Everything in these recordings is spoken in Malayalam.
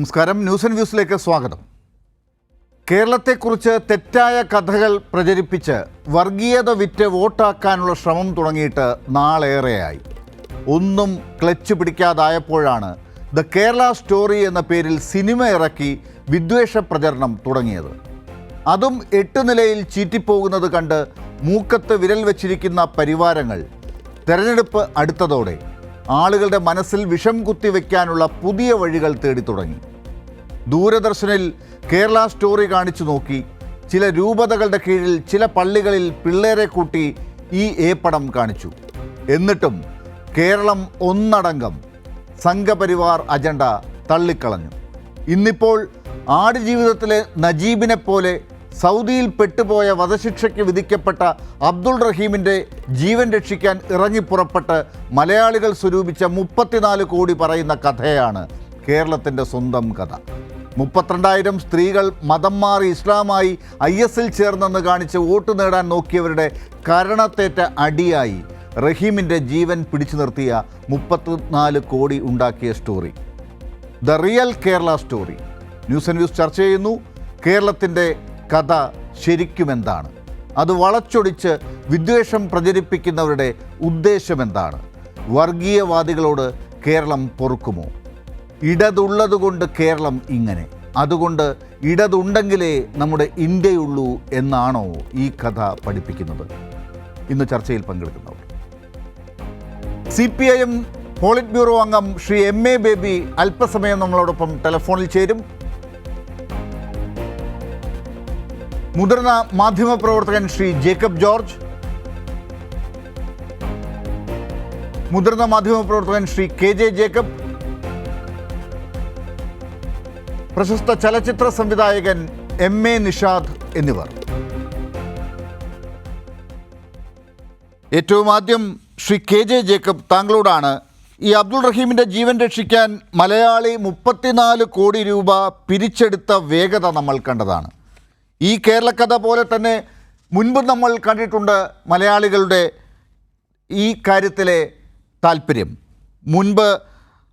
നമസ്കാരം. ന്യൂസ് ആൻഡ് വ്യൂസിലേക്ക് സ്വാഗതം. കേരളത്തെക്കുറിച്ച് തെറ്റായ കഥകൾ പ്രചരിപ്പിച്ച് വർഗീയത വിറ്റ് വോട്ടാക്കാനുള്ള ശ്രമം തുടങ്ങിയിട്ട് നാളേറെയായി. ഒന്നും ക്ലച്ച് പിടിക്കാതായപ്പോഴാണ് ദ കേരള സ്റ്റോറി എന്ന പേരിൽ സിനിമ ഇറക്കി വിദ്വേഷ പ്രചരണം തുടങ്ങിയത്. അതും 8 നിലയിൽ ചീറ്റിപ്പോകുന്നത് കണ്ട് മൂക്കത്ത് വിരൽ വച്ചിരിക്കുന്ന പരിവാരങ്ങൾ തെരഞ്ഞെടുപ്പ് അടുത്തതോടെ ആളുകളുടെ മനസ്സിൽ വിഷം കുത്തിവെക്കാനുള്ള പുതിയ വഴികൾ തേടി തുടങ്ങി. ദൂരദർശനിൽ കേരള സ്റ്റോറി കാണിച്ചു നോക്കി. ചില രൂപതകളുടെ കീഴിൽ ചില പള്ളികളിൽ പിള്ളേരെ കൂട്ടി ഈ ഏപ്പടം കാണിച്ചു. എന്നിട്ടും കേരളം ഒന്നടങ്കം സംഘപരിവാർ അജണ്ട തള്ളിക്കളഞ്ഞു. ഇന്നിപ്പോൾ ആടുജീവിതത്തിലെ നജീബിനെ പോലെ സൗദിയിൽ പെട്ടുപോയ വധശിക്ഷയ്ക്ക് വിധിക്കപ്പെട്ട അബ്ദുൾ റഹീമിൻ്റെ ജീവൻ രക്ഷിക്കാൻ ഇറങ്ങിപ്പുറപ്പെട്ട് മലയാളികൾ സ്വരൂപിച്ച 34 കോടി പറയുന്ന കഥയാണ് കേരളത്തിൻ്റെ സ്വന്തം കഥ. 32,000 സ്ത്രീകൾ മതം മാറി ഇസ്ലാമായി IS-ൽ ചേർന്നെന്ന് കാണിച്ച് വോട്ട് നേടാൻ നോക്കിയവരുടെ കരണത്തേറ്റ അടിയായി റഹീമിൻ്റെ ജീവൻ പിടിച്ചു നിർത്തിയ 34 കോടി ഉണ്ടാക്കിയ story, the real Kerala story. News and views ചർച്ച ചെയ്യുന്നു. കേരളത്തിൻ്റെ കഥ ശരിക്കുമെന്താണ്? അത് വളച്ചൊടിച്ച് വിദ്വേഷം പ്രചരിപ്പിക്കുന്നവരുടെ ഉദ്ദേശമെന്താണ്? വർഗീയവാദികളോട് കേരളം പൊറുക്കുമോ? ഇടതുള്ളതുകൊണ്ട് കേരളം ഇങ്ങനെ, അതുകൊണ്ട് ഇടതുണ്ടെങ്കിലേ നമ്മുടെ ഇന്ത്യയുള്ളൂ എന്നാണോ ഈ കഥ പഠിപ്പിക്കുന്നത്? ഇന്ന് ചർച്ചയിൽ പങ്കെടുക്കുന്നവർ: CPIM പോളിറ്റ് ബ്യൂറോ അംഗം ശ്രീ MA ബേബി അല്പസമയം നമ്മളോടൊപ്പം ടെലിഫോണിൽ ചേരും. മുതിർന്ന മാധ്യമപ്രവർത്തകൻ ശ്രീ ജേക്കബ് ജോർജ്, മുതിർന്ന മാധ്യമപ്രവർത്തകൻ ശ്രീ KJ ജേക്കബ്, പ്രശസ്ത ചലച്ചിത്ര സംവിധായകൻ MA നിഷാദ് എന്നിവർ. ഏറ്റവും ആദ്യം ശ്രീ KJ ജേക്കബ്, താങ്കളോടാണ്. ഈ അബ്ദുൾ റഹീമിൻ്റെ ജീവൻ രക്ഷിക്കാൻ മലയാളി 34 കോടി രൂപ പിരിച്ചെടുത്ത വേഗത നമ്മൾ കണ്ടതാണ്. ഈ കേരളക്കഥ പോലെ തന്നെ മുൻപ് നമ്മൾ കണ്ടിട്ടുണ്ട് മലയാളികളുടെ ഈ കാര്യത്തിലെ താല്പര്യം. മുൻപ്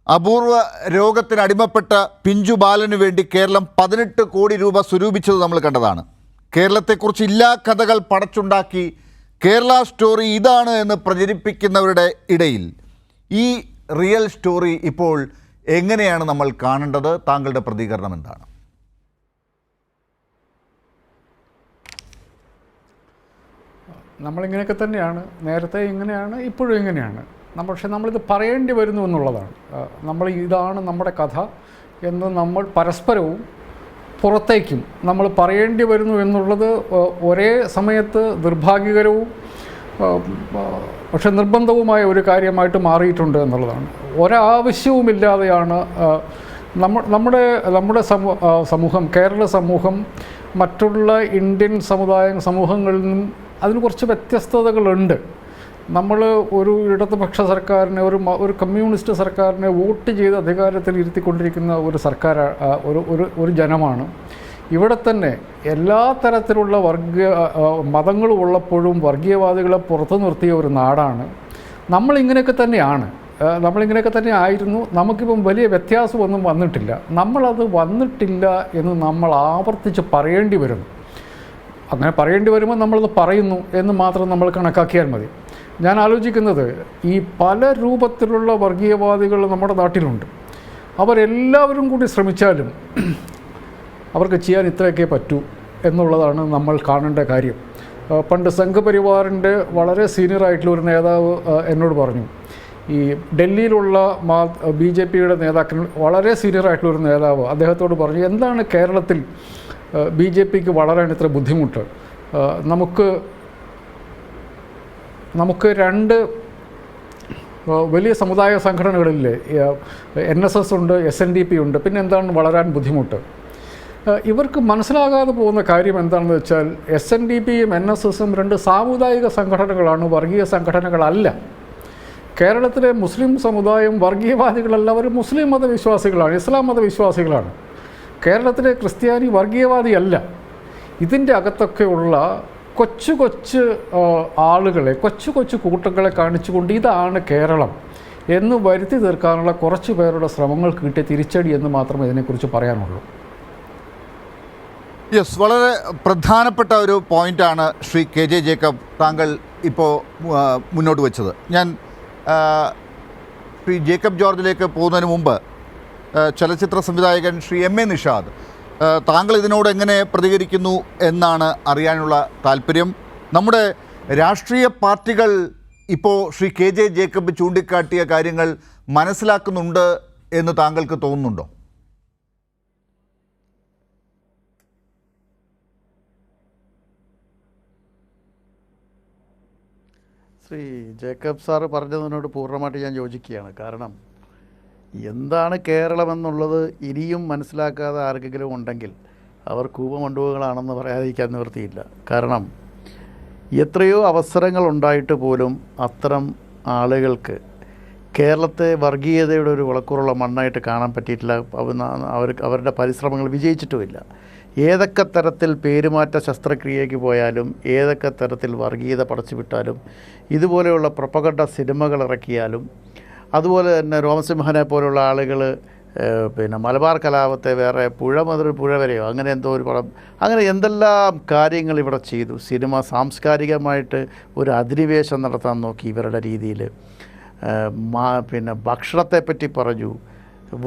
അപൂർവ രോഗത്തിന് അടിമപ്പെട്ട പിഞ്ചു ബാലന് വേണ്ടി കേരളം 18 കോടി രൂപ സ്വരൂപിച്ചത് നമ്മൾ കണ്ടതാണ്. കേരളത്തെക്കുറിച്ച് ഇല്ലാ കഥകൾ പടച്ചുണ്ടാക്കി കേരള സ്റ്റോറി ഇതാണ് എന്ന് പ്രചരിപ്പിക്കുന്നവരുടെ ഇടയിൽ ഈ റിയൽ സ്റ്റോറി ഇപ്പോൾ എങ്ങനെയാണ് നമ്മൾ കാണേണ്ടത്? താങ്കളുടെ പ്രതികരണം എന്താണ്? നമ്മളിങ്ങനെയൊക്കെ തന്നെയാണ്, നേരത്തെ ഇങ്ങനെയാണ്, ഇപ്പോഴും ഇങ്ങനെയാണ്. പക്ഷേ നമ്മളിത് പറയേണ്ടി വരുന്നു എന്നുള്ളതാണ്. ഇതാണ് നമ്മുടെ കഥ എന്ന് നമ്മൾ പരസ്പരവും പുറത്തേക്കും നമ്മൾ പറയേണ്ടി വരുന്നു എന്നുള്ളത് ഒരേ സമയത്ത് നിർഭാഗ്യകരവും പക്ഷെ നിർബന്ധവുമായ ഒരു കാര്യമായിട്ട് മാറിയിട്ടുണ്ട് എന്നുള്ളതാണ്. ഒരാവശ്യവുമില്ലാതെയാണ് നമ്മുടെ സമൂഹം, കേരള സമൂഹം മറ്റുള്ള ഇന്ത്യൻ സമൂഹങ്ങളിൽ നിന്നും അതിന് കുറച്ച് വ്യത്യസ്തതകളുണ്ട്. നമ്മൾ ഒരു ഇടതുപക്ഷ സർക്കാരിനെ, ഒരു കമ്മ്യൂണിസ്റ്റ് സർക്കാരിനെ വോട്ട് ചെയ്ത് അധികാരത്തിൽ ഇരുത്തിക്കൊണ്ടിരിക്കുന്ന ഒരു സർക്കാർ, ഒരു ജനമാണ്. ഇവിടെ തന്നെ എല്ലാ തരത്തിലുള്ള മതങ്ങളും ഉള്ളപ്പോഴും വർഗീയവാദികളെ പുറത്തു നിർത്തിയ ഒരു നാടാണ്. നമ്മളിങ്ങനെയൊക്കെ തന്നെ ആയിരുന്നു. നമുക്കിപ്പം വലിയ വ്യത്യാസമൊന്നും വന്നിട്ടില്ല. നമ്മളത് വന്നിട്ടില്ല എന്ന് നമ്മൾ ആവർത്തിച്ച് പറയേണ്ടി വരുന്നു. അങ്ങനെ പറയേണ്ടി വരുമ്പോൾ നമ്മളത് പറയുന്നു എന്ന് മാത്രം നമ്മൾ കണക്കാക്കിയാൽ മതി. ഞാൻ ആലോചിക്കുന്നത്, ഈ പല രൂപത്തിലുള്ള വർഗീയവാദികൾ നമ്മുടെ നാട്ടിലുണ്ട്. അവരെല്ലാവരും കൂടി ശ്രമിച്ചാലും അവർക്ക് ചെയ്യാൻ ഇത്രയൊക്കെ പറ്റൂ എന്നുള്ളതാണ് നമ്മൾ കാണേണ്ട കാര്യം. പണ്ട് സംഘപരിവാറിൻ്റെ വളരെ സീനിയറായിട്ടുള്ള ഒരു നേതാവ് എന്നോട് പറഞ്ഞു, ഈ ഡൽഹിയിലുള്ള BJPയുടെ നേതാക്കൾ, വളരെ സീനിയറായിട്ടുള്ളൊരു നേതാവ് അദ്ദേഹത്തോട് പറഞ്ഞു, എന്താണ് കേരളത്തിൽ BJPക്ക് വളരാൻ ഇത്ര ബുദ്ധിമുട്ട്? നമുക്ക് 2 വലിയ സമുദായ സംഘടനകളില്ലേ, NSS ഉണ്ട്, SNDP ഉണ്ട്, പിന്നെ എന്താണ് വളരാൻ ബുദ്ധിമുട്ട്? ഇവർക്ക് മനസ്സിലാകാതെ പോകുന്ന കാര്യം എന്താണെന്ന് വെച്ചാൽ, SNDPയും NSSും 2 സാമുദായിക സംഘടനകളാണ്, വർഗീയ സംഘടനകളല്ല. കേരളത്തിലെ മുസ്ലിം സമുദായം വർഗീയവാദികളല്ല, അവർ മുസ്ലിം മതവിശ്വാസികളാണ്, ഇസ്ലാം മതവിശ്വാസികളാണ്. കേരളത്തിലെ ക്രിസ്ത്യാനി വർഗീയവാദിയല്ല. ഇതിൻ്റെ അകത്തൊക്കെയുള്ള കൊച്ചു ആളുകളെ, കൊച്ചു കൂട്ടങ്ങളെ കാണിച്ചുകൊണ്ട് ഇതാണ് കേരളം, എന്ന് വരുത്തി തീർക്കാനുള്ള കുറച്ച് പേരുടെ ശ്രമങ്ങൾക്ക് കിട്ടിയ തിരിച്ചടി എന്ന് മാത്രമേ ഇതിനെക്കുറിച്ച് പറയാനുള്ളൂ. യെസ്, വളരെ പ്രധാനപ്പെട്ട ഒരു പോയിൻ്റാണ് ശ്രീ കെ ജെ ജേക്കബ് താങ്കൾ ഇപ്പോൾ മുന്നോട്ട് വെച്ചത്. ഞാൻ ശ്രീ ജേക്കബ് ജോർജിലേക്ക് പോകുന്നതിന് മുമ്പ് ചലച്ചിത്ര സംവിധായകൻ ശ്രീ എം എ നിഷാദ്, താങ്കൾ ഇതിനോട് എങ്ങനെ പ്രതികരിക്കുന്നു എന്നാണ് അറിയാനുള്ള താല്പര്യം. നമ്മുടെ രാഷ്ട്രീയ പാർട്ടികൾ ഇപ്പോൾ ശ്രീ കെ ജെ ജേക്കബ് ചൂണ്ടിക്കാട്ടിയ കാര്യങ്ങൾ മനസ്സിലാക്കുന്നുണ്ട് എന്ന് താങ്കൾക്ക് തോന്നുന്നുണ്ടോ? ശ്രീ ജേക്കബ് സാറ് പറഞ്ഞതിനോട് പൂർണ്ണമായിട്ട് ഞാൻ യോജിക്കുകയാണ്. കാരണം എന്താണ് കേരളമെന്നുള്ളത് ഇനിയും മനസ്സിലാക്കാതെ ആർക്കെങ്കിലും ഉണ്ടെങ്കിൽ അവർ കൂപമണ്ഡുകളാണെന്ന് പറയാതിരിക്കാൻ നിവൃത്തിയില്ല. കാരണം എത്രയോ അവസരങ്ങൾ ഉണ്ടായിട്ട് പോലും അത്തരം ആളുകൾക്ക് കേരളത്തെ വർഗീയതയുടെ ഒരു വിളക്കൂറുള്ള മണ്ണായിട്ട് കാണാൻ പറ്റിയിട്ടില്ല. അവരുടെ പരിശ്രമങ്ങൾ വിജയിച്ചിട്ടുമില്ല. ഏതൊക്കെ തരത്തിൽ പേരുമാറ്റ ശസ്ത്രക്രിയയ്ക്ക് പോയാലും, ഏതൊക്കെ തരത്തിൽ വർഗീയത പടച്ചുവിട്ടാലും, ഇതുപോലെയുള്ള പ്രൊപ്പഗണ്ട സിനിമകൾ ഇറക്കിയാലും, അതുപോലെ തന്നെ രോമസിംഹനെ പോലുള്ള ആളുകൾ മലബാർ കലാപത്തെ വേറെ പുഴ മുതൽ പുഴ വരെയോ അങ്ങനെ എന്തോ ഒരു പടം, അങ്ങനെ എന്തെല്ലാം കാര്യങ്ങൾ ഇവിടെ ചെയ്തു. സിനിമ സാംസ്കാരികമായിട്ട് ഒരു അധിനിവേശം നടത്താൻ നോക്കി ഇവരുടെ രീതിയിൽ. ഭക്ഷണത്തെപ്പറ്റി പറഞ്ഞു,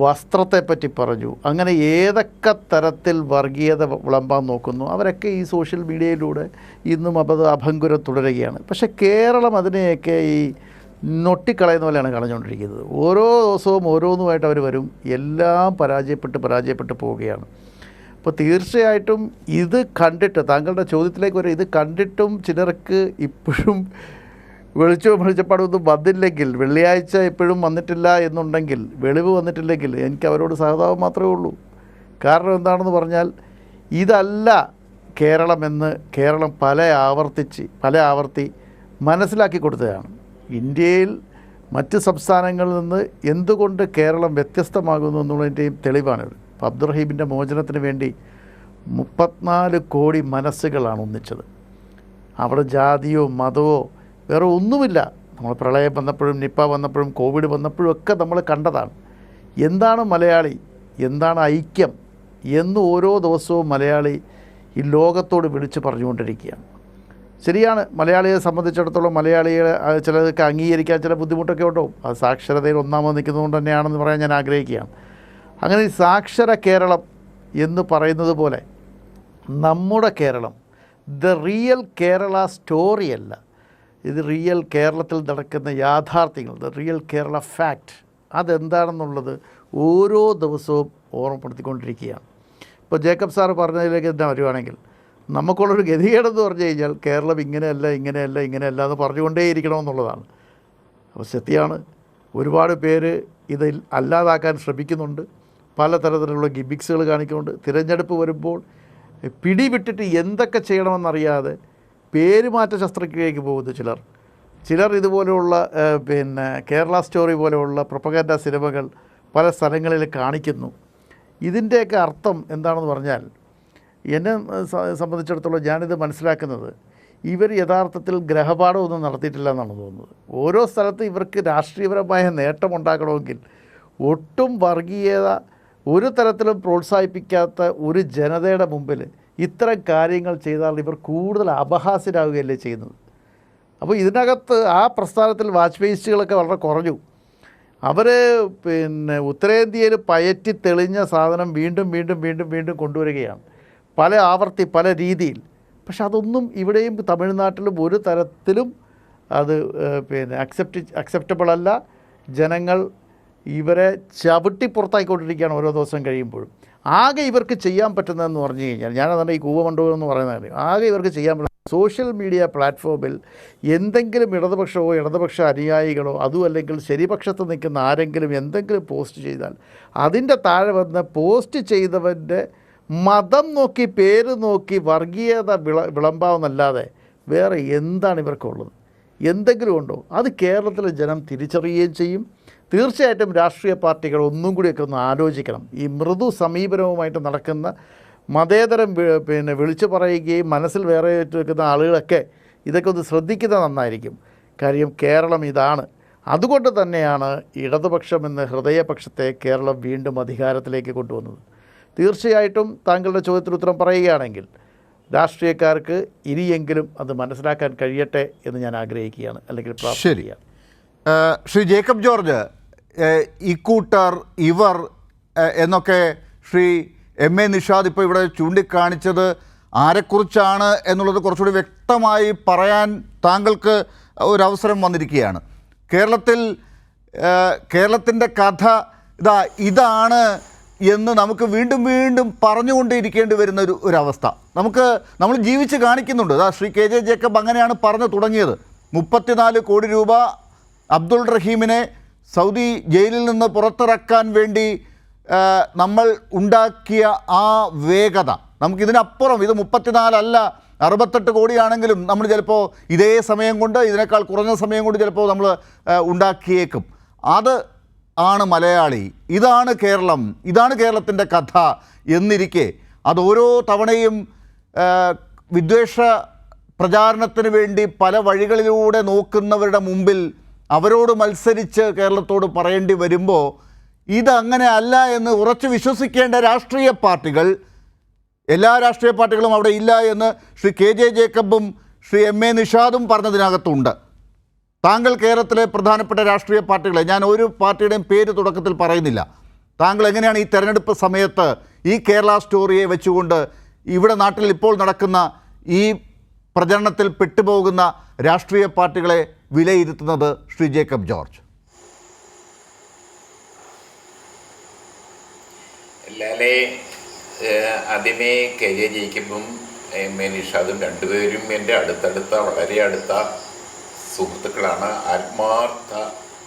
വസ്ത്രത്തെപ്പറ്റി പറഞ്ഞു. അങ്ങനെ ഏതൊക്കെ തരത്തിൽ വർഗീയത വിളമ്പാൻ നോക്കുന്നു അവരൊക്കെ ഈ സോഷ്യൽ മീഡിയയിലൂടെ ഇന്നും അഭംഗുരം തുടരുകയാണ്. പക്ഷേ കേരളം അതിനെയൊക്കെ ഈ നൊട്ടിക്കളയുന്ന പോലെയാണ് കളഞ്ഞുകൊണ്ടിരിക്കുന്നത്. ഓരോ ദിവസവും ഓരോന്നുമായിട്ട് അവർ വരും, എല്ലാം പരാജയപ്പെട്ട് പോവുകയാണ്. അപ്പോൾ തീർച്ചയായിട്ടും ഇത് കണ്ടിട്ട്, താങ്കളുടെ ചോദ്യത്തിലേക്ക് വരെ, ഇത് കണ്ടിട്ടും ചിലർക്ക് ഇപ്പോഴും വെളിച്ചപ്പാടൊന്നും വന്നില്ലെങ്കിൽ, വെള്ളിയാഴ്ച ഇപ്പോഴും വന്നിട്ടില്ല എന്നുണ്ടെങ്കിൽ, വെളിവ് വന്നിട്ടില്ലെങ്കിൽ എനിക്ക് അവരോട് സഹതാപം മാത്രമേ ഉള്ളൂ. കാരണം എന്താണെന്ന് പറഞ്ഞാൽ ഇതല്ല കേരളമെന്ന് കേരളം പല ആവർത്തി മനസ്സിലാക്കി കൊടുത്തതാണ്. ഇന്ത്യയിൽ മറ്റ് സംസ്ഥാനങ്ങളിൽ നിന്ന് എന്തുകൊണ്ട് കേരളം വ്യത്യസ്തമാകുന്നു എന്നുള്ളതിൻ്റെയും തെളിവാണിത്. ഇപ്പോൾ അബ്ദുറഹീമിൻ്റെ മോചനത്തിന് വേണ്ടി 34 കോടി മനസ്സുകളാണ് ഒന്നിച്ചത്. അവിടെ ജാതിയോ മതമോ വേറെ ഒന്നുമില്ല. നമ്മൾ പ്രളയം വന്നപ്പോഴും നിപ്പ വന്നപ്പോഴും കോവിഡ് വന്നപ്പോഴും ഒക്കെ നമ്മൾ കണ്ടതാണ്. എന്താണ് മലയാളി, എന്താണ് ഐക്യം എന്ന് ഓരോ ദിവസവും മലയാളി ഈ ലോകത്തോട് വിളിച്ച് പറഞ്ഞുകൊണ്ടിരിക്കുകയാണ്. ശരിയാണ്, മലയാളിയെ സംബന്ധിച്ചിടത്തോളം മലയാളികളെ ചിലതൊക്കെ അംഗീകരിക്കാൻ ചില ബുദ്ധിമുട്ടൊക്കെ ഉണ്ടാവും. അത് സാക്ഷരതയിൽ ഒന്നാമത് നിൽക്കുന്നതുകൊണ്ട് തന്നെയാണെന്ന് പറയാൻ ഞാൻ ആഗ്രഹിക്കുകയാണ്. അങ്ങനെ ഈ സാക്ഷര കേരളം എന്ന് പറയുന്നത് പോലെ നമ്മുടെ കേരളം ദ റിയൽ കേരള സ്റ്റോറിയല്ല, ഇത് റിയൽ കേരളത്തിൽ നടക്കുന്ന യാഥാർത്ഥ്യങ്ങൾ, ദ റിയൽ കേരള ഫാക്റ്റ്, അതെന്താണെന്നുള്ളത് ഓരോ ദിവസവും ഓർമ്മപ്പെടുത്തിക്കൊണ്ടിരിക്കുകയാണ്. ഇപ്പോൾ ജേക്കബ് സാറ് പറഞ്ഞതിലേക്ക് തന്നെ വരുവാണെങ്കിൽ, നമുക്കുള്ളൊരു ഗതികേടെന്ന് പറഞ്ഞു കഴിഞ്ഞാൽ കേരളം ഇങ്ങനെയല്ല എന്ന് പറഞ്ഞുകൊണ്ടേയിരിക്കണമെന്നുള്ളതാണ്. അപ്പോൾ സത്യമാണ്, ഒരുപാട് പേര് ഇതിൽ അല്ലാതാക്കാൻ ശ്രമിക്കുന്നുണ്ട്, പലതരത്തിലുള്ള ഗിമിക്സുകൾ കാണിക്കുന്നുണ്ട്. തിരഞ്ഞെടുപ്പ് വരുമ്പോൾ പിടിവിട്ടിട്ട് എന്തൊക്കെ ചെയ്യണമെന്നറിയാതെ പേരുമാറ്റ ശസ്ത്രക്രിയയ്ക്ക് പോകുന്നു ചിലർ ഇതുപോലെയുള്ള കേരള സ്റ്റോറി പോലെയുള്ള പ്രൊപ്പഗൻഡ സിനിമകൾ പല സ്ഥലങ്ങളിൽ കാണിക്കുന്നു. ഇതിൻ്റെയൊക്കെ അർത്ഥം എന്താണെന്ന് പറഞ്ഞാൽ, എന്നെ സംബന്ധിച്ചിടത്തോളം ഞാനിത് മനസ്സിലാക്കുന്നത്, ഇവർ യഥാർത്ഥത്തിൽ ഗ്രഹപാഠമൊന്നും നടത്തിയിട്ടില്ല എന്നാണ് തോന്നുന്നത്. ഓരോ സ്ഥലത്ത് ഇവർക്ക് രാഷ്ട്രീയപരമായ നേട്ടമുണ്ടാക്കണമെങ്കിൽ ഒട്ടും വർഗീയത ഒരു തരത്തിലും പ്രോത്സാഹിപ്പിക്കാത്ത ഒരു ജനതയുടെ മുമ്പിൽ ഇത്തരം കാര്യങ്ങൾ ചെയ്താൽ ഇവർ കൂടുതൽ അപഹാസ്യരാകുകയല്ലേ ചെയ്യുന്നത്. അപ്പോൾ ഇതിനകത്ത് ആ പ്രസ്ഥാനത്തിൽ വാജ്പേയിസ്റ്റുകളൊക്കെ വളരെ കുറഞ്ഞു. അവർ ഉത്തരേന്ത്യയിൽ പയറ്റി തെളിഞ്ഞ സാധനം വീണ്ടും കൊണ്ടുവരികയാണ്, പല രീതിയിൽ. പക്ഷെ അതൊന്നും ഇവിടെയും തമിഴ്നാട്ടിലും ഒരു തരത്തിലും അത് അക്സെപ്റ്റബിൾ അല്ല. ജനങ്ങൾ ഇവരെ ചവിട്ടി പുറത്തായിക്കൊണ്ടിരിക്കുകയാണ് ഓരോ ദിവസം കഴിയുമ്പോഴും. ആകെ ഇവർക്ക് ചെയ്യാൻ പറ്റുന്നതെന്ന് പറഞ്ഞു കഴിഞ്ഞാൽ, ഞാനതാണ് ഈ കൂവമണ്ഡപം എന്ന് പറയുന്ന കാര്യം, ആകെ ഇവർക്ക് ചെയ്യാൻ പറ്റുന്നത് സോഷ്യൽ മീഡിയ പ്ലാറ്റ്ഫോമിൽ എന്തെങ്കിലും ഇടതുപക്ഷ അനുയായികളോ അതും അല്ലെങ്കിൽ ശരിപക്ഷത്ത് നിൽക്കുന്ന ആരെങ്കിലും എന്തെങ്കിലും പോസ്റ്റ് ചെയ്താൽ അതിൻ്റെ താഴെ വന്ന് പോസ്റ്റ് ചെയ്തവൻ്റെ മതം നോക്കി, പേര് നോക്കി വർഗീയത വിളമ്പാവുന്നല്ലാതെ വേറെ എന്താണ് ഇവർക്കുള്ളത്? എന്തെങ്കിലും ഉണ്ടോ? അത് കേരളത്തിലെ ജനം തിരിച്ചറിയുകയും ചെയ്യും. തീർച്ചയായിട്ടും രാഷ്ട്രീയ പാർട്ടികൾ ഒന്നും കൂടിയൊക്കെ ഒന്ന് ആലോചിക്കണം. ഈ മൃദു സമീപനവുമായിട്ട് നടക്കുന്ന മതേതരം വിളിച്ചു പറയുകയും മനസ്സിൽ വേറെ വെക്കുന്ന ആളുകളൊക്കെ ഇതൊക്കെ ഒന്ന് ശ്രദ്ധിക്കുന്നത് നന്നായിരിക്കും. കാര്യം കേരളം ഇതാണ്, അതുകൊണ്ട് തന്നെയാണ് ഇടതുപക്ഷം എന്ന ഹൃദയപക്ഷത്തെ കേരളം വീണ്ടും അധികാരത്തിലേക്ക് കൊണ്ടുവന്നത്. തീർച്ചയായിട്ടും താങ്കളുടെ ചോദ്യത്തിന് ഉത്തരം പറയുകയാണെങ്കിൽ രാഷ്ട്രീയക്കാർക്ക് ഇനിയെങ്കിലും അത് മനസ്സിലാക്കാൻ കഴിയട്ടെ എന്ന് ഞാൻ ആഗ്രഹിക്കുകയാണ്, അല്ലെങ്കിൽ പ്രാർത്ഥിക്കുകയാണ്. ശ്രീ ജേക്കബ് ജോർജ്, ഇക്കൂട്ടർ, ഇവർ എന്നൊക്കെ ശ്രീ എം എ നിഷാദ് ഇപ്പോൾ ഇവിടെ ചൂണ്ടിക്കാണിച്ചത് ആരെക്കുറിച്ചാണ് എന്നുള്ളത് കുറച്ചുകൂടി വ്യക്തമായി പറയാൻ താങ്കൾക്ക് ഒരവസരം വന്നിരിക്കുകയാണ്. കേരളത്തിൻ്റെ കഥ ഇതാണ് എന്ന് നമുക്ക് വീണ്ടും വീണ്ടും പറഞ്ഞുകൊണ്ടേയിരിക്കേണ്ടി വരുന്ന ഒരവസ്ഥ നമ്മൾ ജീവിച്ച് കാണിക്കുന്നുണ്ട്. ശ്രീ കെ ജെ ജേക്കബ് അങ്ങനെയാണ് പറഞ്ഞു തുടങ്ങിയത്. 34 കോടി രൂപ അബ്ദുൾ റഹീമിനെ സൗദി ജയിലിൽ നിന്ന് പുറത്തിറക്കാൻ വേണ്ടി നമ്മൾ ഉണ്ടാക്കിയ ആ വേഗത, നമുക്കിതിനപ്പുറം, ഇത് 34 അല്ല 68 കോടിയാണെങ്കിലും നമ്മൾ ചിലപ്പോൾ ഇതേ സമയം കൊണ്ട്, ഇതിനേക്കാൾ കുറഞ്ഞ സമയം കൊണ്ട് ചിലപ്പോൾ നമ്മൾ ഉണ്ടാക്കിയേക്കും. അത് ആണ് മലയാളി, ഇതാണ് കേരളം, ഇതാണ് കേരളത്തിൻ്റെ കഥ എന്നിരിക്കെ അത് ഓരോ തവണയും വിദ്വേഷ പ്രചാരണത്തിന് വേണ്ടി പല വഴികളിലൂടെ നോക്കുന്നവരുടെ മുമ്പിൽ അവരോട് മത്സരിച്ച് കേരളത്തോട് പറയേണ്ടി വരുമ്പോൾ ഇതങ്ങനെ അല്ല എന്ന് ഉറച്ചു വിശ്വസിക്കേണ്ട രാഷ്ട്രീയ പാർട്ടികൾ, എല്ലാ രാഷ്ട്രീയ പാർട്ടികളും അവിടെ ഇല്ല എന്ന് ശ്രീ കെ ജെ ജേക്കബും ശ്രീ എം എ നിഷാദും പറഞ്ഞതിനകത്തുണ്ട്. താങ്കൾ കേരളത്തിലെ പ്രധാനപ്പെട്ട രാഷ്ട്രീയ പാർട്ടികളെ, ഞാൻ ഒരു പാർട്ടിയുടെയും പേര് തുടക്കത്തിൽ പറയുന്നില്ല, താങ്കൾ എങ്ങനെയാണ് ഈ തെരഞ്ഞെടുപ്പ് സമയത്ത് ഈ കേരള സ്റ്റോറിയെ വെച്ചുകൊണ്ട് ഇവിടെ നാട്ടിൽ ഇപ്പോൾ നടക്കുന്ന ഈ പ്രചരണത്തിൽ പെട്ടുപോകുന്ന രാഷ്ട്രീയ പാർട്ടികളെ വിലയിരുത്തുന്നത്? ശ്രീ ജേക്കബ് ജോർജ്. ലാലെ, ആദ്യമേ കെ ജെ ജേക്കബും എം എ നിഷാദും രണ്ടുപേരും എൻ്റെ അടുത്തടുത്ത വളരെ അടുത്ത സുഹൃത്തുക്കളാണ്, ആത്മാർത്ഥ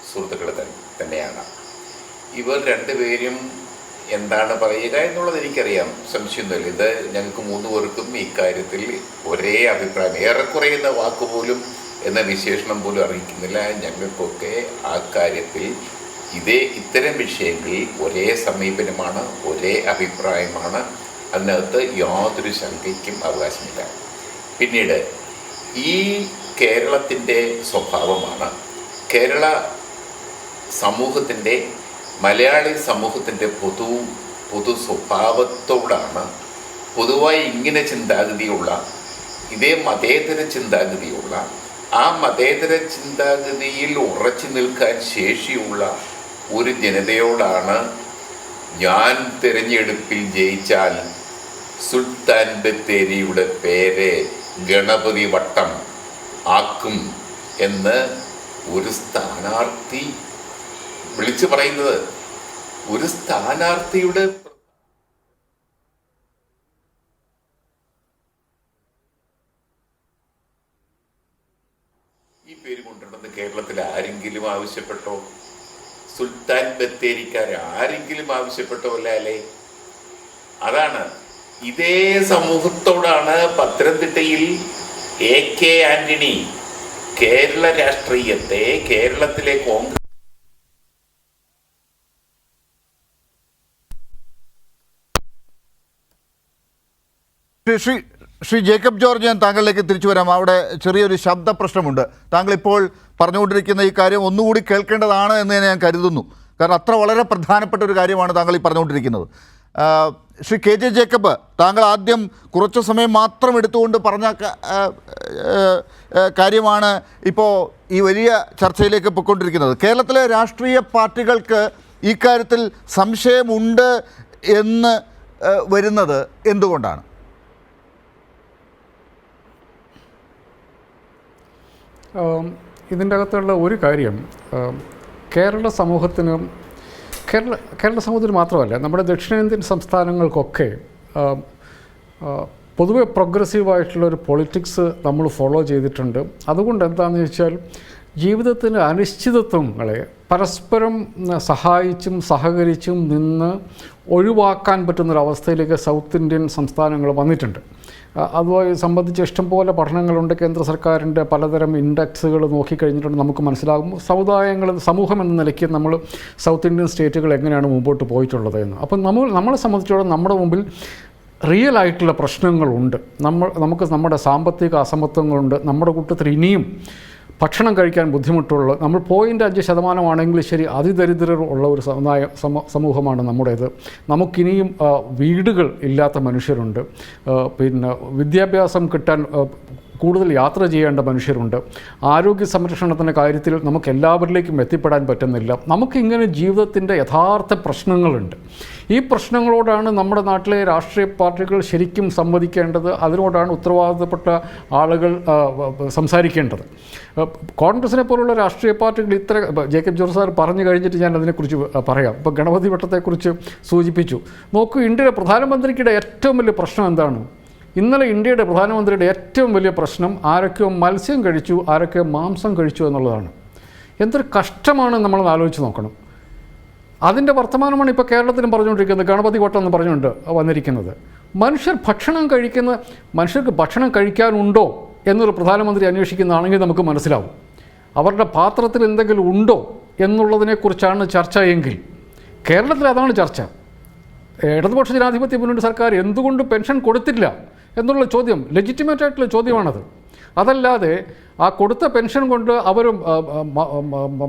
സുഹൃത്തുക്കൾ തന്നെയാണ്. ഇവർ രണ്ടുപേരും എന്താണ് പറയുക എന്നുള്ളത് എനിക്കറിയാം, സംശയമൊന്നുമില്ല. ഇത് ഞങ്ങൾക്ക് 3 പേർക്കും ഇക്കാര്യത്തിൽ ഒരേ അഭിപ്രായം, ഏറെക്കുറെ എന്ന വാക്കുപോലും എന്ന വിശേഷണം പോലും അറിയിക്കുന്നില്ല. ഞങ്ങൾക്കൊക്കെ ആ കാര്യത്തിൽ ഇത്തരം വിഷയങ്ങളിൽ ഒരേ സമീപനമാണ്, ഒരേ അഭിപ്രായമാണ്. അതിനകത്ത് യാതൊരു ശങ്കയ്ക്കും അവകാശമില്ല. പിന്നീട് ഈ കേരളത്തിൻ്റെ സ്വഭാവമാണ്, കേരള സമൂഹത്തിൻ്റെ, മലയാളി സമൂഹത്തിൻ്റെ പൊതു സ്വഭാവത്തോടാണ് പൊതുവായി ഇങ്ങനെ ചിന്താഗതിയുള്ള, ഇതേ മതേതര ചിന്താഗതിയുള്ള, ആ മതേതര ചിന്താഗതിയിൽ ഉറച്ചു നിൽക്കാൻ ശേഷിയുള്ള ഒരു ജനതയോടാണ് ഞാൻ തിരഞ്ഞെടുപ്പിൽ ജയിച്ചാൽ സുൽത്താൻ ബത്തേരിയുടെ പേര് ഗണപതി വട്ടം ആക്കും എന്ന് ഒരു സ്ഥാനാർത്ഥി വിളിച്ചു പറയുന്നത്. ഒരു സ്ഥാനാർത്ഥിയുടെ ഈ പേര് കൊണ്ടുവരുന്നത് കേരളത്തിൽ ആരെങ്കിലും ആവശ്യപ്പെട്ടോ? സുൽത്താൻ ബത്തേരിക്കാർ ആരെങ്കിലും ആവശ്യപ്പെട്ടോ? അല്ലേ? അതാണ്, ഇതേ സമൂഹത്തോടാണ് പത്തനംതിട്ടയിൽ എ കെ ആന്റണി കേരള രാഷ്ട്രീയത്തെ, കേരളത്തിലെ കോൺഗ്രസ് ശ്രീ ജേക്കബ് ജോർജ്, ഞാൻ താങ്കളിലേക്ക് തിരിച്ചു വരാം. അവിടെ ചെറിയൊരു ശബ്ദ പ്രശ്നമുണ്ട്. താങ്കൾ ഇപ്പോൾ പറഞ്ഞുകൊണ്ടിരിക്കുന്ന ഈ കാര്യം ഒന്നുകൂടി കേൾക്കേണ്ടതാണ് എന്ന് ഞാൻ കരുതുന്നു. കാരണം അത്ര വളരെ പ്രധാനപ്പെട്ട ഒരു കാര്യമാണ് താങ്കൾ ഈ പറഞ്ഞുകൊണ്ടിരിക്കുന്നത്. ശ്രീ കെ ജെ ജേക്കബ്, താങ്കൾ ആദ്യം കുറച്ച് സമയം മാത്രം എടുത്തുകൊണ്ട് പറഞ്ഞ കാര്യമാണ് ഇപ്പോൾ ഈ വലിയ ചർച്ചയിലേക്ക് പൊയ്ക്കൊണ്ടിരിക്കുന്നത്. കേരളത്തിലെ രാഷ്ട്രീയ പാർട്ടികൾക്ക് ഈ കാര്യത്തിൽ സംശയമുണ്ട് എന്ന് വരുന്നത് എന്തുകൊണ്ടാണ്? ഇതിൻ്റെ അകത്തുള്ള ഒരു കാര്യം, കേരള സമൂഹത്തിന് മാത്രമല്ല, നമ്മുടെ ദക്ഷിണേന്ത്യൻ സംസ്ഥാനങ്ങൾക്കൊക്കെ പൊതുവെ പ്രോഗ്രസീവായിട്ടുള്ളൊരു പൊളിറ്റിക്സ് നമ്മൾ ഫോളോ ചെയ്തിട്ടുണ്ട്. അതുകൊണ്ട് എന്താണെന്ന് ചോദിച്ചാൽ, ജീവിതത്തിലെ അനിശ്ചിതത്വങ്ങളെ പരസ്പരം സഹായിച്ചും സഹകരിച്ചും നിന്ന് ഒഴിവാക്കാൻ പറ്റുന്നൊരവസ്ഥയിലേക്ക് സൗത്ത് ഇന്ത്യൻ സംസ്ഥാനങ്ങൾ വന്നിട്ടുണ്ട്. അതുമായി സംബന്ധിച്ച് ഇഷ്ടംപോലെ പഠനങ്ങളുണ്ട്. കേന്ദ്ര സർക്കാരിൻ്റെ പലതരം ഇൻഡെക്സുകൾ നോക്കിക്കഴിഞ്ഞിട്ടുണ്ട്, നമുക്ക് മനസ്സിലാകും സമൂഹം എന്ന നിലയ്ക്ക് നമ്മൾ സൗത്ത് ഇന്ത്യൻ സ്റ്റേറ്റുകൾ എങ്ങനെയാണ് മുമ്പോട്ട് പോയിട്ടുള്ളത് എന്ന്. അപ്പം നമ്മളെ സംബന്ധിച്ചിടത്തോളം നമ്മുടെ മുമ്പിൽ റിയൽ ആയിട്ടുള്ള പ്രശ്നങ്ങളുണ്ട്. നമുക്ക് നമ്മുടെ സാമ്പത്തിക അസമത്വങ്ങളുണ്ട്. നമ്മുടെ കൂട്ടത്തിൽ ഇനിയും ഭക്ഷണം കഴിക്കാൻ ബുദ്ധിമുട്ടുള്ള, നമ്മൾ 0.5% ശരി, അതിദരിദ്രർ ഉള്ള ഒരു സമൂഹമാണ് നമ്മുടേത്. നമുക്കിനിയും വീടുകൾ ഇല്ലാത്ത മനുഷ്യരുണ്ട്, പിന്നെ വിദ്യാഭ്യാസം കിട്ടാൻ കൂടുതൽ യാത്ര ചെയ്യേണ്ട മനുഷ്യരുണ്ട്, ആരോഗ്യ സംരക്ഷണത്തിൻ്റെ കാര്യത്തിൽ നമുക്ക് എല്ലാവരിലേക്കും എത്തിപ്പെടാൻ പറ്റുന്നില്ല. നമുക്കിങ്ങനെ ജീവിതത്തിൻ്റെ യഥാർത്ഥ പ്രശ്നങ്ങളുണ്ട്. ഈ പ്രശ്നങ്ങളോടാണ് നമ്മുടെ നാട്ടിലെ രാഷ്ട്രീയ പാർട്ടികൾ ശരിക്കും സംവദിക്കേണ്ടത്. അതിനോടാണ് ഉത്തരവാദിത്തപ്പെട്ട ആളുകൾ സംസാരിക്കേണ്ടത്. കോൺഗ്രസിനെ പോലുള്ള രാഷ്ട്രീയ പാർട്ടികൾ ജേക്കബ് ജോർജ് സാർ പറഞ്ഞു കഴിഞ്ഞിട്ട് ഞാൻ അതിനെക്കുറിച്ച് പറയാം. ഇപ്പോൾ ഗണപതി വട്ടത്തെക്കുറിച്ച് സൂചിപ്പിച്ചു. നോക്കൂ, ഇന്ത്യയുടെ പ്രധാനമന്ത്രിയുടെ ഏറ്റവും വലിയ പ്രശ്നം എന്താണ്? ഇന്നലെ ഇന്ത്യയുടെ പ്രധാനമന്ത്രിയുടെ ഏറ്റവും വലിയ പ്രശ്നം ആരൊക്കെയോ മത്സ്യം കഴിച്ചു, ആരൊക്കെയോ മാംസം കഴിച്ചു എന്നുള്ളതാണ്. എന്തൊരു കഷ്ടമാണ് നമ്മളൊന്ന് ആലോചിച്ച് നോക്കണം. അതിൻ്റെ വർത്തമാനമാണ് ഇപ്പോൾ കേരളത്തിലും പറഞ്ഞുകൊണ്ടിരിക്കുന്നത്. ഗണപതി വട്ടം എന്ന് പറഞ്ഞുകൊണ്ട് വന്നിരിക്കുന്നത്. മനുഷ്യർക്ക് ഭക്ഷണം കഴിക്കാനുണ്ടോ എന്നൊരു പ്രധാനമന്ത്രി അന്വേഷിക്കുന്നതാണെങ്കിൽ നമുക്ക് മനസ്സിലാവും. അവരുടെ പാത്രത്തിൽ എന്തെങ്കിലും ഉണ്ടോ എന്നുള്ളതിനെക്കുറിച്ചാണ് ചർച്ച എങ്കിൽ കേരളത്തിൽ അതാണ് ചർച്ച. ഇടതുപക്ഷ ജനാധിപത്യ മുന്നണി സർക്കാർ എന്തുകൊണ്ട് പെൻഷൻ കൊടുത്തില്ല എന്നുള്ള ചോദ്യം ലെജിറ്റിമേറ്റ് ആയിട്ടുള്ള ചോദ്യമാണത്. അതല്ലാതെ ആ കൊടുത്ത പെൻഷൻ കൊണ്ട് അവർ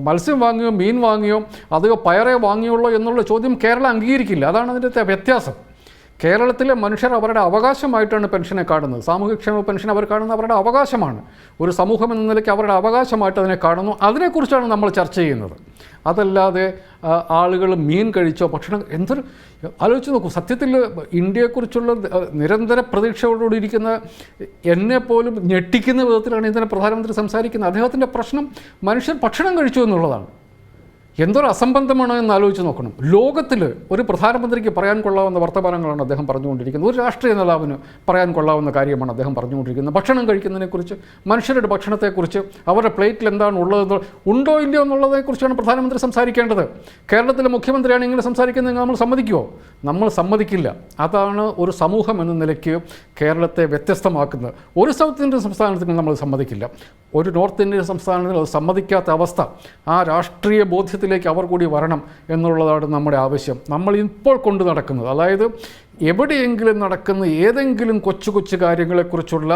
മത്സ്യം വാങ്ങിയോ മീൻ വാങ്ങിയോ അതെയോ പയറേ വാങ്ങിയുള്ളോ എന്നുള്ള ചോദ്യം കേരളം അംഗീകരിക്കില്ല. അതാണ് അതിൻ്റെ വ്യത്യാസം. കേരളത്തിലെ മനുഷ്യർ അവരുടെ അവകാശമായിട്ടാണ് പെൻഷനെ കാണുന്നത്. സാമൂഹ്യക്ഷേമ പെൻഷൻ അവർ കാണുന്നത് അവരുടെ അവകാശമാണ്. ഒരു സമൂഹം എന്ന നിലയ്ക്ക് അവരുടെ അവകാശമായിട്ട് അതിനെ കാണുന്നു. അതിനെക്കുറിച്ചാണ് നമ്മൾ ചർച്ച ചെയ്യുന്നത്. അതല്ലാതെ ആളുകൾ മീൻ കഴിച്ചോ ഭക്ഷണം എന്തൊരു ആലോചിച്ച് നോക്കൂ. സത്യത്തിൽ ഇന്ത്യയെക്കുറിച്ചുള്ള നിരന്തര പ്രതീക്ഷയോടുകൂടി ഇരിക്കുന്ന എന്നെപ്പോലും ഞെട്ടിക്കുന്ന വിധത്തിലാണ് ഇന്നലെ പ്രധാനമന്ത്രി സംസാരിക്കുന്നത്. അദ്ദേഹത്തിൻ്റെ പ്രശ്നം മനുഷ്യർ ഭക്ഷണം കഴിച്ചു എന്നുള്ളതാണ്. എന്തൊരു അസംബന്ധമാണ് എന്ന് ആലോചിച്ച് നോക്കണം. ലോകത്തിൽ ഒരു പ്രധാനമന്ത്രിക്ക് പറയാൻ കൊള്ളാവുന്ന വർത്തമാനങ്ങളാണ് അദ്ദേഹം പറഞ്ഞുകൊണ്ടിരിക്കുന്നത്. ഒരു രാഷ്ട്രീയ നേതാവിന് പറയാൻ കൊള്ളാവുന്ന കാര്യമാണ് അദ്ദേഹം പറഞ്ഞുകൊണ്ടിരിക്കുന്നത്. ഭക്ഷണം കഴിക്കുന്നതിനെക്കുറിച്ച്, മനുഷ്യരുടെ ഭക്ഷണത്തെക്കുറിച്ച്, അവരുടെ പ്ലേറ്റിൽ എന്താണ് ഉള്ളതെന്നോ ഉണ്ടോ ഇല്ലയോ എന്നുള്ളതിനെക്കുറിച്ചാണ് പ്രധാനമന്ത്രി സംസാരിക്കേണ്ടത്. കേരളത്തിലെ മുഖ്യമന്ത്രിയാണ് ഇങ്ങനെ സംസാരിക്കുന്നതെങ്കിൽ നമ്മൾ സമ്മതിക്കുമോ? നമ്മൾ സമ്മതിക്കില്ല. അതാണ് ഒരു സമൂഹം എന്ന നിലയ്ക്ക് കേരളത്തെ വ്യത്യസ്തമാക്കുന്നത്. ഒരു സൗത്ത് ഇന്ത്യൻ സംസ്ഥാനത്തിന് നമ്മൾ സമ്മതിക്കില്ല, ഒരു നോർത്ത് ഇന്ത്യൻ സംസ്ഥാനത്തിൽ അത് സമ്മതിക്കാത്ത അവസ്ഥ. ആ രാഷ്ട്രീയ ബോധ്യത്തിലേക്ക് അവർ കൂടി വരണം എന്നുള്ളതാണ് നമ്മുടെ ആവശ്യം. നമ്മൾ ഇപ്പോൾ കൊണ്ടു നടക്കുന്നത്, അതായത് എവിടെയെങ്കിലും നടക്കുന്ന ഏതെങ്കിലും കൊച്ചു കൊച്ചു കാര്യങ്ങളെക്കുറിച്ചുള്ള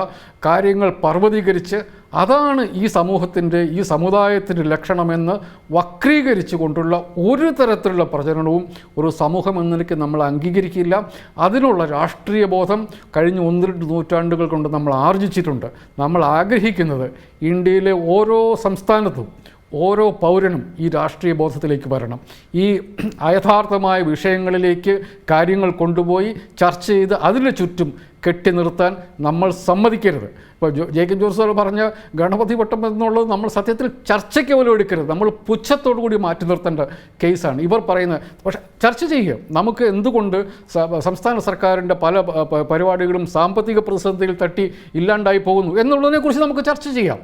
കാര്യങ്ങൾ പർവ്വതീകരിച്ച് അതാണ് ഈ സമൂഹത്തിൻ്റെ, ഈ സമുദായത്തിൻ്റെ ലക്ഷണമെന്ന് വക്രീകരിച്ചു കൊണ്ടുള്ള ഒരു തരത്തിലുള്ള പ്രചരണവും ഒരു സമൂഹം എന്ന നിലയ്ക്ക് നമ്മൾ അംഗീകരിക്കില്ല. അതിനുള്ള രാഷ്ട്രീയ ബോധം കഴിഞ്ഞ 1-2 നൂറ്റാണ്ടുകൾ കൊണ്ട് നമ്മൾ ആർജിച്ചിട്ടുണ്ട്. നമ്മൾ ആഗ്രഹിക്കുന്നത് ഇന്ത്യയിലെ ഓരോ സംസ്ഥാനത്തും ഓരോ പൗരനും ഈ രാഷ്ട്രീയ ബോധത്തിലേക്ക് വരണം. ഈ അയഥാർത്ഥമായ വിഷയങ്ങളിലേക്ക് കാര്യങ്ങൾ കൊണ്ടുപോയി ചർച്ച ചെയ്ത് അതിന് ചുറ്റും കെട്ടി നിർത്താൻ നമ്മൾ സമ്മതിക്കരുത്. ഇപ്പോൾ ജേക്കബ് ജോർജ് സാർ പറഞ്ഞ ഗണപതി വട്ടം എന്നുള്ളത് നമ്മൾ സത്യത്തിൽ ചർച്ചയ്ക്ക് പോലും എടുക്കരുത്. നമ്മൾ പുച്ഛത്തോടു കൂടി മാറ്റി നിർത്തേണ്ട കേസാണ് ഇവർ പറയുന്നത്. പക്ഷേ ചർച്ച ചെയ്യുക. നമുക്ക് എന്തുകൊണ്ട് സംസ്ഥാന സർക്കാരിൻ്റെ പല പരിപാടികളും സാമ്പത്തിക പ്രതിസന്ധിയിൽ തട്ടി ഇല്ലാണ്ടായി പോകുന്നു എന്നുള്ളതിനെക്കുറിച്ച് നമുക്ക് ചർച്ച ചെയ്യാം.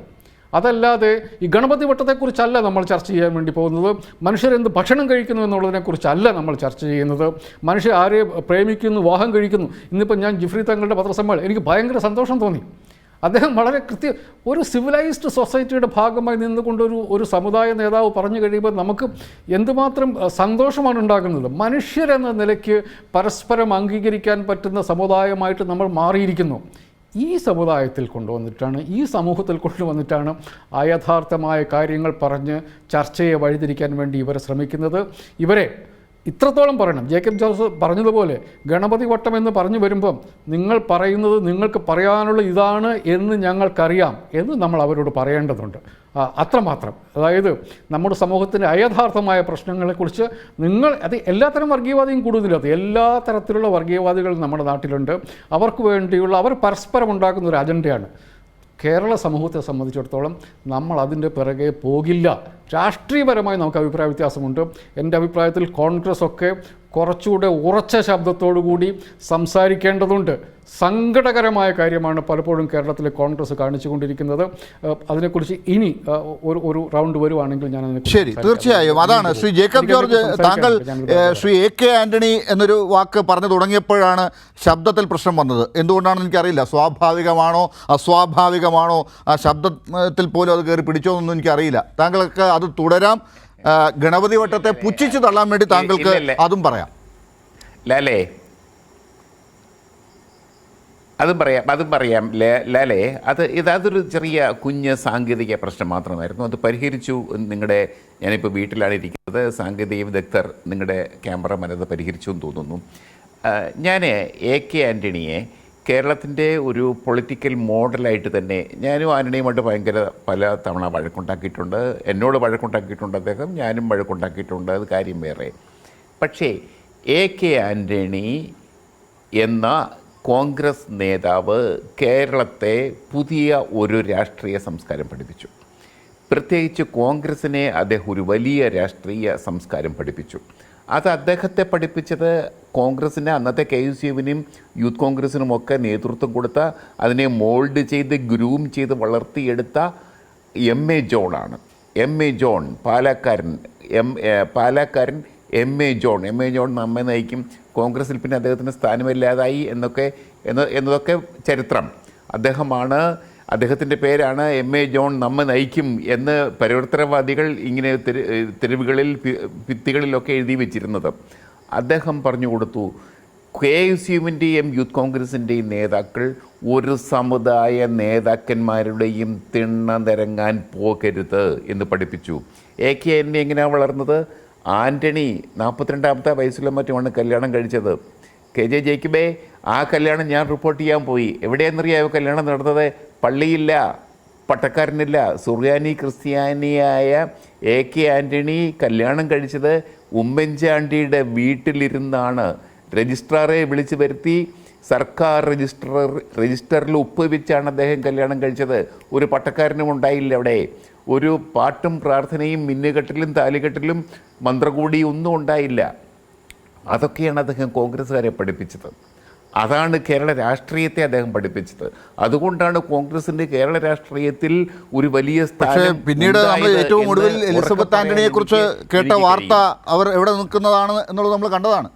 അതല്ലാതെ ഈ ഗണപതി വട്ടത്തെക്കുറിച്ചല്ല നമ്മൾ ചർച്ച ചെയ്യാൻ വേണ്ടി പോകുന്നത്. മനുഷ്യരെന്ത് ഭക്ഷണം കഴിക്കുന്നു എന്നുള്ളതിനെക്കുറിച്ചല്ല നമ്മൾ ചർച്ച ചെയ്യുന്നത്. മനുഷ്യർ ആരെ പ്രേമിക്കുന്നു, വിവാഹം കഴിക്കുന്നു. ഇന്നിപ്പോൾ ഞാൻ ജിഫ്രി തങ്ങളുടെ പത്രസമ്മേളനം എനിക്ക് ഭയങ്കര സന്തോഷം തോന്നി. അദ്ദേഹം വളരെ ഒരു സിവിലൈസ്ഡ് സൊസൈറ്റിയുടെ ഭാഗമായി നിന്നുകൊണ്ട് ഒരു സമുദായ നേതാവ് പറഞ്ഞു കഴിയുമ്പോൾ നമുക്ക് എന്തുമാത്രം സന്തോഷമാണ് ഉണ്ടാകുന്നത്. മനുഷ്യരെന്ന നിലയ്ക്ക് പരസ്പരം അംഗീകരിക്കാൻ പറ്റുന്ന സമുദായമായിട്ട് നമ്മൾ മാറിയിരിക്കുന്നു. ഈ സമുദായത്തിൽ കൊണ്ടുവന്നിട്ടാണ്, ഈ സമൂഹത്തിൽ കൊണ്ടുവന്നിട്ടാണ് അയഥാർത്ഥമായ കാര്യങ്ങൾ പറഞ്ഞ് ചർച്ചയെ വഴിതിരിക്കാൻ വേണ്ടി ഇവർ ശ്രമിക്കുന്നത്. ഇവരെ ഇത്രത്തോളം പറയണം. ജേക്കബ് ജോർജ് പറഞ്ഞതുപോലെ ഗണപതി വട്ടം എന്ന് പറഞ്ഞു വരുമ്പം നിങ്ങൾ പറയുന്നത് നിങ്ങൾക്ക് പറയാനുള്ള ഇതാണ് എന്ന് ഞങ്ങൾക്കറിയാം എന്ന് നമ്മൾ അവരോട് പറയേണ്ടതുണ്ട്. അത്രമാത്രം. അതായത് നമ്മുടെ സമൂഹത്തിൻ്റെ അയഥാർത്ഥമായ പ്രശ്നങ്ങളെക്കുറിച്ച് അത് എല്ലാത്തരം വർഗീയവാദിയും കൂടുതലത് എല്ലാ തരത്തിലുള്ള വർഗീയവാദികളും നമ്മുടെ നാട്ടിലുണ്ട്. അവർക്ക് വേണ്ടിയുള്ള അവർ പരസ്പരം ഉണ്ടാക്കുന്ന ഒരു അജണ്ടയാണ്. കേരള സമൂഹത്തെ സംബന്ധിച്ചിടത്തോളം നമ്മൾ അതിൻ്റെ പിറകെ പോകില്ല. രാഷ്ട്രീയപരമായി നമുക്ക് അഭിപ്രായ വ്യത്യാസമുണ്ട്. എൻ്റെ അഭിപ്രായത്തിൽ കോൺഗ്രസ്സൊക്കെ കുറച്ചുകൂടെ ഉറച്ച ശബ്ദത്തോടുകൂടി സംസാരിക്കേണ്ടതുണ്ട്. സങ്കടകരമായ കാര്യമാണ് പലപ്പോഴും കേരളത്തിലെ കോൺഗ്രസ് കാണിച്ചുകൊണ്ടിരിക്കുന്നത്. അതിനെക്കുറിച്ച് ഇനി ഒരു റൗണ്ട് വരുവാണെങ്കിൽ ഞാൻ ശരി, തീർച്ചയായും അതാണ് ശ്രീ ജേക്കബ് ജോർജ്. താങ്കൾ ശ്രീ AK ആൻ്റണി എന്നൊരു വാക്ക് പറഞ്ഞു തുടങ്ങിയപ്പോഴാണ് ശബ്ദത്തിൽ പ്രശ്നം വന്നത്. എന്തുകൊണ്ടാണെന്ന് എനിക്കറിയില്ല. സ്വാഭാവികമാണോ അസ്വാഭാവികമാണോ, ആ ശബ്ദത്തിൽ പോലും അത് കയറി പിടിച്ചോ എന്നൊന്നും എനിക്കറിയില്ല. താങ്കൾക്ക് അത് തുടരാം. ഗണപതി വട്ടത്തെ പുച്ഛിച്ച് തള്ളാൻ വേണ്ടി താങ്കൾക്ക് അതും പറയാം. ലാലേ, അതും പറയാം ലാലേ, അതൊരു ചെറിയ കുഞ്ഞ് സാങ്കേതിക പ്രശ്നം മാത്രമായിരുന്നു. അത് പരിഹരിച്ചു. ഞാനിപ്പോൾ വീട്ടിലാണ് ഇരിക്കുന്നത്, സാങ്കേതിക വിദഗ്ധർ നിങ്ങളുടെ ക്യാമറമാൻ അത് പരിഹരിച്ചു എന്ന് തോന്നുന്നു. ഞാൻ AK ആൻ്റണിയെ കേരളത്തിൻ്റെ ഒരു പൊളിറ്റിക്കൽ മോഡലായിട്ട് തന്നെ, ഞാനും ആൻ്റണിയുമായിട്ട് പല തവണ വഴക്കുണ്ടാക്കിയിട്ടുണ്ട്. എന്നോട് വഴക്കുണ്ടാക്കിയിട്ടുണ്ട് അദ്ദേഹം, ഞാനും വഴക്കുണ്ടാക്കിയിട്ടുണ്ട്, അത് കാര്യം വേറെ. പക്ഷേ AK ആൻ്റണി എന്ന കോൺഗ്രസ് നേതാവ് കേരളത്തെ പുതിയ ഒരു രാഷ്ട്രീയ സംസ്കാരം പഠിപ്പിച്ചു. പ്രത്യേകിച്ച് കോൺഗ്രസിനെ അദ്ദേഹം ഒരു വലിയ രാഷ്ട്രീയ സംസ്കാരം പഠിപ്പിച്ചു. അത് അദ്ദേഹത്തെ പഠിപ്പിച്ചത് കോൺഗ്രസിൻ്റെ അന്നത്തെ KUCF-നും യൂത്ത് കോൺഗ്രസിനുമൊക്കെ നേതൃത്വം കൊടുത്ത, അതിനെ മോൾഡ് ചെയ്ത് ഗ്രൂം ചെയ്ത് വളർത്തിയെടുത്ത MA ജോണാണ്. MA ജോൺ പാലക്കാരൻ MA ജോൺ നമ്മെ നയിക്കും. കോൺഗ്രസിൽ പിന്നെ അദ്ദേഹത്തിന് സ്ഥാനമില്ലാതായി എന്നതൊക്കെ ചരിത്രം. അദ്ദേഹത്തിൻ്റെ പേരാണ് MA ജോൺ നമ്മെ നയിക്കും എന്ന് പരിവർത്തനവാദികൾ ഇങ്ങനെ തെരുവുകളിൽ ഭിത്തികളിലൊക്കെ എഴുതി വെച്ചിരുന്നത്. അദ്ദേഹം പറഞ്ഞു കൊടുത്തു, KUCF-ൻ്റെയും യൂത്ത് കോൺഗ്രസിൻ്റെയും നേതാക്കൾ ഒരു സമുദായ നേതാക്കന്മാരുടെയും തിണ്ണ നിരങ്ങാൻ പോകരുത് എന്ന് പഠിപ്പിച്ചു. AK ആൻ്റണി എങ്ങനെയാണ് വളർന്നത്? ആൻ്റണി 42-ാമത്തെ വയസ്സിലും മറ്റുമാണ് കല്യാണം കഴിച്ചത്. KJ ജേക്കബേ, ആ കല്യാണം ഞാൻ റിപ്പോർട്ട് ചെയ്യാൻ പോയി. എവിടെയെന്നറിയാമോ കല്യാണം നടന്നത്? പള്ളിയില്ല, പട്ടക്കാരനില്ല, സുറിയാനി ക്രിസ്ത്യാനിയായ AK ആൻ്റണി കല്യാണം കഴിച്ചത് ഉമ്മൻചാണ്ടിയുടെ വീട്ടിലിരുന്നാണ്. രജിസ്ട്രാറെ വിളിച്ചു വരുത്തി സർക്കാർ രജിസ്റ്ററിൽ ഒപ്പ് വെച്ചാണ് അദ്ദേഹം കല്യാണം കഴിച്ചത്. ഒരു പട്ടക്കാരനും ഉണ്ടായില്ല അവിടെ. ഒരു പാട്ടും പ്രാർത്ഥനയും മിന്നുകെട്ടിലും താലികെട്ടിലും മന്ത്രകൂടിയും ഒന്നും ഉണ്ടായില്ല. അതൊക്കെയാണ് അദ്ദേഹം കോൺഗ്രസ്സുകാരെ പഠിപ്പിച്ചത്. അതാണ് കേരള രാഷ്ട്രീയത്തെ അദ്ദേഹം പഠിപ്പിച്ചത്. അതുകൊണ്ടാണ് കോൺഗ്രസിൻ്റെ കേരള രാഷ്ട്രീയത്തിൽ ഒരു വലിയ സ്ഥാനം. പിന്നീട് നമ്മൾ ഏറ്റവും ഒടുവിൽ എലിസബത്ത് ആന്റണിയെ കുറിച്ച് കേട്ട വാർത്ത അവർ എവിടെ നിൽക്കുന്നതാണ് എന്നുള്ളത് നമ്മൾ കണ്ടതാണ്.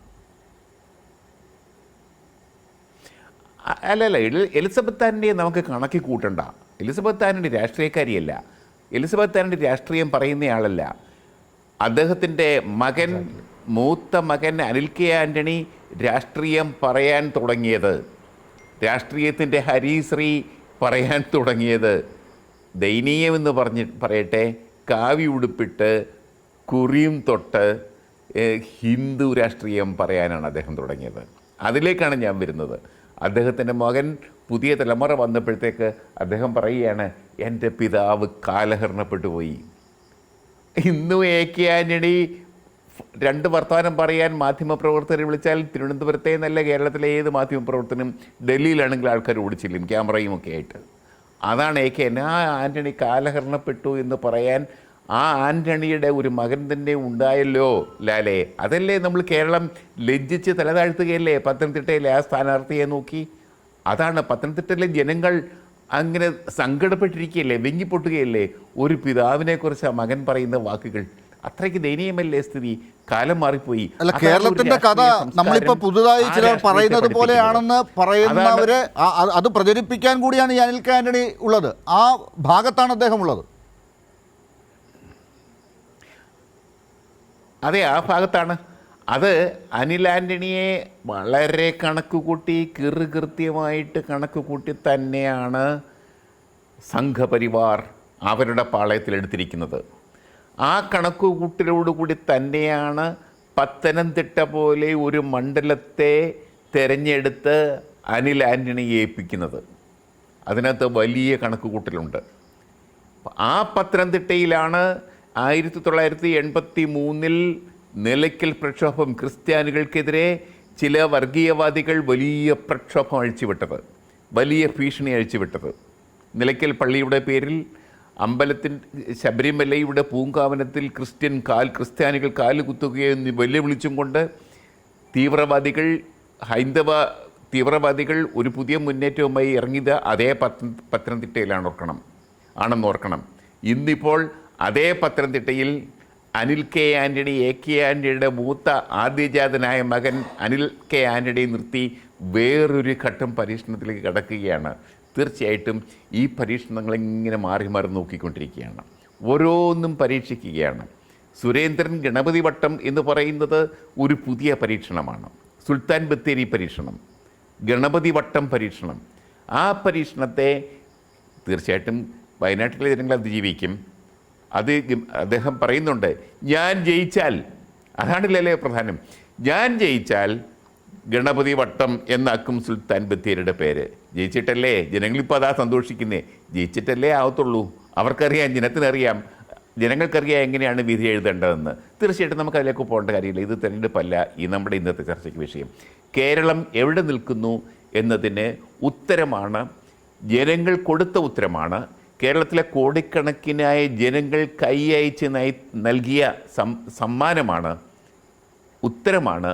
അല്ലല്ല, എലിസബത്ത് ആന്റണിയെ നമുക്ക് കണക്കി കൂട്ടണ്ട. എലിസബത്ത് ആന്റണി രാഷ്ട്രീയക്കാരിയല്ല. എലിസബത്ത് ആന്റണി രാഷ്ട്രീയം പറയുന്നയാളല്ല. അദ്ദേഹത്തിൻ്റെ മൂത്ത മകൻ അനിൽ K ആൻ്റണി രാഷ്ട്രീയം പറയാൻ തുടങ്ങിയത്, രാഷ്ട്രീയത്തിൻ്റെ ഹരിശ്രീ പറയാൻ തുടങ്ങിയത്, ദയനീയമെന്ന് പറയട്ടെ, കാവി ഉടുപ്പിട്ട് കുറിയും തൊട്ട് ഹിന്ദു രാഷ്ട്രീയം പറയാനാണ് അദ്ദേഹം തുടങ്ങിയത്. അതിലേക്കാണ് ഞാൻ വരുന്നത്. അദ്ദേഹത്തിൻ്റെ മകൻ പുതിയ തലമുറ വന്നപ്പോഴത്തേക്ക് അദ്ദേഹം പറയുകയാണ്, എൻ്റെ പിതാവ് കാലഹരണപ്പെട്ടു പോയി. ഇന്നും AK ആൻ്റണി രണ്ട് വർത്തമാനം പറയാൻ മാധ്യമപ്രവർത്തകരെ വിളിച്ചാൽ തിരുവനന്തപുരത്തെ എന്നല്ല, കേരളത്തിലെ ഏത് മാധ്യമപ്രവർത്തനം, ഡൽഹിയിലാണെങ്കിൽ ആൾക്കാർ ഓടിച്ചില്ലും ക്യാമറയും ഒക്കെ ആയിട്ട്. അതാണ് AK. ആ ആൻ്റണി കാലഹരണപ്പെട്ടു എന്ന് പറയാൻ ആ ആൻ്റണിയുടെ ഒരു മകൻ തന്നെ ഉണ്ടായല്ലോ ലാലേ. അതല്ലേ നമ്മൾ കേരളം ലജ്ജിച്ച് തലതാഴ്ത്തുകയല്ലേ പത്തനംതിട്ടയിലെ ആ സ്ഥാനാർത്ഥിയെ നോക്കി. അതാണ് പത്തനംതിട്ടയിലെ ജനങ്ങൾ അങ്ങനെ സങ്കടപ്പെട്ടിരിക്കുകയല്ലേ, വെങ്ങിപ്പൊട്ടുകയല്ലേ ഒരു പിതാവിനെക്കുറിച്ച് ആ മകൻ പറയുന്ന വാക്കുകൾ. അത്രയ്ക്ക് ദയനീയമല്ലേ സ്ഥിതി? കാലം മാറിപ്പോയി. അല്ല, കേരളത്തിന്റെ കഥ നമ്മളിപ്പോൾ പുതുതായി ചിലർ പറയുന്നത് പോലെയാണെന്ന് പറയുന്നവരെ അത് പ്രചരിപ്പിക്കാൻ കൂടിയാണ് ഈ അനിൽ K ആൻ്റണി ഉള്ളത്. ആ ഭാഗത്താണ് അദ്ദേഹം ഉള്ളത്. അതെ, ആ ഭാഗത്താണ്. അത് അനിൽ ആൻ്റണിയെ വളരെ കണക്കുകൂട്ടി, കൃത്യമായിട്ട് കണക്കുകൂട്ടി തന്നെയാണ് സംഘപരിവാർ അവരുടെ പാളയത്തിലെടുത്തിരിക്കുന്നത്. ആ കണക്കുകൂട്ടലോടുകൂടി തന്നെയാണ് പത്തനംതിട്ട പോലെ ഒരു മണ്ഡലത്തെ തിരഞ്ഞെടുത്ത് അനിൽ ആൻ്റണിയെ ഏൽപ്പിക്കുന്നത്. അതിനകത്ത് വലിയ കണക്കുകൂട്ടലുണ്ട്. ആ പത്തനംതിട്ടയിലാണ് 1983 നിലയ്ക്കൽ പ്രക്ഷോഭം, ക്രിസ്ത്യാനികൾക്കെതിരെ ചില വർഗീയവാദികൾ വലിയ പ്രക്ഷോഭം അഴിച്ചുവിട്ടത്, വലിയ ഭീഷണി അഴിച്ചുവിട്ടത്. നിലയ്ക്കൽ പള്ളിയുടെ പേരിൽ ശബരിമലയുടെ പൂങ്കാവനത്തിൽ ക്രിസ്ത്യാനികൾ കാലുകുത്തുകയെന്ന് വെല്ലുവിളിച്ചും കൊണ്ട് തീവ്രവാദികൾ ഒരു പുതിയ മുന്നേറ്റവുമായി ഇറങ്ങിയത് അതേ പത്തനംതിട്ടയിലാണെന്നോർക്കണം. ഇന്നിപ്പോൾ അതേ പത്തനംതിട്ടയിൽ അനിൽ K ആൻ്റണി AK ആൻ്റണിയുടെ മൂത്ത ആദ്യജാതനായ മകൻ അനിൽ K ആൻ്റണി നിർത്തി വേറൊരു ഘട്ടം പരീക്ഷണത്തിലേക്ക് കടക്കുകയാണ്. തീർച്ചയായിട്ടും ഈ പരീക്ഷണങ്ങളിങ്ങനെ മാറി മാറി നോക്കിക്കൊണ്ടിരിക്കുകയാണ്, ഓരോന്നും പരീക്ഷിക്കുകയാണ്. സുരേന്ദ്രൻ ഗണപതി വട്ടം എന്ന് പറയുന്നത് ഒരു പുതിയ പരീക്ഷണമാണ്. സുൽത്താൻ ബത്തേരി പരീക്ഷണം, ഗണപതി വട്ടം പരീക്ഷണം, ആ പരീക്ഷണത്തെ തീർച്ചയായിട്ടും വയനാട്ടിലെ ജനങ്ങൾ അതിജീവിക്കും. അത് അദ്ദേഹം പറയുന്നുണ്ട്, ഞാൻ ജയിച്ചാൽ, അതാണല്ലേ പ്രധാനം, ഞാൻ ജയിച്ചാൽ ഗണപതി വട്ടം എന്നാക്കും സുൽത്താൻ ബത്തേരിയുടെ പേര്. ജയിച്ചിട്ടല്ലേ, ജനങ്ങളിപ്പോൾ അതാ സന്തോഷിക്കുന്നേ, ജയിച്ചിട്ടല്ലേ ആവത്തുള്ളൂ. അവർക്കറിയാം, ജനത്തിനറിയാം, ജനങ്ങൾക്കറിയാം എങ്ങനെയാണ് വിധി എഴുതേണ്ടതെന്ന്. തീർച്ചയായിട്ടും നമുക്ക് അതിലേക്ക് പോകേണ്ട കാര്യമില്ല. ഇത് തെരഞ്ഞെടുപ്പല്ല ഈ നമ്മുടെ ഇന്നത്തെ ചർച്ചയ്ക്ക് വിഷയം. കേരളം എവിടെ നിൽക്കുന്നു എന്നതിന് ഉത്തരമാണ്, ജനങ്ങൾ കൊടുത്ത ഉത്തരമാണ്. കേരളത്തിലെ കോടിക്കണക്കിനായ ജനങ്ങൾ കൈയയച്ച് നൽകിയ സമ്മാനമാണ്, ഉത്തരമാണ്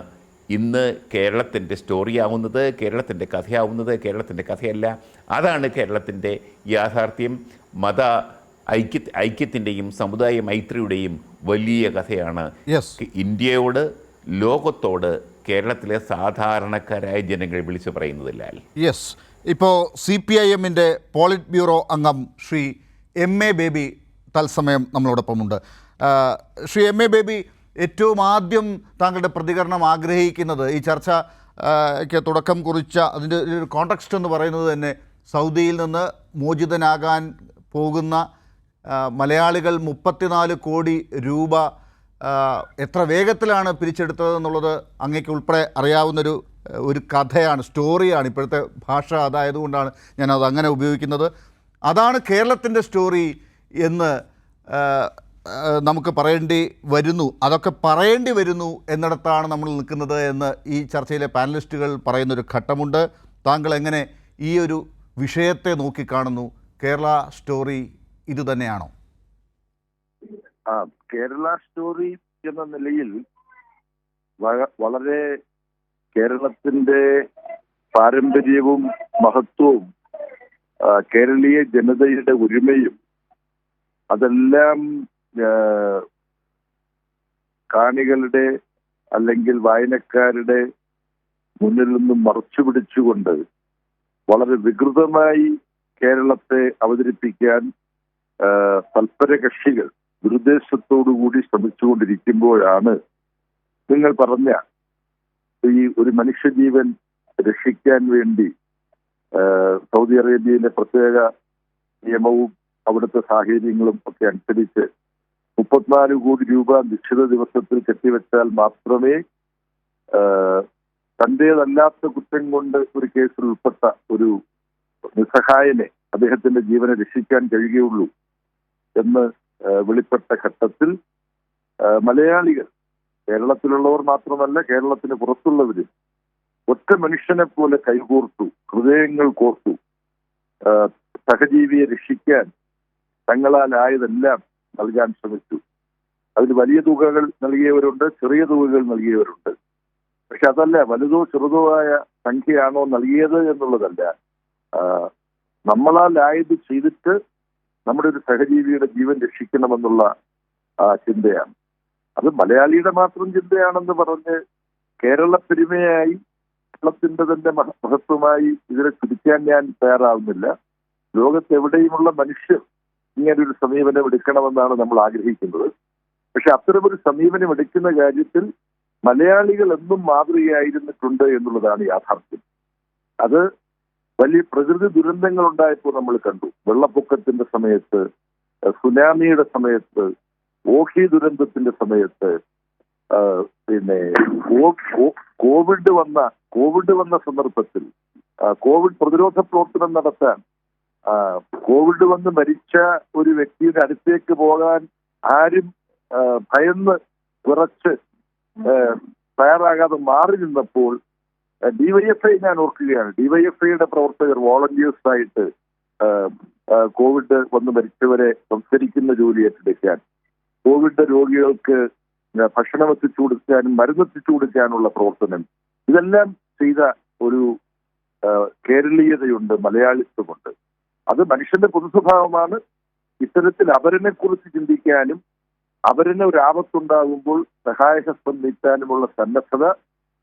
ഇന്ന് കേരളത്തിൻ്റെ സ്റ്റോറിയാവുന്നത്, കേരളത്തിൻ്റെ കഥയാവുന്നത്. കേരളത്തിൻ്റെ കഥയല്ല, അതാണ് കേരളത്തിൻ്റെ യാഥാർത്ഥ്യം. മത ഐക്യത്തിൻ്റെയും സമുദായ മൈത്രിയുടെയും വലിയ കഥയാണ്. ഇന്ത്യയോട്, ലോകത്തോട് കേരളത്തിലെ സാധാരണക്കാരായ ജനങ്ങൾ വിളിച്ചു പറയുന്നതില്ല. യെസ്, ഇപ്പോൾ CPIM-ൻ്റെ പോളിറ്റ് ബ്യൂറോ അംഗം ശ്രീ MA ബേബി തത്സമയം നമ്മളോടൊപ്പമുണ്ട്. ശ്രീ MA ബേബി, ഏറ്റവും ആദ്യം താങ്കളുടെ പ്രതികരണം ആഗ്രഹിക്കുന്നത്, ഈ ചർച്ചയ്ക്ക് തുടക്കം കുറിച്ച അതിൻ്റെ ഒരു കോണ്ടക്സ്റ്റ് എന്ന് പറയുന്നത് തന്നെ സൗദിയിൽ നിന്ന് മോചിതനാകാൻ പോകുന്ന മലയാളികൾ 34 കോടി രൂപ എത്ര വേഗത്തിലാണ് പിരിച്ചെടുത്തതെന്നുള്ളത് അങ്ങേക്ക് ഉൾപ്പെടെ അറിയാവുന്നൊരു കഥയാണ്, സ്റ്റോറിയാണ്. ഇപ്പോഴത്തെ ഭാഷ അതായതുകൊണ്ടാണ് ഞാനത് അങ്ങനെ ഉപയോഗിക്കുന്നത്. അതാണ് കേരളത്തിൻ്റെ സ്റ്റോറി എന്ന് നമുക്ക് പറയേണ്ടി വരുന്നു. അതൊക്കെ പറയേണ്ടി വരുന്നു എന്നിടത്താണ് നമ്മൾ നിൽക്കുന്നത് എന്ന് ഈ ചർച്ചയിലെ പാനലിസ്റ്റുകൾ പറയുന്നൊരു ഘട്ടമുണ്ട്. താങ്കൾ എങ്ങനെ ഈ ഒരു വിഷയത്തെ നോക്കിക്കാണുന്നു? കേരള സ്റ്റോറി ഇത് തന്നെയാണോ? കേരള സ്റ്റോറി എന്ന നിലയിൽ വളരെ കേരളത്തിന്റെ പാരമ്പര്യവും മഹത്വവും കേരളീയ ജനതയുടെ ഒരുമയും അതെല്ലാം കാണികളുടെ അല്ലെങ്കിൽ വായനക്കാരുടെ മുന്നിൽ നിന്നും മറച്ചു പിടിച്ചുകൊണ്ട് വളരെ വികൃതമായി കേരളത്തെ അവതരിപ്പിക്കാൻ തൽപര കക്ഷികൾ ദുരുദ്ദേശത്തോടുകൂടി ശ്രമിച്ചുകൊണ്ടിരിക്കുമ്പോഴാണ് നിങ്ങൾ പറഞ്ഞ ഈ ഒരു മനുഷ്യജീവൻ രക്ഷിക്കാൻ വേണ്ടി സൗദി അറേബ്യയിലെ പ്രത്യേക നിയമവും അവിടുത്തെ സാഹചര്യങ്ങളും ഒക്കെ അനുസരിച്ച് 34 കോടി രൂപ നിശ്ചിത ദിവസത്തിൽ കെട്ടിവെച്ചാൽ മാത്രമേ തന്റേതല്ലാത്ത കുറ്റം കൊണ്ട് ഒരു കേസിൽ ഉൾപ്പെട്ട ഒരു നിസ്സഹായനെ അദ്ദേഹത്തിന്റെ ജീവനെ രക്ഷിക്കാൻ കഴിയുകയുള്ളൂ എന്ന് വെളിപ്പെട്ട ഘട്ടത്തിൽ മലയാളികൾ, കേരളത്തിലുള്ളവർ മാത്രമല്ല കേരളത്തിന് പുറത്തുള്ളവരും ഒറ്റ മനുഷ്യനെ പോലെ കൈകോർത്തു, ഹൃദയങ്ങൾ കോർത്തു, സഹജീവിയെ രക്ഷിക്കാൻ തങ്ങളാലായതെല്ലാം നൽകാൻ ശ്രമിച്ചു. അതിൽ വലിയ തുകകൾ നൽകിയവരുണ്ട്, ചെറിയ തുകകൾ നൽകിയവരുണ്ട്. പക്ഷെ അതല്ല, വലുതോ ചെറുതോ ആയ സംഖ്യയാണോ നൽകിയത് എന്നുള്ളതല്ല, നമ്മളാലായത് ചെയ്തിട്ട് നമ്മുടെ ഒരു സഹജീവിയുടെ ജീവൻ രക്ഷിക്കണമെന്നുള്ള ചിന്തയാണ്. അത് മലയാളിയുടെ മാത്രം ചിന്തയാണെന്ന് പറഞ്ഞ് കേരള പെരുമയായി, കേരളത്തിന്റെ തന്നെ മഹത്വമായി ഇതിനെ ചുരുക്കാൻ ഞാൻ തയ്യാറാവുന്നില്ല. ലോകത്തെവിടെയുമുള്ള മനുഷ്യർ ഇങ്ങനൊരു സമീപനം എടുക്കണമെന്നാണ് നമ്മൾ ആഗ്രഹിക്കുന്നത്. പക്ഷെ അത്തരമൊരു സമീപനം എടുക്കുന്ന കാര്യത്തിൽ മലയാളികൾ എന്നും മാതൃകയായിരുന്നിട്ടുണ്ട് എന്നുള്ളതാണ് യാഥാർത്ഥ്യം. അത് വലിയ പ്രകൃതി ദുരന്തങ്ങൾ ഉണ്ടായപ്പോൾ നമ്മൾ കണ്ടു. വെള്ളപ്പൊക്കത്തിന്റെ സമയത്ത്, സുനാമിയുടെ സമയത്ത്, ഓഖി ദുരന്തത്തിന്റെ സമയത്ത്, പിന്നെ കോവിഡ് വന്ന സന്ദർഭത്തിൽ കോവിഡ് പ്രതിരോധ പ്രവർത്തനം നടത്താൻ കോവിഡ് വന്ന് മരിച്ച ഒരു വ്യക്തിയുടെ അടുത്തേക്ക് പോകാൻ ആരും ഭയന്ന് വിറച്ച് തയ്യാറാകാതെ മാറി നിന്നപ്പോൾ ഡിവൈഎഫ്ഐ ഞാൻ ഓർക്കുകയാണ്, ഡിവൈഎഫ്ഐയുടെ പ്രവർത്തകർ വോളണ്ടിയേഴ്സ് ആയിട്ട് കോവിഡ് വന്ന് മരിച്ചവരെ സംസ്കരിക്കുന്ന ജോലി ഏറ്റെടുക്കാൻ, കോവിഡ് രോഗികൾക്ക് ഭക്ഷണം എത്തിച്ചു കൊടുക്കാനും മരുന്നെത്തിച്ചു കൊടുക്കാനുള്ള പ്രവർത്തനം, ഇതെല്ലാം ചെയ്ത ഒരു കേരളീയതയുണ്ട്, മലയാളിത്വമുണ്ട്. അത് മനുഷ്യന്റെ പൊതുസ്വഭാവമാണ്. ഇത്തരത്തിൽ അവരനെ കുറിച്ച് ചിന്തിക്കാനും അവരിന് ഒരു ആപത്തുണ്ടാകുമ്പോൾ സഹായഹസ്തം നീട്ടാനുമുള്ള സന്നദ്ധത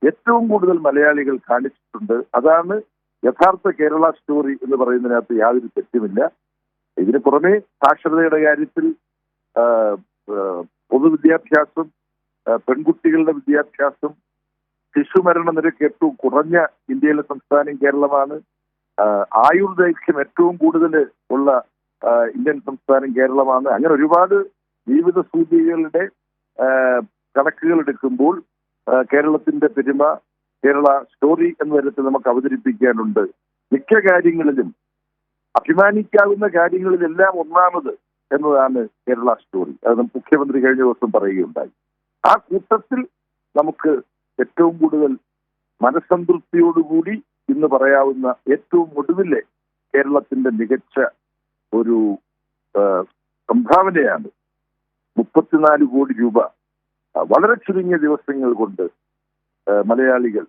ഏറ്റവും കൂടുതൽ മലയാളികൾ കാണിച്ചിട്ടുണ്ട്. അതാണ് യഥാർത്ഥ കേരള സ്റ്റോറി എന്ന് പറയുന്നതിനകത്ത് യാതൊരു തെറ്റുമില്ല. ഇതിന് പുറമെ സാക്ഷരതയുടെ കാര്യത്തിൽ പൊതുവിദ്യാഭ്യാസം, പെൺകുട്ടികളുടെ വിദ്യാഭ്യാസം, ശിശുമരണ നിരക്ക് ഏറ്റവും കുറഞ്ഞ ഇന്ത്യയിലെ സംസ്ഥാനം കേരളമാണ്. ആയുർദൈർഘ്യം ഏറ്റവും കൂടുതൽ ഉള്ള ഇന്ത്യൻ സംസ്ഥാനം കേരളമാണ്. അങ്ങനെ ഒരുപാട് ജീവിത സൂചികകളുടെ കണക്കുകൾ എടുക്കുമ്പോൾ കേരളത്തിന്റെ പെരുമ, കേരള സ്റ്റോറി എന്ന തരത്തിൽ നമുക്ക് അവതരിപ്പിക്കാനുണ്ട്. മിക്ക കാര്യങ്ങളിലും അഭിമാനിക്കാവുന്ന കാര്യങ്ങളിലെല്ലാം ഒന്നാമത് എന്നതാണ് കേരള സ്റ്റോറി. അത് മുഖ്യമന്ത്രി കഴിഞ്ഞ ദിവസം പറയുകയുണ്ടായി. ആ കൂട്ടത്തിൽ നമുക്ക് ഏറ്റവും കൂടുതൽ മനസ്സംതൃപ്തിയോടുകൂടി ഇന്ന് പറയാവുന്ന ഏറ്റവും ഒടുവിലെ കേരളത്തിന്റെ മികച്ച ഒരു സംഭാവനയാണ് 34 കോടി രൂപ വളരെ ചുരുങ്ങിയ ദിവസങ്ങൾ കൊണ്ട് മലയാളികൾ,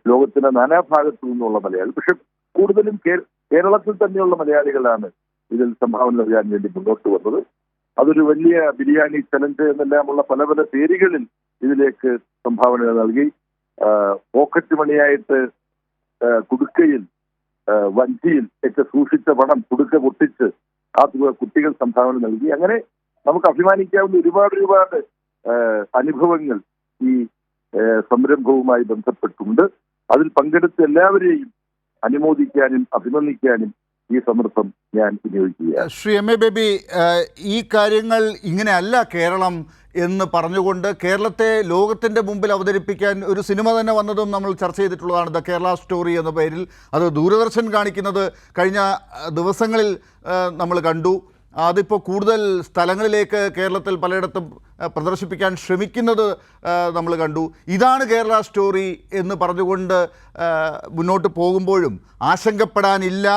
ലോകത്തിന്റെ നാനാഭാഗത്തു നിന്നുള്ള മലയാളികൾ, പക്ഷെ കൂടുതലും കേരളത്തിൽ തന്നെയുള്ള മലയാളികളാണ് ഇതിൽ സംഭാവന നൽകാൻ വേണ്ടി മുന്നോട്ട് വന്നത്. അതൊരു വലിയ ബിരിയാണി ചലഞ്ച് എന്നെല്ലാമുള്ള പല പല പേരുകളിൽ ഇതിലേക്ക് സംഭാവന നൽകി. പോക്കറ്റ് മണിയായിട്ട് കുടുക്കയിൽ, വഞ്ചിയിൽ ഒക്കെ സൂക്ഷിച്ച പണം കുടുക്ക പൊട്ടിച്ച് ആ തുക കുട്ടികൾ സംഭാവന നൽകി. അങ്ങനെ നമുക്ക് അഭിമാനിക്കാവുന്ന ഒരുപാട് അനുഭവങ്ങൾ ഈ സംരംഭവുമായി ബന്ധപ്പെട്ടുണ്ട്. അതിൽ പങ്കെടുത്ത എല്ലാവരെയും അനുമോദിക്കാനും അഭിനന്ദിക്കാനും ഈ സന്ദർഭം ഞാൻ വിനിയോഗിക്കുകയാണ്. ശ്രീ എം എ ബേബി, ഈ കാര്യങ്ങൾ ഇങ്ങനെയല്ല കേരളം എന്ന് പറഞ്ഞുകൊണ്ട് കേരളത്തെ ലോകത്തിൻ്റെ മുമ്പിൽ അവതരിപ്പിക്കാൻ ഒരു സിനിമ തന്നെ വന്നതും നമ്മൾ ചർച്ച ചെയ്തിട്ടുള്ളതാണ്, ദ കേരള സ്റ്റോറി എന്ന പേരിൽ. അത് ദൂരദർശൻ കാണിക്കുന്നത് കഴിഞ്ഞ ദിവസങ്ങളിൽ നമ്മൾ കണ്ടു. അതിപ്പോൾ കൂടുതൽ സ്ഥലങ്ങളിലേക്ക് കേരളത്തിൽ പലയിടത്തും പ്രദർശിപ്പിക്കാൻ ശ്രമിക്കുന്നത് നമ്മൾ കണ്ടു. ഇതാണ് കേരള സ്റ്റോറി എന്ന് പറഞ്ഞുകൊണ്ട് മുന്നോട്ട് പോകുമ്പോഴും ആശങ്കപ്പെടാനില്ല,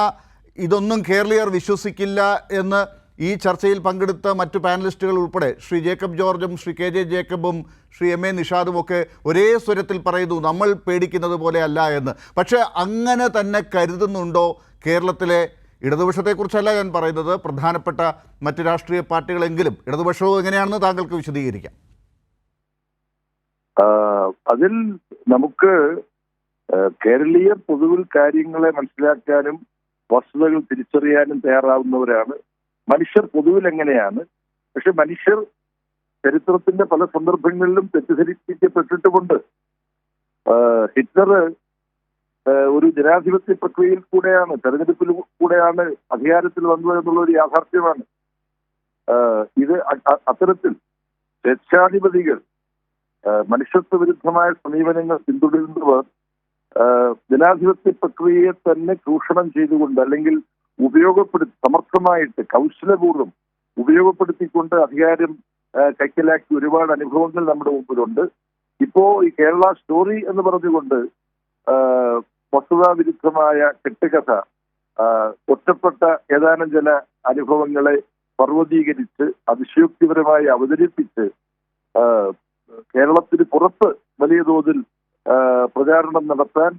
ഇതൊന്നും കേരളീയർ വിശ്വസിക്കില്ല എന്ന് ഈ ചർച്ചയിൽ പങ്കെടുത്ത മറ്റു പാനലിസ്റ്റുകൾ ഉൾപ്പെടെ ശ്രീ ജേക്കബ് ജോർജും ശ്രീ കെ ജെ ജേക്കബും ശ്രീ എം എ നിഷാദും ഒക്കെ ഒരേ സ്വരത്തിൽ പറയുന്നു, നമ്മൾ പേടിക്കുന്നത് പോലെ അല്ല എന്ന്. പക്ഷേ അങ്ങനെ തന്നെ കരുതുന്നുണ്ടോ കേരളത്തിലെ ഇടതുപക്ഷത്തെക്കുറിച്ചല്ല ഞാൻ പറയുന്നത്, പ്രധാനപ്പെട്ട മറ്റ് രാഷ്ട്രീയ പാർട്ടികളെങ്കിലും ഇടതുപക്ഷവും എങ്ങനെയാണെന്ന് താങ്കൾക്ക് വിശദീകരിക്കാം. അതിൽ നമുക്ക് കേരളീയർ പൊതുവിൽ കാര്യങ്ങളെ മനസ്സിലാക്കാനും വസ്തുതകൾ തിരിച്ചറിയാനും തയ്യാറാവുന്നവരാണ്. മനുഷ്യർ പൊതുവിൽ എങ്ങനെയാണ്. പക്ഷെ മനുഷ്യർ ചരിത്രത്തിന്റെ പല സന്ദർഭങ്ങളിലും തെറ്റിദ്ധരിപ്പിക്കപ്പെട്ടിട്ടുമുണ്ട്. ഹിറ്റ്ലർ ഒരു ജനാധിപത്യ പ്രക്രിയയിൽ കൂടെയാണ്, തെരഞ്ഞെടുപ്പിൽ കൂടെയാണ് അധികാരത്തിൽ വന്നത് എന്നുള്ള ഒരു യാഥാർത്ഥ്യമാണ്. ഇത് അത്തരത്തിൽ സ്വേച്ഛാധിപതികൾ, മനുഷ്യത്വ വിരുദ്ധമായ സമീപനങ്ങൾ പിന്തുടരുന്നവർ ജനാധിപത്യ പ്രക്രിയയെ തന്നെ ചൂഷണം ചെയ്തുകൊണ്ട് അല്ലെങ്കിൽ സമർത്ഥമായിട്ട് കൗശലപൂർവ്വം ഉപയോഗപ്പെടുത്തിക്കൊണ്ട് അധികാരം കൈക്കലാക്കി ഒരുപാട് അനുഭവങ്ങൾ നമ്മുടെ മുമ്പിലുണ്ട്. ഇപ്പോ ഈ കേരള സ്റ്റോറി എന്ന് പറഞ്ഞുകൊണ്ട് വസ്തുതാവിരുദ്ധമായ കെട്ടുകഥ, ഒറ്റപ്പെട്ട ഏതാനും ചില അനുഭവങ്ങളെ പർവ്വതീകരിച്ച് അതിശയോക്തിപരമായി അവതരിപ്പിച്ച് കേരളത്തിന് പുറത്ത് വലിയ തോതിൽ പ്രചാരണം നടത്താൻ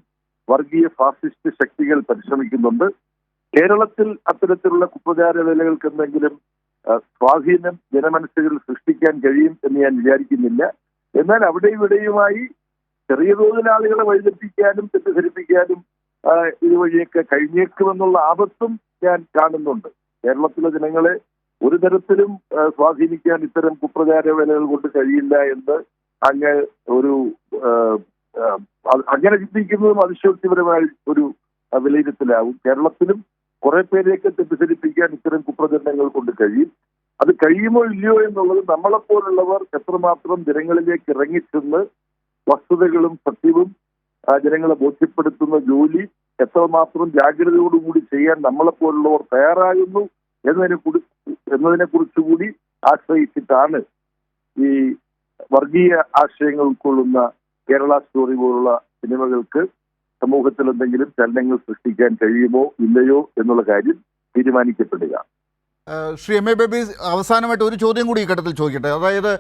വർഗീയ ഫാസിസ്റ്റ് ശക്തികൾ പരിശ്രമിക്കുന്നുണ്ട്. കേരളത്തിൽ അത്തരത്തിലുള്ള കുപ്രചാര വേലകൾക്ക് എന്തെങ്കിലും സ്വാധീനം ജനമനസ്സുകളിൽ സൃഷ്ടിക്കാൻ കഴിയും എന്ന് ഞാൻ വിചാരിക്കുന്നില്ല. എന്നാൽ അവിടെ ഇവിടെയുമായി ചെറിയ തോതിൽ ആളുകളെ വഴിതെറ്റിക്കാനും തെറ്റിദ്ധരിപ്പിക്കാനും ഇതുവഴിയൊക്കെ കഴിഞ്ഞേക്കുമെന്നുള്ള ആപത്തും ഞാൻ കാണുന്നുണ്ട്. കേരളത്തിലെ ജനങ്ങളെ ഒരു തരത്തിലും സ്വാധീനിക്കാൻ ഇത്തരം കുപ്രചാര വേലകൾ കൊണ്ട് കഴിയില്ല എന്ന് അങ്ങനെ ചിന്തിക്കുന്നതും അതിശയോക്തിപരമായ ഒരു വിലയിരുത്തലാവും. കേരളത്തിലും കുറെ പേരെയൊക്കെ തെറ്റിദ്ധരിപ്പിക്കാൻ ഇത്തരം കുപ്രചരണങ്ങൾ കൊണ്ട് കഴിയും. അത് കഴിയുമോ ഇല്ലയോ എന്നുള്ളത് നമ്മളെപ്പോലുള്ളവർ എത്രമാത്രം ജനങ്ങളിലേക്ക് ഇറങ്ങിച്ചെന്ന് വസ്തുതകളും സത്യവും ജനങ്ങളെ ബോധ്യപ്പെടുത്തുന്ന ജോലി എത്രമാത്രം ജാഗ്രതയോടുകൂടി ചെയ്യാൻ നമ്മളെപ്പോലുള്ളവർ തയ്യാറാകുന്നു എന്നതിനെ കുറിച്ചുകൂടി ആശ്രയിച്ചിട്ടാണ് ഈ വർഗീയ ആശയങ്ങൾ ഉൾക്കൊള്ളുന്ന കേരള സ്റ്റോറി പോലുള്ള സിനിമകൾക്ക് സമൂഹത്തിൽ എന്തെങ്കിലും ചലനങ്ങൾ സൃഷ്ടിക്കാൻ കഴിയുമോ ഇല്ലയോ എന്നുള്ള കാര്യം തീരുമാനിക്കപ്പെടുക. ശ്രീ എം എ ബേബി, അവസാനമായിട്ട് ഒരു ചോദ്യം കൂടി ഈ ഘട്ടത്തിൽ ചോദിക്കട്ടെ. അതായത്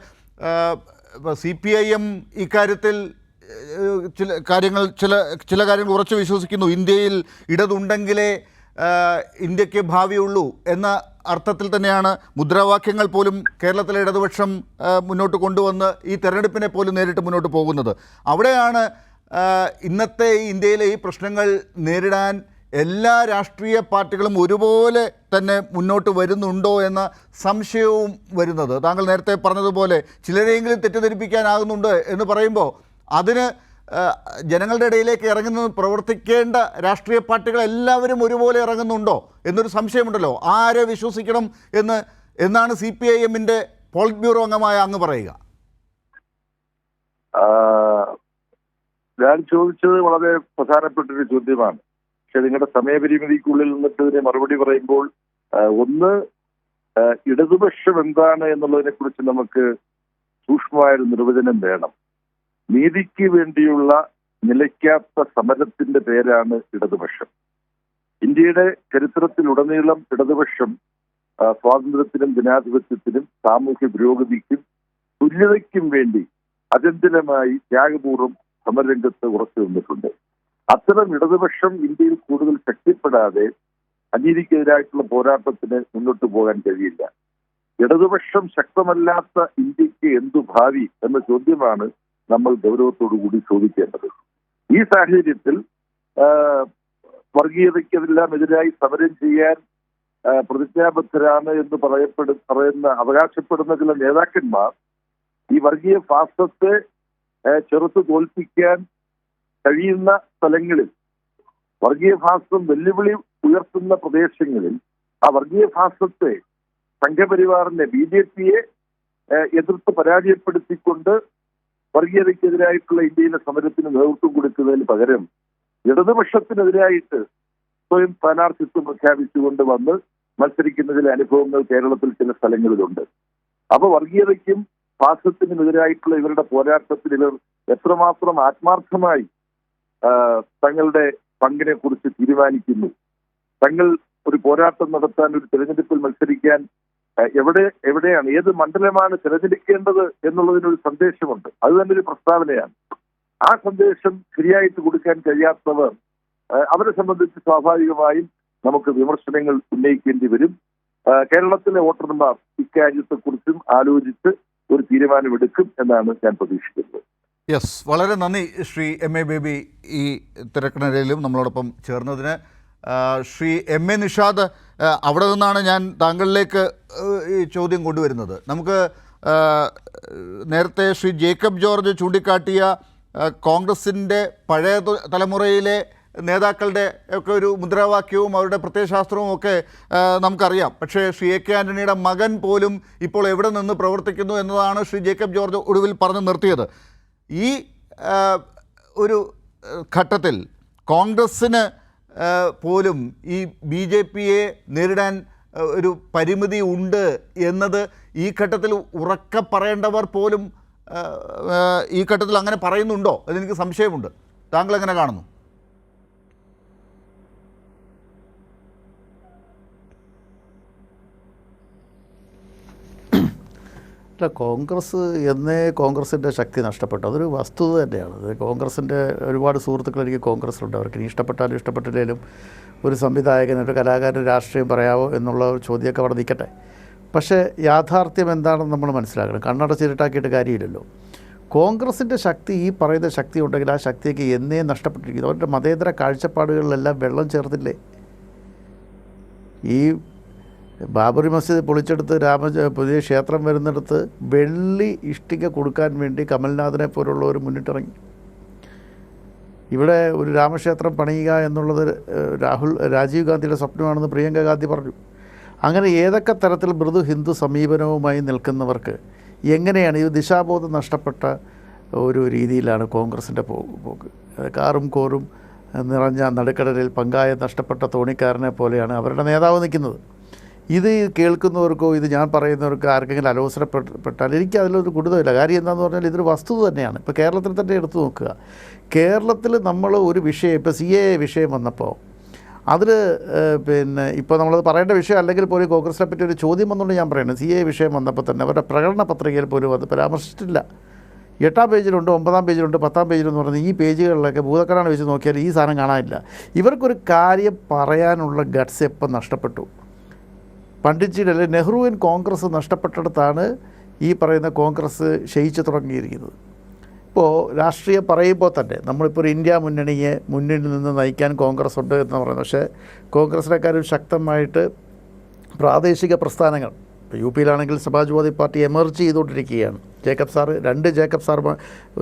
CPIM ഇക്കാര്യത്തിൽ ചില കാര്യങ്ങൾ ഉറച്ചു വിശ്വസിക്കുന്നു. ഇന്ത്യയിൽ ഇടതുണ്ടെങ്കിലേ ഇന്ത്യക്ക് ഭാവിയുള്ളൂ എന്ന അർത്ഥത്തിൽ തന്നെയാണ് മുദ്രാവാക്യങ്ങൾ പോലും കേരളത്തിലെ ഇടതുപക്ഷം മുന്നോട്ട് കൊണ്ടുവന്ന് ഈ തെരഞ്ഞെടുപ്പിനെ പോലും നേരിട്ട് മുന്നോട്ട് പോകുന്നത്. അവിടെയാണ് ഇന്നത്തെ ഇന്ത്യയിലെ ഈ പ്രശ്നങ്ങൾ നേരിടാൻ എല്ലാ രാഷ്ട്രീയ പാർട്ടികളും ഒരുപോലെ തന്നെ മുന്നോട്ട് വരുന്നുണ്ടോ എന്ന സംശയവും വരുന്നത്. താങ്കൾ നേരത്തെ പറഞ്ഞതുപോലെ ചിലരെയെങ്കിലും തെറ്റിദ്ധരിപ്പിക്കാനാകുന്നുണ്ട് എന്ന് പറയുമ്പോൾ അതിന് ജനങ്ങളുടെ ഇടയിലേക്ക് ഇറങ്ങുന്ന പ്രവർത്തിക്കേണ്ട രാഷ്ട്രീയ പാർട്ടികൾ എല്ലാവരും ഒരുപോലെ ഇറങ്ങുന്നുണ്ടോ എന്നൊരു സംശയമുണ്ടല്ലോ. ആരെ വിശ്വസിക്കണം എന്നാണ് CPIM-ന്റെ പോളിറ്റ് ബ്യൂറോ അംഗമായ അങ്ങ് പറയുക? ഞാൻ ചോദിച്ചത് വളരെ പ്രധാനപ്പെട്ടൊരു ചോദ്യമാണ്. പക്ഷെ നിങ്ങളുടെ സമയപരിമിതിക്കുള്ളിൽ നിന്നിട്ട് ഇതിനെ മറുപടി പറയുമ്പോൾ ഒന്ന്, ഇടതുപക്ഷം എന്താണ് എന്നുള്ളതിനെ കുറിച്ച് നമുക്ക് സൂക്ഷ്മമായൊരു നിർവചനം വേണം. നീതിക്ക് വേണ്ടിയുള്ള നിലയ്ക്കാത്ത സമരത്തിന്റെ പേരാണ് ഇടതുപക്ഷം. ഇന്ത്യയുടെ ചരിത്രത്തിലുടനീളം ഇടതുപക്ഷം സ്വാതന്ത്ര്യത്തിനും ജനാധിപത്യത്തിനും സാമൂഹ്യ പുരോഗതിക്കും തുല്യതയ്ക്കും വേണ്ടി അചഞ്ചലമായി ത്യാഗപൂർവ്വം സമരരംഗത്ത് ഉറച്ചു നിന്നിട്ടുണ്ട്. അത്തരം ഇടതുപക്ഷം ഇന്ത്യയിൽ കൂടുതൽ ശക്തിപ്പെടാതെ അനീതിക്കെതിരായിട്ടുള്ള പോരാട്ടത്തിന് മുന്നോട്ട് പോകാൻ കഴിയില്ല. ഇടതുപക്ഷം ശക്തമല്ലാത്ത ഇന്ത്യക്ക് എന്തു ഭാവി എന്ന ചോദ്യമാണ് നമ്മൾ ഗൗരവത്തോടുകൂടി ചോദിക്കേണ്ടത്. ഈ സാഹചര്യത്തിൽ വർഗീയതയ്ക്കെല്ലാം എതിരായി സമരം ചെയ്യാൻ പ്രതിജ്ഞാബദ്ധരാണ് എന്ന് അവകാശപ്പെടുന്ന ചില നേതാക്കന്മാർ ഈ വർഗീയ ഫാസിസത്തെ ചെറുത്ത് തോൽപ്പിക്കാൻ കഴിയുന്ന സ്ഥലങ്ങളിൽ, വർഗീയ ഫാസിസം വെല്ലുവിളി ഉയർത്തുന്ന പ്രദേശങ്ങളിൽ ആ വർഗീയ ഫാസിസത്തെ, സംഘപരിവാറിനെ, BJP-യെ എതിർത്ത് പരാജയപ്പെടുത്തിക്കൊണ്ട് വർഗീയതയ്ക്കെതിരായിട്ടുള്ള ഇന്ത്യയിലെ സമരത്തിന് നേതൃത്വം കൊടുക്കുന്നതിന് പകരം ഇടതുപക്ഷത്തിനെതിരായിട്ട് സ്വയം സ്ഥാനാർത്ഥിത്വം പ്രഖ്യാപിച്ചുകൊണ്ട് വന്ന് മത്സരിക്കുന്ന ചില അനുഭവങ്ങൾ കേരളത്തിൽ ചില സ്ഥലങ്ങളിലുണ്ട്. അപ്പൊ വർഗീയതയ്ക്കും ഫാസിസത്തിനുമെതിരായിട്ടുള്ള ഇവരുടെ പോരാട്ടത്തിൽ ഇവർ എത്രമാത്രം ആത്മാർത്ഥമായി തങ്ങളുടെ പങ്കിനെ കുറിച്ച് തീരുമാനിക്കുന്നു, തങ്ങൾ ഒരു പോരാട്ടം നടത്താൻ, ഒരു തെരഞ്ഞെടുപ്പിൽ മത്സരിക്കാൻ എവിടെയാണ്, ഏത് മണ്ഡലമാണ് തിരഞ്ഞെടുക്കേണ്ടത് എന്നുള്ളതിനൊരു സന്ദേശമുണ്ട്. അത് തന്നെ ഒരു പ്രസ്താവനയാണ്. ആ സന്ദേശം ശരിയായിട്ട് കൊടുക്കാൻ കഴിയാത്തവർ, അവരെ സംബന്ധിച്ച് സ്വാഭാവികമായും നമുക്ക് വിമർശനങ്ങൾ ഉന്നയിക്കേണ്ടി വരും. കേരളത്തിലെ വോട്ടർമാർ ഇക്കാര്യത്തെക്കുറിച്ചും ആലോചിച്ച് ഒരു തീരുമാനമെടുക്കും എന്നാണ് ഞാൻ പ്രതീക്ഷിക്കുന്നത്. യെസ്, വളരെ നന്ദി ശ്രീ MA ബേബി ഈ തിരക്കിനിടയിലും നമ്മളോടൊപ്പം ചേർന്നതിന്. ശ്രീ MA നിഷാദ്, അവിടെ നിന്നാണ് ഞാൻ താങ്കളിലേക്ക് ഈ ചോദ്യം കൊണ്ടുവരുന്നത്. നമുക്ക് നേരത്തെ ശ്രീ ജേക്കബ് ജോർജ് ചൂണ്ടിക്കാട്ടിയ കോൺഗ്രസിൻ്റെ പഴയ തലമുറയിലെ നേതാക്കളുടെ ഒക്കെ ഒരു മുദ്രാവാക്യവും അവരുടെ പ്രത്യയശാസ്ത്രവും ഒക്കെ നമുക്കറിയാം. പക്ഷേ ശ്രീ AK ആൻ്റണിയുടെ മകൻ പോലും ഇപ്പോൾ എവിടെ നിന്ന് പ്രവർത്തിക്കുന്നു എന്നതാണ് ശ്രീ ജേക്കബ് ജോർജ് ഒടുവിൽ പറഞ്ഞു നിർത്തിയത്. ഈ ഒരു ഘട്ടത്തിൽ കോൺഗ്രസ്സിന് പോലും ഈ BJP-യെ നേരിടാൻ ഒരു പരിമിതി ഉണ്ട് എന്നത് ഈ ഘട്ടത്തിൽ ഉറക്കെ പറയേണ്ടവർ പോലും ഈ ഘട്ടത്തിൽ അങ്ങനെ പറയുന്നുണ്ടോ അതെനിക്ക് സംശയമുണ്ട്. താങ്കൾ എങ്ങനെ കാണുന്നു? അല്ല, കോൺഗ്രസ് എന്നേ കോൺഗ്രസിൻ്റെ ശക്തി നഷ്ടപ്പെട്ടു. അതൊരു വസ്തുത തന്നെയാണ്. അത് കോൺഗ്രസിൻ്റെ ഒരുപാട് സുഹൃത്തുക്കൾ എനിക്ക് കോൺഗ്രസ്സിലുണ്ട്. അവർക്ക് ഇനി ഇഷ്ടപ്പെട്ടാലും ഇഷ്ടപ്പെട്ടില്ലെങ്കിലും ഒരു സംവിധായകൻ, ഒരു കലാകാരൻ രാഷ്ട്രീയം പറയാവോ എന്നുള്ള ഒരു ചോദ്യമൊക്കെ അവിടെ നിൽക്കട്ടെ. പക്ഷേ യാഥാർത്ഥ്യം എന്താണെന്ന് നമ്മൾ മനസ്സിലാക്കണം. കണ്ണടച്ചിരുട്ടാക്കിയിട്ട് കാര്യമില്ലല്ലോ. കോൺഗ്രസിൻ്റെ ശക്തി, ഈ പറയുന്ന ശക്തി ഉണ്ടെങ്കിൽ ആ ശക്തിയൊക്കെ എന്നേ നഷ്ടപ്പെട്ടിരിക്കുന്നു. അവരുടെ മതേതര കാഴ്ചപ്പാടുകളിലെല്ലാം വെള്ളം ചേർത്തില്ലേ. ഈ ബാബറി മസ്ജിദ് പൊളിച്ചെടുത്ത് പുതിയ ക്ഷേത്രം വരുന്നിടത്ത് വെള്ളി ഇഷ്ടിക കൊടുക്കാൻ വേണ്ടി കമൽനാഥിനെ പോലുള്ളവർ മുന്നിട്ടിറങ്ങി. ഇവിടെ ഒരു രാമക്ഷേത്രം പണിയുക എന്നുള്ളത് രാജീവ് ഗാന്ധിയുടെ സ്വപ്നമാണെന്ന് പ്രിയങ്ക ഗാന്ധി പറഞ്ഞു. അങ്ങനെ ഏതൊക്കെ തരത്തിൽ മൃദു ഹിന്ദു സമീപനവുമായി നിൽക്കുന്നവർക്ക് എങ്ങനെയാണ് ഈ ദിശാബോധം നഷ്ടപ്പെട്ട ഒരു രീതിയിലാണ് കോൺഗ്രസിൻ്റെ പോക്ക്. കാറും കോറും നിറഞ്ഞ നടുക്കടലിൽ പങ്കായ നഷ്ടപ്പെട്ട തോണിക്കാരനെ പോലെയാണ് അവരുടെ നേതാവ് നിൽക്കുന്നത്. ഇത് കേൾക്കുന്നവർക്കോ ഇത് ഞാൻ പറയുന്നവർക്കോ ആർക്കെങ്കിലും അലോസരപ്പെട്ടാൽ എനിക്ക് അതിലൊരു കുടുതമില്ല. കാര്യം എന്താണെന്ന് പറഞ്ഞാൽ ഇതൊരു വസ്തുത തന്നെയാണ്. ഇപ്പോൾ കേരളത്തിൽ തന്നെ എടുത്തു നോക്കുക. കേരളത്തിൽ നമ്മൾ ഒരു വിഷയം, ഇപ്പോൾ CAA വിഷയം വന്നപ്പോൾ അതിൽ ഇപ്പോൾ നമ്മളത് പറയേണ്ട വിഷയം അല്ലെങ്കിൽ പോലും കോൺഗ്രസിനെ പറ്റി ഒരു ചോദ്യം വന്നുകൊണ്ട് ഞാൻ പറയുന്നത്, CAA വിഷയം വന്നപ്പോൾ തന്നെ അവരുടെ പ്രകടന പത്രികയിൽ പോലും അത് പരാമർശിച്ചിട്ടില്ല. 8-ാം പേജിലുണ്ട്, 9-ാം പേജിലുണ്ട്, 10-ാം പേജിലെന്ന് പറഞ്ഞാൽ ഈ പേജുകളിലൊക്കെ ഭൂതക്കടാണ് വെച്ച് നോക്കിയാൽ ഈ സാധനം കാണാനില്ല. ഇവർക്കൊരു കാര്യം പറയാനുള്ള ഗട്ട്സ് എപ്പം നഷ്ടപ്പെട്ടു? പണ്ഡിറ്റ്ജിയുടെ അല്ലെങ്കിൽ നെഹ്റുവിൻ കോൺഗ്രസ് നഷ്ടപ്പെട്ടിടത്താണ് ഈ പറയുന്ന കോൺഗ്രസ് ക്ഷയിച്ചു തുടങ്ങിയിരിക്കുന്നത്. ഇപ്പോൾ രാഷ്ട്രീയം പറയുമ്പോൾ തന്നെ നമ്മളിപ്പോൾ ഒരു ഇന്ത്യ മുന്നണിയെ മുന്നിൽ നിന്ന് നയിക്കാൻ കോൺഗ്രസ് ഉണ്ട് എന്ന് പറയുന്നത്. പക്ഷേ കോൺഗ്രസിനെക്കാരും ശക്തമായിട്ട് പ്രാദേശിക പ്രസ്ഥാനങ്ങൾ, ഇപ്പോൾ യു പിയിലാണെങ്കിൽ സമാജ്വാദി പാർട്ടി എമർജ് ചെയ്തുകൊണ്ടിരിക്കുകയാണ്. ജേക്കബ് സാറ്,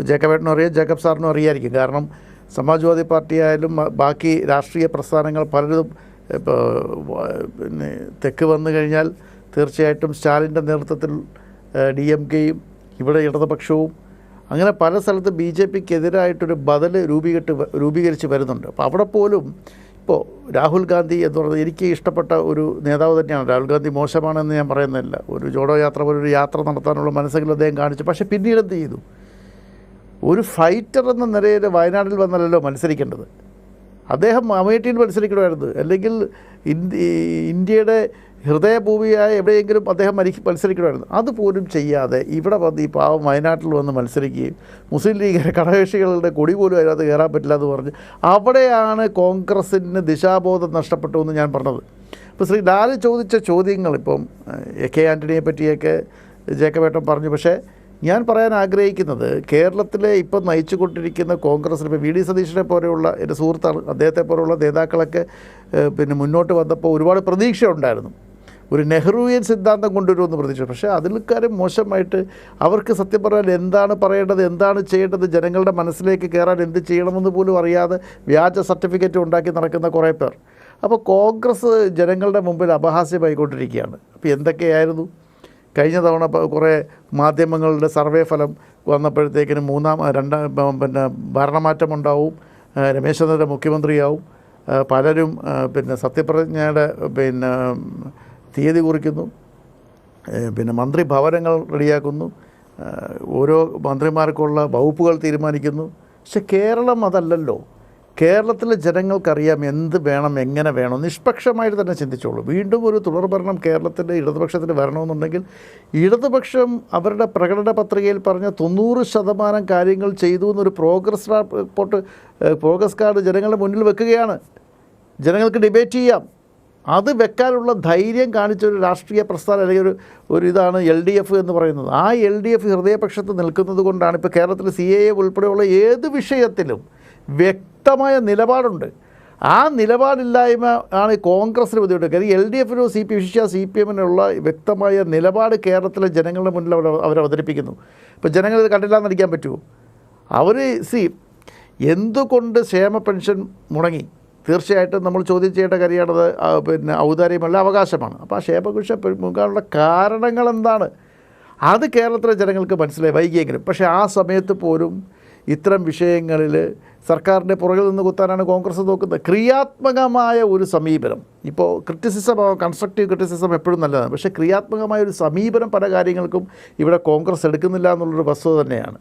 ജേക്കബേട്ടനും അറിയാം, ജേക്കബ് സാറിനും അറിയായിരിക്കും. കാരണം സമാജ്വാദി പാർട്ടി ആയാലും ബാക്കി രാഷ്ട്രീയ പ്രസ്ഥാനങ്ങൾ പലരും ഇപ്പോൾ പിന്നെ തെക്ക് വന്നു കഴിഞ്ഞാൽ തീർച്ചയായിട്ടും സ്റ്റാലിൻ്റെ നേതൃത്വത്തിൽ DMKയും ഇവിടെ ഇടതുപക്ഷവും അങ്ങനെ പല സ്ഥലത്ത് BJPക്ക് എതിരായിട്ടൊരു ബദൽ രൂപീകരിച്ച് വരുന്നുണ്ട്. അപ്പോൾ അവിടെ പോലും ഇപ്പോൾ രാഹുൽ ഗാന്ധി എന്ന് പറയുന്നത് എനിക്ക് ഇഷ്ടപ്പെട്ട ഒരു നേതാവ് തന്നെയാണ്. രാഹുൽ ഗാന്ധി മോശമാണെന്ന് ഞാൻ പറയുന്നില്ല. ഒരു ജോഡോ യാത്ര പോലൊരു യാത്ര നടത്താനുള്ള മനസ്സെങ്കിലും അദ്ദേഹം കാണിച്ചു. പക്ഷേ പിന്നീട് എന്ത് ചെയ്തു? ഒരു ഫൈറ്റർ എന്ന നിലയിൽ വയനാട്ടിൽ വന്നല്ലോ മത്സരിക്കേണ്ടത്. അദ്ദേഹം അമേഠിയിൽ മത്സരിക്കണമായിരുന്നു, അല്ലെങ്കിൽ ഇന്ത്യയുടെ ഹൃദയഭൂമിയായ എവിടെയെങ്കിലും അദ്ദേഹം മത്സരിക്കണമായിരുന്നു. അതുപോലും ചെയ്യാതെ ഇവിടെ വന്ന് ഈ പാവം വയനാട്ടിൽ വന്ന് മത്സരിക്കുകയും മുസ്ലിം ലീഗിലെ ഘടകകക്ഷികളുടെ കൊടി പോലും അതിനകത്ത് കയറാൻ പറ്റില്ല എന്ന് പറഞ്ഞ് അവിടെയാണ് കോൺഗ്രസിന് ദിശാബോധം നഷ്ടപ്പെട്ടു എന്ന് ഞാൻ പറഞ്ഞത്. ഇപ്പോൾ ശ്രീ ലാൽ ചോദിച്ച ചോദ്യങ്ങൾ, ഇപ്പം AK ആൻ്റണിയെ പറ്റിയൊക്കെ ജേക്കബേട്ടൻ പറഞ്ഞു. പക്ഷേ ഞാൻ പറയാൻ ആഗ്രഹിക്കുന്നത് കേരളത്തിലെ ഇപ്പം നയിച്ചുകൊണ്ടിരിക്കുന്ന കോൺഗ്രസ്സിൽ ഇപ്പോൾ VD സതീശനെ പോലെയുള്ള എൻ്റെ സുഹൃത്താണ്, അദ്ദേഹത്തെ പോലെയുള്ള നേതാക്കളൊക്കെ പിന്നെ മുന്നോട്ട് വന്നപ്പോൾ ഒരുപാട് പ്രതീക്ഷ ഉണ്ടായിരുന്നു. ഒരു നെഹ്റുവിയൻ സിദ്ധാന്തം കൊണ്ടുവരുമെന്ന് പ്രതീക്ഷ. പക്ഷേ അതിൽക്കാരും മോശമായിട്ട് അവർക്ക് സത്യം പറഞ്ഞാൽ എന്താണ് പറയേണ്ടത്, എന്താണ് ചെയ്യേണ്ടത്, ജനങ്ങളുടെ മനസ്സിലേക്ക് കയറാൻ എന്ത് ചെയ്യണമെന്ന് പോലും അറിയാതെ വ്യാജ സർട്ടിഫിക്കറ്റ് ഉണ്ടാക്കി നടക്കുന്ന കുറേ പേർ. അപ്പോൾ കോൺഗ്രസ് ജനങ്ങളുടെ മുമ്പിൽ അപഹാസ്യമായിക്കൊണ്ടിരിക്കുകയാണ്. അപ്പോൾ എന്തൊക്കെയായിരുന്നു കഴിഞ്ഞ തവണ കുറേ മാധ്യമങ്ങളുടെ സർവേ ഫലം വന്നപ്പോഴത്തേക്കിനും പിന്നെ ഭരണമാറ്റമുണ്ടാവും, രമേശ് ചെന്നിത്തല മുഖ്യമന്ത്രിയാവും, പലരും പിന്നെ സത്യപ്രതിജ്ഞയുടെ പിന്നെ തീയതി കുറിക്കുന്നു, പിന്നെ മന്ത്രി ഭവനങ്ങൾ റെഡിയാക്കുന്നു, ഓരോ മന്ത്രിമാർക്കുള്ള വകുപ്പുകൾ തീരുമാനിക്കുന്നു. പക്ഷെ കേരളം അതല്ലല്ലോ. കേരളത്തിലെ ജനങ്ങൾക്കറിയാം എന്ത് വേണം, എങ്ങനെ വേണം, നിഷ്പക്ഷമായിട്ട് തന്നെ ചിന്തിച്ചോളൂ. വീണ്ടും ഒരു തുടർഭരണം കേരളത്തിൻ്റെ ഇടതുപക്ഷത്തിന് വരണമെന്നുണ്ടെങ്കിൽ ഇടതുപക്ഷം അവരുടെ പ്രകടന പത്രികയിൽ പറഞ്ഞ 90% കാര്യങ്ങൾ ചെയ്തു എന്നൊരു പ്രോഗ്രസ് കാർഡ് ജനങ്ങളുടെ മുന്നിൽ വെക്കുകയാണ്. ജനങ്ങൾക്ക് ഡിബേറ്റ് ചെയ്യാം. അത് വെക്കാനുള്ള ധൈര്യം കാണിച്ച ഒരു രാഷ്ട്രീയ പ്രസ്ഥാനം അല്ലെങ്കിൽ ഒരു ഇതാണ് LDF എന്ന് പറയുന്നത്. ആ LDF ഹൃദയപക്ഷത്ത് നിൽക്കുന്നത് കൊണ്ടാണ് ഇപ്പോൾ കേരളത്തിൽ CAA ഉൾപ്പെടെയുള്ള ഏത് വിഷയത്തിലും വ്യക്തമായ നിലപാടുണ്ട്. ആ നിലപാടില്ലായ്മ ആണ് കോൺഗ്രസിന് ബുദ്ധിമുട്ട്. കാര്യം LDFനോ CPM-നുള്ള വ്യക്തമായ നിലപാട് കേരളത്തിലെ ജനങ്ങളുടെ മുന്നിൽ അവർ അവതരിപ്പിക്കുന്നു. ഇപ്പോൾ ജനങ്ങളിത് കണ്ടില്ല എന്നടിക്കാൻ പറ്റുമോ? അവർ എന്തുകൊണ്ട് ക്ഷേമ പെൻഷൻ മുടങ്ങി? തീർച്ചയായിട്ടും നമ്മൾ ചോദ്യം ചെയ്യേണ്ട കാര്യമാണത്. പിന്നെ ഔദാര്യമല്ല, അവകാശമാണ്. അപ്പോൾ ആ ക്ഷേമ പെൻഷൻ മുടങ്ങാനുള്ള കാരണങ്ങൾ എന്താണ്? അത് കേരളത്തിലെ ജനങ്ങൾക്ക് മനസ്സിലായി, വൈകിയെങ്കിലും. പക്ഷേ ആ സമയത്ത് പോലും ഇത്തരം വിഷയങ്ങളിൽ സർക്കാരിൻ്റെ പുറകിൽ നിന്ന് കുത്താനാണ് കോൺഗ്രസ് നോക്കുന്നത്. ക്രിയാത്മകമായ ഒരു സമീപനം, ഇപ്പോൾ ക്രിറ്റിസിസം, കൺസ്ട്രക്റ്റീവ് ക്രിറ്റിസിസം എപ്പോഴും നല്ലതാണ്. പക്ഷേ ക്രിയാത്മകമായ ഒരു സമീപനം പല കാര്യങ്ങൾക്കും ഇവിടെ കോൺഗ്രസ് എടുക്കുന്നില്ല എന്നുള്ളൊരു വസ്തുത തന്നെയാണ്.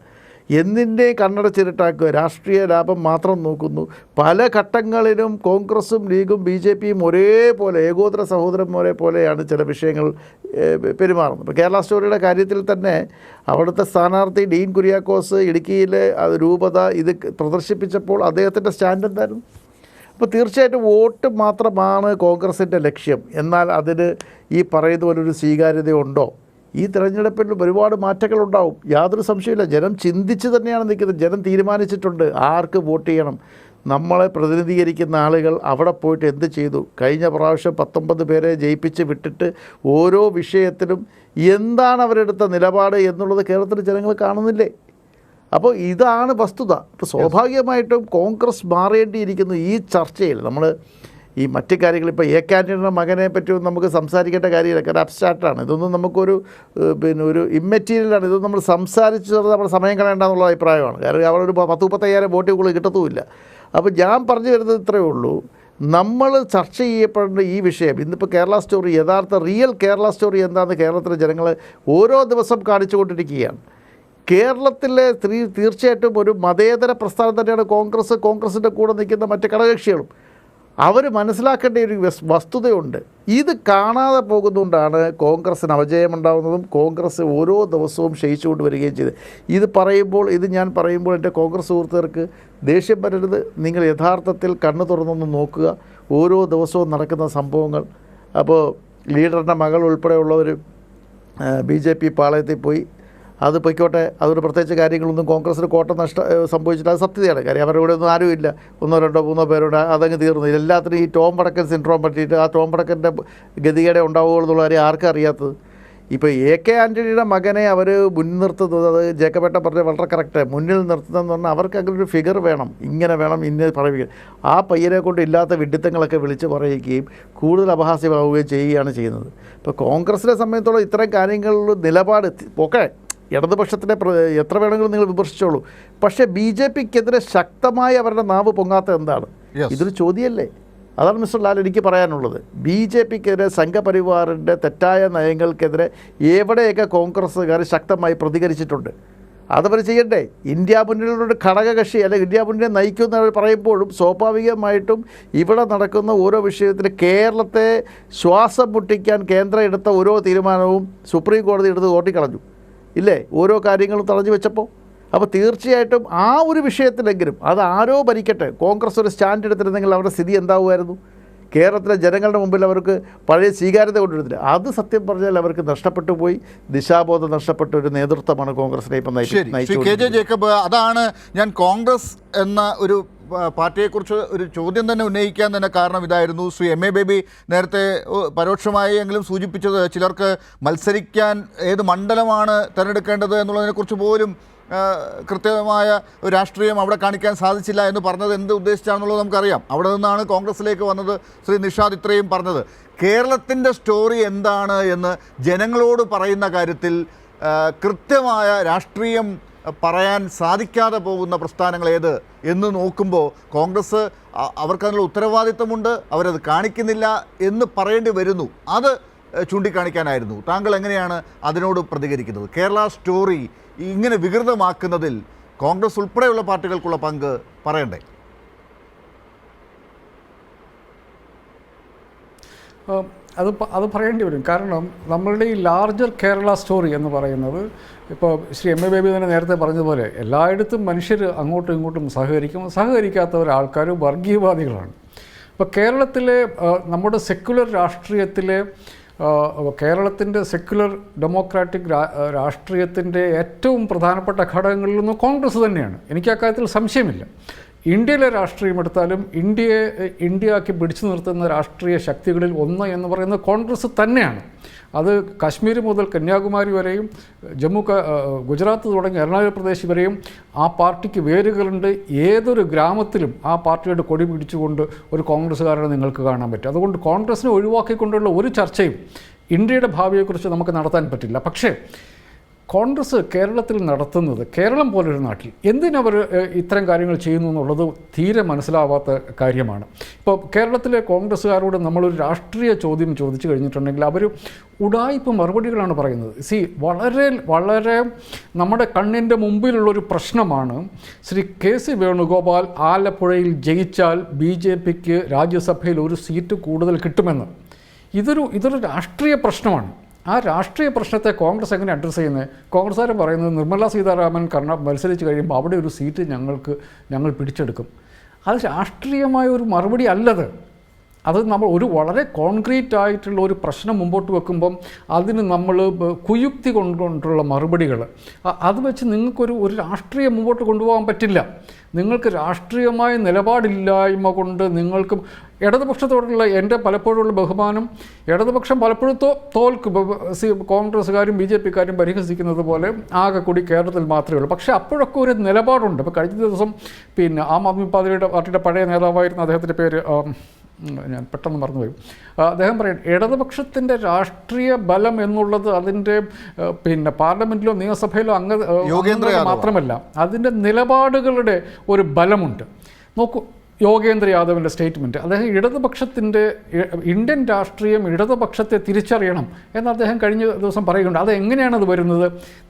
എന്തിൻ്റെ കണ്ണടച്ചിരട്ടാക്കുക, രാഷ്ട്രീയ ലാഭം മാത്രം നോക്കുന്നു. പല ഘട്ടങ്ങളിലും കോൺഗ്രസും ലീഗും BJPയും ഒരേപോലെ ഏകോദര സഹോദരന്മാരെ പോലെയാണ് ചില വിഷയങ്ങൾ പെരുമാറുന്നത്. ഇപ്പോൾ കേരള സ്റ്റോറിയുടെ കാര്യത്തിൽ തന്നെ അവിടുത്തെ സ്ഥാനാർത്ഥി ഡീൻ കുര്യാക്കോസ് ഇടുക്കിയിലെ രൂപത ഇത് പ്രദർശിപ്പിച്ചപ്പോൾ അദ്ദേഹത്തിൻ്റെ സ്റ്റാൻഡ് എന്തായിരുന്നു? അപ്പോൾ തീർച്ചയായിട്ടും വോട്ട് മാത്രമാണ് കോൺഗ്രസിൻ്റെ ലക്ഷ്യം. എന്നാൽ അതിന് ഈ പറയുന്ന പോലൊരു സ്വീകാര്യതയുണ്ടോ? ഈ തിരഞ്ഞെടുപ്പിൽ ഒരുപാട് മാറ്റങ്ങളുണ്ടാവും, യാതൊരു സംശയമില്ല. ജനം ചിന്തിച്ച് തന്നെയാണ് നിൽക്കുന്നത്. ജനം തീരുമാനിച്ചിട്ടുണ്ട് ആർക്ക് വോട്ട് ചെയ്യണം. നമ്മളെ പ്രതിനിധീകരിക്കുന്ന ആളുകൾ അവിടെ പോയിട്ട് എന്ത് ചെയ്തു? കഴിഞ്ഞ പ്രാവശ്യം 19 പേരെ ജയിപ്പിച്ച് വിട്ടിട്ട് ഓരോ വിഷയത്തിലും എന്താണ് അവരെടുത്ത നിലപാട് എന്നുള്ളത് കേരളത്തിലെ ജനങ്ങൾ കാണുന്നില്ലേ? അപ്പോൾ ഇതാണ് വസ്തുത. ഇപ്പോൾ സ്വാഭാവികമായിട്ടും കോൺഗ്രസ് മാറേണ്ടിയിരിക്കുന്നു ഈ ചർച്ചയിൽ. നമ്മൾ ഈ മറ്റു കാര്യങ്ങൾ ഇപ്പോൾ AK ആൻ്റണിയുടെ മകനെ പറ്റിയൊന്നും നമുക്ക് സംസാരിക്കേണ്ട കാര്യമില്ല. കാരണം അബ്സ്ട്രാക്റ്റാണ്. ഇതൊന്നും നമുക്കൊരു പിന്നെ ഒരു ഇമ്മെറ്റീരിയലാണ്. ഇതൊന്നും നമ്മൾ സംസാരിച്ച് നമ്മുടെ സമയം കളയേണ്ടെന്നുള്ള അഭിപ്രായമാണ്. കാരണം അവിടെ ഒരു 10-35,000 വോട്ട് കൂടുതൽ കിട്ടത്തുമില്ല. അപ്പോൾ ഞാൻ പറഞ്ഞു വരുന്നത് ഇത്രയേ ഉള്ളൂ. നമ്മൾ ചർച്ച ചെയ്യപ്പെടേണ്ട ഈ വിഷയം ഇന്നിപ്പോൾ കേരള സ്റ്റോറി, യഥാർത്ഥ റിയൽ കേരള സ്റ്റോറി എന്താണെന്ന് കേരളത്തിലെ ജനങ്ങൾ ഓരോ ദിവസം കാണിച്ചുകൊണ്ടിരിക്കുകയാണ്. കേരളത്തിലെ തീർച്ചയായിട്ടും ഒരു മതേതര പ്രസ്ഥാനം തന്നെയാണ് കോൺഗ്രസ്. കോൺഗ്രസിൻ്റെ കൂടെ നിൽക്കുന്ന മറ്റ് ഘടകകക്ഷികളും അവർ മനസ്സിലാക്കേണ്ട ഒരു വസ്തുതയുണ്ട്. ഇത് കാണാതെ പോകുന്നതുകൊണ്ടാണ് കോൺഗ്രസ്സിന് അപജയമുണ്ടാകുന്നതും കോൺഗ്രസ് ഓരോ ദിവസവും ക്ഷയിച്ചുകൊണ്ട് വരികയും ചെയ്ത്. ഇത് ഞാൻ പറയുമ്പോൾ എൻ്റെ കോൺഗ്രസ് സുഹൃത്തുക്കൾക്ക് ദേഷ്യം വരരുത്. നിങ്ങൾ യഥാർത്ഥത്തിൽ കണ്ണു തുറന്നൊന്ന് നോക്കുക ഓരോ ദിവസവും നടക്കുന്ന സംഭവങ്ങൾ. അപ്പോൾ ലീഡറിൻ്റെ മകൾ ഉൾപ്പെടെയുള്ളവർ BJP പാളയത്തിൽ പോയി. അത് പൊയ്ക്കോട്ടെ, അതൊരു പ്രത്യേകിച്ച് കാര്യങ്ങളൊന്നും കോൺഗ്രസ്സിന് കോട്ടം സംഭവിച്ചില്ല. അത് സത്യതയാണ്. കാര്യം അവരുടെ കൂടെ ഒന്നും ആരുമില്ല, 1, 2, 3 പേരുണ്ട്, അതങ്ങ് തീർന്നു. എല്ലാത്തിനും ഈ ടോം വടക്കൻ സിൻഡ്രോം പറ്റിയിട്ട് ആ ടോം വടക്കൻ്റെ ഗതികേടെ ഉണ്ടാവുകയുള്ളൂ എന്നുള്ള കാര്യം ആർക്കും അറിയാത്തത്. ഇപ്പോൾ AK ആൻ്റണിയുടെ മകനെ അവർ മുൻനിർത്തുന്നത്, അത് ജേക്കബേട്ട പറഞ്ഞ വളരെ കറക്റ്റ്, മുന്നിൽ നിർത്തുന്നതെന്ന് പറഞ്ഞാൽ അവർക്ക് അങ്ങനെ ഒരു ഫിഗർ വേണം, ഇങ്ങനെ വേണം, ഇന്ന പറയും. ആ പയ്യനെ കൊണ്ട് ഇല്ലാത്ത വിഡ്ഢിത്തങ്ങളൊക്കെ വിളിച്ച് പറയുകയും കൂടുതൽ അപഹാസ്യമാവുകയും ചെയ്യുകയാണ് ചെയ്യുന്നത്. ഇപ്പോൾ കോൺഗ്രസിനെ സംബന്ധിച്ചോളം ഇത്തരം കാര്യങ്ങളിൽ നിലപാട് ഓക്കെ, ഇടതുപക്ഷത്തിനെ എത്ര വേണമെങ്കിലും നിങ്ങൾ വിമർശിച്ചോളൂ, പക്ഷേ BJPക്കെതിരെ ശക്തമായി അവരുടെ നാവ് പൊങ്ങാത്ത എന്താണ്? ഇതൊരു ചോദ്യമല്ലേ? അതാണ് മിസ്റ്റർ ലാൽ എനിക്ക് പറയാനുള്ളത്. BJPക്കെതിരെ സംഘപരിവാറിൻ്റെ തെറ്റായ നയങ്ങൾക്കെതിരെ എവിടെയൊക്കെ കോൺഗ്രസ്സുകാർ ശക്തമായി പ്രതികരിച്ചിട്ടുണ്ട് അതവർ ചെയ്യണ്ടേ? ഇന്ത്യ മുന്നണിയുടെ ഘടകകക്ഷി അല്ലെങ്കിൽ ഇന്ത്യ മുന്നണിയെ നയിക്കുന്നവർ പറയുമ്പോഴും സ്വാഭാവികമായിട്ടും ഇവിടെ നടക്കുന്ന ഓരോ വിഷയത്തിൽ കേരളത്തെ ശ്വാസം മുട്ടിക്കാൻ കേന്ദ്രം എടുത്ത ഓരോ തീരുമാനവും സുപ്രീം കോടതി എടുത്ത് ഓട്ടിക്കളഞ്ഞു ഇല്ലേ? ഓരോ കാര്യങ്ങളും തടഞ്ഞു വെച്ചപ്പോൾ. അപ്പോൾ തീർച്ചയായിട്ടും ആ ഒരു വിഷയത്തിലെങ്കിലും അത് ആരോ ഭരിക്കട്ടെ, കോൺഗ്രസ് ഒരു സ്റ്റാൻഡ് എടുത്തിരുന്നെങ്കിൽ അവരുടെ സ്ഥിതി എന്താവുമായിരുന്നു? കേരളത്തിലെ ജനങ്ങളുടെ മുമ്പിൽ അവർക്ക് പഴയ സ്വീകാര്യത കൊണ്ടുവരുന്നില്ല. അത് സത്യം പറഞ്ഞാൽ അവർക്ക് നഷ്ടപ്പെട്ടു പോയി, ദിശാബോധം നഷ്ടപ്പെട്ട ഒരു നേതൃത്വമാണ് കോൺഗ്രസിനെ ഇപ്പം നയിച്ചത്. KJ ജേക്കബ്, അതാണ് ഞാൻ കോൺഗ്രസ് എന്ന ഒരു പാർട്ടിയെക്കുറിച്ച് ഒരു ചോദ്യം തന്നെ ഉന്നയിക്കാൻ തന്നെ കാരണം ഇതായിരുന്നു. ശ്രീ MA ബേബി നേരത്തെ പരോക്ഷമായി എങ്കിലും സൂചിപ്പിച്ചത് ചിലർക്ക് മത്സരിക്കാൻ ഏത് മണ്ഡലമാണ് തിരഞ്ഞെടുക്കേണ്ടത് എന്നുള്ളതിനെക്കുറിച്ച് പോലും കൃത്യമായ ഒരു രാഷ്ട്രീയം അവിടെ കാണിക്കാൻ സാധിച്ചില്ല എന്ന് പറഞ്ഞത് എന്ത് ഉദ്ദേശിച്ചാണെന്നുള്ളത് നമുക്കറിയാം. അവിടെ നിന്നാണ് കോൺഗ്രസിലേക്ക് വന്നത് ശ്രീ നിഷാദ് ഇത്രയും പറഞ്ഞത്. കേരളത്തിൻ്റെ സ്റ്റോറി എന്താണ് എന്ന് ജനങ്ങളോട് പറയുന്ന കാര്യത്തിൽ കൃത്യമായ രാഷ്ട്രീയം പറയാൻ സാധിക്കാതെ പോകുന്ന പ്രസ്ഥാനങ്ങൾ ഏത് എന്ന് നോക്കുമ്പോൾ കോൺഗ്രസ് അവർക്കതിനുള്ള ഉത്തരവാദിത്വമുണ്ട്, അവരത് കാണിക്കുന്നില്ല എന്ന് പറയേണ്ടി വരുന്നു. അത് ചൂണ്ടിക്കാണിക്കാനായിരുന്നു. താങ്കൾ എങ്ങനെയാണ് അതിനോട് പ്രതികരിക്കുന്നത്? കേരള സ്റ്റോറി ഇങ്ങനെ വികൃതമാക്കുന്നതിൽ കോൺഗ്രസ് ഉൾപ്പെടെയുള്ള പാർട്ടികൾക്കുള്ള പങ്ക് പറയണ്ടേ? അത് പറയേണ്ടി വരും. കാരണം നമ്മളുടെ ഈ ലാർജർ കേരള സ്റ്റോറി എന്ന് പറയുന്നത്, ഇപ്പോൾ ശ്രീ MA ബേബി തന്നെ നേരത്തെ പറഞ്ഞതുപോലെ എല്ലായിടത്തും മനുഷ്യർ അങ്ങോട്ടും ഇങ്ങോട്ടും സഹകരിക്കാത്ത ആൾക്കാർ വർഗീയവാദികളാണ്. ഇപ്പോൾ കേരളത്തിലെ നമ്മുടെ സെക്യുലർ രാഷ്ട്രീയത്തിലെ കേരളത്തിൻ്റെ സെക്യുലർ ഡെമോക്രാറ്റിക് രാഷ്ട്രീയത്തിൻ്റെ ഏറ്റവും പ്രധാനപ്പെട്ട ഘടകങ്ങളിലൊന്ന് കോൺഗ്രസ് തന്നെയാണ്. എനിക്ക് അക്കാര്യത്തിൽ സംശയമില്ല. ഇന്ത്യയിലെ രാഷ്ട്രീയം എടുത്താലും ഇന്ത്യയാക്കി പിടിച്ചു നിർത്തുന്ന രാഷ്ട്രീയ ശക്തികളിൽ ഒന്ന് എന്ന് പറയുന്നത് കോൺഗ്രസ് തന്നെയാണ്. അത് കാശ്മീർ മുതൽ കന്യാകുമാരി വരെയും ഗുജറാത്ത് തുടങ്ങി അരുണാചൽ പ്രദേശ് വരെയും ആ പാർട്ടിക്ക് വേരുകളുണ്ട്. ഏതൊരു ഗ്രാമത്തിലും ആ പാർട്ടിയുടെ കൊടി പിടിച്ചുകൊണ്ട് ഒരു കോൺഗ്രസ്സുകാരനെ നിങ്ങൾക്ക് കാണാൻ പറ്റും. അതുകൊണ്ട് കോൺഗ്രസിനെ ഒഴിവാക്കിക്കൊണ്ടുള്ള ഒരു ചർച്ചയും ഇന്ത്യയുടെ ഭാവിയെക്കുറിച്ച് നമുക്ക് നടത്താൻ പറ്റില്ല. പക്ഷേ കോൺഗ്രസ് കേരളത്തിൽ നടത്തുന്നത്, കേരളം പോലൊരു നാട്ടിൽ എന്തിനവർ ഇത്തരം കാര്യങ്ങൾ ചെയ്യുന്നു എന്നുള്ളത് തീരെ മനസ്സിലാവാത്ത കാര്യമാണ്. ഇപ്പോൾ കേരളത്തിലെ കോൺഗ്രസ്സുകാരോട് നമ്മളൊരു രാഷ്ട്രീയ ചോദ്യം ചോദിച്ചു കഴിഞ്ഞിട്ടുണ്ടെങ്കിൽ അവർ ഉഡായിപ്പ് മറുപടികളാണ് പറയുന്നത്. വളരെ വളരെ നമ്മുടെ കണ്ണിൻ്റെ മുമ്പിലുള്ളൊരു പ്രശ്നമാണ് ശ്രീ KC വേണുഗോപാൽ ആലപ്പുഴയിൽ ജയിച്ചാൽ BJPക്ക് രാജ്യസഭയിൽ ഒരു സീറ്റ് കൂടുതൽ കിട്ടുമെന്ന്. ഇതൊരു രാഷ്ട്രീയ പ്രശ്നമാണ്. ആ രാഷ്ട്രീയ പ്രശ്നത്തെ കോൺഗ്രസ് എങ്ങനെ അഡ്രസ്സ് ചെയ്യുന്നത്? കോൺഗ്രസ്സുകാർ പറയുന്നത് നിർമ്മല സീതാരാമൻ മത്സരിച്ച് കഴിയുമ്പോൾ അവിടെ ഒരു സീറ്റ് ഞങ്ങൾ പിടിച്ചെടുക്കും. അത് രാഷ്ട്രീയമായ ഒരു മറുപടി അല്ലത്. അത് നമ്മൾ ഒരു വളരെ കോൺക്രീറ്റ് ആയിട്ടുള്ള ഒരു പ്രശ്നം മുമ്പോട്ട് വെക്കുമ്പം അതിന് നമ്മൾ കുയുക്തി കൊണ്ടുള്ള മറുപടികൾ അത് വെച്ച് നിങ്ങൾക്കൊരു രാഷ്ട്രീയം മുമ്പോട്ട് കൊണ്ടുപോകാൻ പറ്റില്ല. നിങ്ങൾക്ക് രാഷ്ട്രീയമായ നിലപാടില്ലായ്മ കൊണ്ട് നിങ്ങൾക്ക് ഇടതുപക്ഷത്തോടുള്ള എൻ്റെ പലപ്പോഴുള്ള ബഹുമാനം, ഇടതുപക്ഷം പലപ്പോഴും കോൺഗ്രസ്സുകാരും BJPക്കാരും പരിഹസിക്കുന്നത് പോലെ ആകെ കൂടി കേരളത്തിൽ മാത്രമേ ഉള്ളൂ. പക്ഷേ അപ്പോഴൊക്കെ ഒരു നിലപാടുണ്ട്. ഇപ്പോൾ കഴിഞ്ഞ ദിവസം ആം ആദ്മി പാർട്ടിയുടെ പഴയ നേതാവായിരുന്ന അദ്ദേഹത്തിൻ്റെ പേര് ഞാൻ പെട്ടെന്ന് മറന്നുപോയി. അദ്ദേഹം പറയും ഇടതുപക്ഷത്തിൻ്റെ രാഷ്ട്രീയ ബലം എന്നുള്ളത് അതിൻ്റെ പാർലമെൻറ്റിലോ നിയമസഭയിലോ മാത്രമല്ല, അതിൻ്റെ നിലപാടുകളുടെ ഒരു ബലമുണ്ട്. നോക്കൂ, യോഗേന്ദ്ര യാദവിൻ്റെ സ്റ്റേറ്റ്മെൻറ്റ്, അദ്ദേഹം ഇന്ത്യൻ രാഷ്ട്രീയം ഇടതുപക്ഷത്തെ തിരിച്ചറിയണം എന്ന് അദ്ദേഹം കഴിഞ്ഞ ദിവസം പറയുന്നുണ്ട്. അതെങ്ങനെയാണത് വരുന്നത്?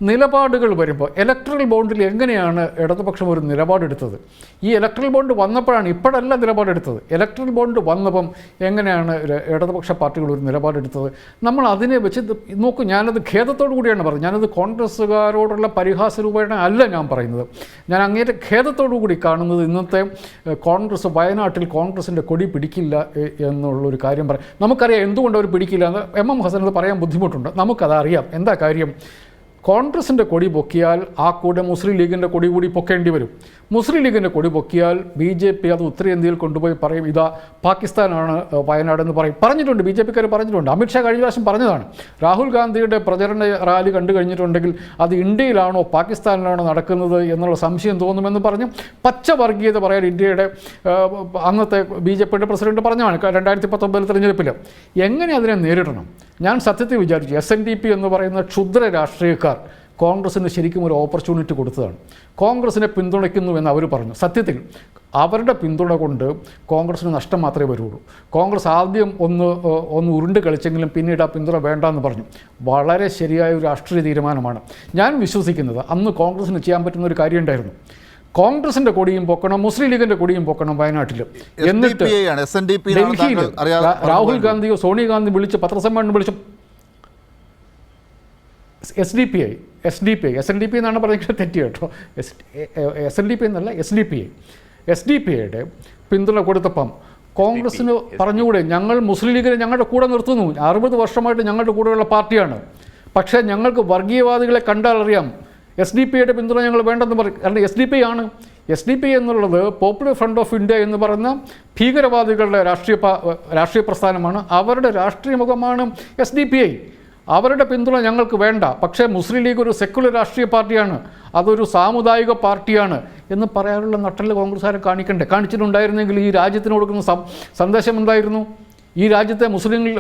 നിലപാടുകൾ വരുമ്പോൾ ഇലക്ട്രൽ ബോണ്ടിൽ എങ്ങനെയാണ് ഇടതുപക്ഷം ഒരു നിലപാടെടുത്തത്? ഈ ഇലക്ട്രൽ ബോണ്ട് വന്നപ്പോഴാണ്, ഇപ്പോഴല്ല നിലപാടെടുത്തത്. ഇലക്ട്രൽ ബോണ്ട് വന്നപ്പം എങ്ങനെയാണ് ഇടതുപക്ഷ പാർട്ടികൾ ഒരു നിലപാടെടുത്തത്? നമ്മൾ അതിനെ വെച്ച് നോക്കൂ. ഞാനത് ഖേദത്തോടു കൂടിയാണ് പറയുന്നത്. ഞാനത് കോൺഗ്രസ്സുകാരോടുള്ള പരിഹാസ രൂപേണ അല്ല ഞാൻ പറയുന്നത്. ഞാൻ അങ്ങേറ്റ ഖേദത്തോടു കൂടി കാണുന്നത് ഇന്നത്തെ കോൺഗ്രസ് വയനാട്ടിൽ കോൺഗ്രസിൻ്റെ കൊടി പിടിക്കില്ല എന്നുള്ളൊരു കാര്യം നമുക്കറിയാം എന്തുകൊണ്ട് അവർ പിടിക്കില്ല എന്ന്. MM ഹസൻ അത് പറയാൻ ബുദ്ധിമുട്ടുണ്ട്. നമുക്കതറിയാം. എന്താ കാര്യം? കോൺഗ്രസിൻ്റെ കൊടി പൊക്കിയാൽ ആ കൂടെ മുസ്ലിം ലീഗിൻ്റെ കൊടി കൂടി പൊക്കേണ്ടി വരും. മുസ്ലിം ലീഗിൻ്റെ കൊടി പൊക്കിയാൽ BJP അത് ഉത്തരേന്ത്യയിൽ കൊണ്ടുപോയി പറയും ഇതാ പാകിസ്ഥാനാണ് വയനാടെന്ന് പറഞ്ഞിട്ടുണ്ട്. BJPക്കാർ പറഞ്ഞിട്ടുണ്ട്. അമിത്ഷാ കഴിഞ്ഞ പ്രാവശ്യം പറഞ്ഞതാണ്. രാഹുൽ ഗാന്ധിയുടെ പ്രചരണ റാലി കണ്ടു കഴിഞ്ഞിട്ടുണ്ടെങ്കിൽ അത് ഇന്ത്യയിലാണോ പാകിസ്ഥാനിലാണോ നടക്കുന്നത് എന്നുള്ള സംശയം തോന്നുമെന്ന് പറഞ്ഞ് പച്ച വർഗീയത പറയാൻ ഇന്ത്യയുടെ അന്നത്തെ BJPയുടെ പ്രസിഡന്റ് പറഞ്ഞതാണ് 2019 തെരഞ്ഞെടുപ്പിൽ. എങ്ങനെ അതിനെ നേരിടണം? ഞാൻ സത്യത്തിൽ വിചാരിച്ചു SNDP എന്ന് പറയുന്ന ക്ഷുദ്ര രാഷ്ട്രീയക്കാർ കോൺഗ്രസിന് ശരിക്കും ഒരു ഓപ്പർച്യൂണിറ്റി കൊടുത്തതാണ്. കോൺഗ്രസിനെ പിന്തുണയ്ക്കുന്നുവെന്ന് അവർ പറഞ്ഞു. സത്യത്തിൽ അവരുടെ പിന്തുണ കൊണ്ട് കോൺഗ്രസിന് നഷ്ടം മാത്രമേ വരുള്ളൂ. കോൺഗ്രസ് ആദ്യം ഒന്ന് ഉരുണ്ട് കളിച്ചെങ്കിലും പിന്നീട് ആ പിന്തുണ വേണ്ടെന്ന് പറഞ്ഞു. വളരെ ശരിയായ ഒരു രാഷ്ട്രീയ തീരുമാനമാണ്. ഞാൻ വിശ്വസിക്കുന്നത് അന്ന് കോൺഗ്രസിന് ചെയ്യാൻ പറ്റുന്ന ഒരു കാര്യം ഉണ്ടായിരുന്നു. കോൺഗ്രസിൻ്റെ കൊടിയും പൊക്കണം, മുസ്ലിം ലീഗിൻ്റെ കൊടിയും പൊക്കണം വയനാട്ടിൽ. എന്നിട്ട് ഡൽഹിയിൽ രാഹുൽ ഗാന്ധിയോ സോണിയാഗാന്ധി വിളിച്ച് പത്രസമ്മേളനം വിളിച്ച് SNDP എന്നാണ് പറയുന്നത്, തെറ്റി കേട്ടോ. SNDP എന്നല്ല, SDPയുടെ പിന്തുണ കൊടുത്തപ്പം കോൺഗ്രസ്സിന് പറഞ്ഞുകൂടെ ഞങ്ങൾ മുസ്ലിം ലീഗിനെ ഞങ്ങളുടെ കൂടെ നിർത്തുന്നു, 60 വർഷമായിട്ട് ഞങ്ങളുടെ കൂടെയുള്ള പാർട്ടിയാണ്, പക്ഷേ ഞങ്ങൾക്ക് വർഗീയവാദികളെ കണ്ടാൽ അറിയാം, SDPയുടെ പിന്തുണ ഞങ്ങൾ വേണ്ടെന്ന് പറയും. കാരണം SDP എന്നുള്ളത് പോപ്പുലർ ഫ്രണ്ട് ഓഫ് ഇന്ത്യ എന്ന് പറയുന്ന ഭീകരവാദികളുടെ രാഷ്ട്രീയ പ്രസ്ഥാനമാണ്. അവരുടെ രാഷ്ട്രീയ മുഖമാണ് SDPI. അവരുടെ പിന്തുണ ഞങ്ങൾക്ക് വേണ്ട, പക്ഷേ മുസ്ലിം ലീഗ് ഒരു സെക്കുലർ രാഷ്ട്രീയ പാർട്ടിയാണ്, അതൊരു സാമുദായിക പാർട്ടിയാണ് എന്ന് പറയാനുള്ള നട്ടല് കോൺഗ്രസ്സുകാരെ കാണിച്ചിട്ടുണ്ടായിരുന്നെങ്കിൽ ഈ രാജ്യത്തിന് കൊടുക്കുന്ന സന്ദേശം എന്തായിരുന്നു? ഈ രാജ്യത്തെ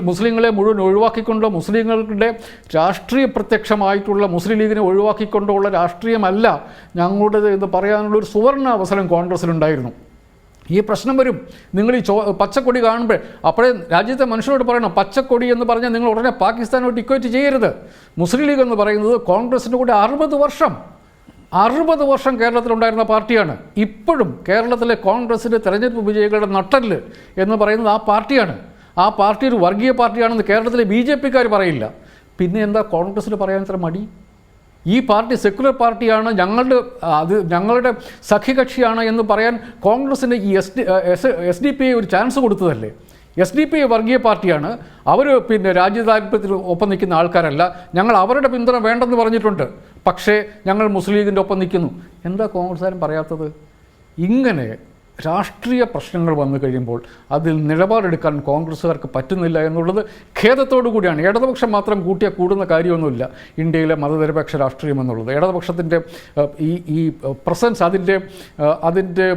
മുസ്ലിങ്ങളെ മുഴുവൻ ഒഴിവാക്കിക്കൊണ്ടോ മുസ്ലിങ്ങളുടെ രാഷ്ട്രീയ പ്രത്യക്ഷമായിട്ടുള്ള മുസ്ലിം ലീഗിനെ ഒഴിവാക്കിക്കൊണ്ടുള്ള രാഷ്ട്രീയമല്ല ഞങ്ങളുടേത് എന്ന് പറയാനുള്ള ഒരു സുവർണ അവസരം കോൺഗ്രസ്സിലുണ്ടായിരുന്നു. ഈ പ്രശ്നം വരും. നിങ്ങൾ ഈ പച്ചക്കൊടി കാണുമ്പോൾ അപ്പോഴേ രാജ്യത്തെ മനുഷ്യരോട് പറയണം, പച്ചക്കൊടി എന്ന് പറഞ്ഞാൽ നിങ്ങൾ ഉടനെ പാകിസ്ഥാനോട്ട് ഇക്വേറ്റ് ചെയ്യരുത്. മുസ്ലിം ലീഗ് എന്ന് പറയുന്നത് കോൺഗ്രസിൻ്റെ കൂടെ 60 വർഷം കേരളത്തിലുണ്ടായിരുന്ന പാർട്ടിയാണ്. ഇപ്പോഴും കേരളത്തിലെ കോൺഗ്രസിൻ്റെ തെരഞ്ഞെടുപ്പ് വിജയികളുടെ നട്ടല് എന്ന് പറയുന്നത് ആ പാർട്ടിയാണ്. ആ പാർട്ടി ഒരു വർഗീയ പാർട്ടിയാണെന്ന് കേരളത്തിലെ BJPക്കാർ പറയില്ല. പിന്നെ എന്താ കോൺഗ്രസ്സിന് പറയാൻ ഇത്ര മടി? ഈ പാർട്ടി സെക്കുലർ പാർട്ടിയാണ്, ഞങ്ങളുടെ സഖ്യകക്ഷിയാണ് എന്ന് പറയാൻ കോൺഗ്രസിന് ഈ SDPI ഒരു ചാൻസ് കൊടുത്തതല്ലേ? SDPI വർഗീയ പാർട്ടിയാണ്, അവർ പിന്നെ രാജ്യതാല്പര്യത്തിൽ ഒപ്പം നിൽക്കുന്ന ആൾക്കാരല്ല, ഞങ്ങൾ അവരുടെ പിന്തുണ വേണ്ടെന്ന് പറഞ്ഞിട്ടുണ്ട്, പക്ഷേ ഞങ്ങൾ മുസ്ലിം ലീഗിൻ്റെ ഒപ്പം നിൽക്കുന്നു. എന്താ കോൺഗ്രസ്സുകാരും പറയാത്തത്? ഇങ്ങനെ രാഷ്ട്രീയ പ്രശ്നങ്ങൾ വന്നു കഴിയുമ്പോൾ അതിൽ നിലപാടെടുക്കാൻ കോൺഗ്രസ്സുകാർക്ക് പറ്റുന്നില്ല എന്നുള്ളത് ഖേദത്തോടു കൂടിയാണ്. ഇടതുപക്ഷം മാത്രം കൂട്ടിയാൽ കൂടുന്ന കാര്യമൊന്നുമില്ല ഇന്ത്യയിലെ മതനിരപേക്ഷ രാഷ്ട്രീയം എന്നുള്ളത്. ഇടതുപക്ഷത്തിൻ്റെ ഈ പ്രസൻസ്, അതിൻ്റെ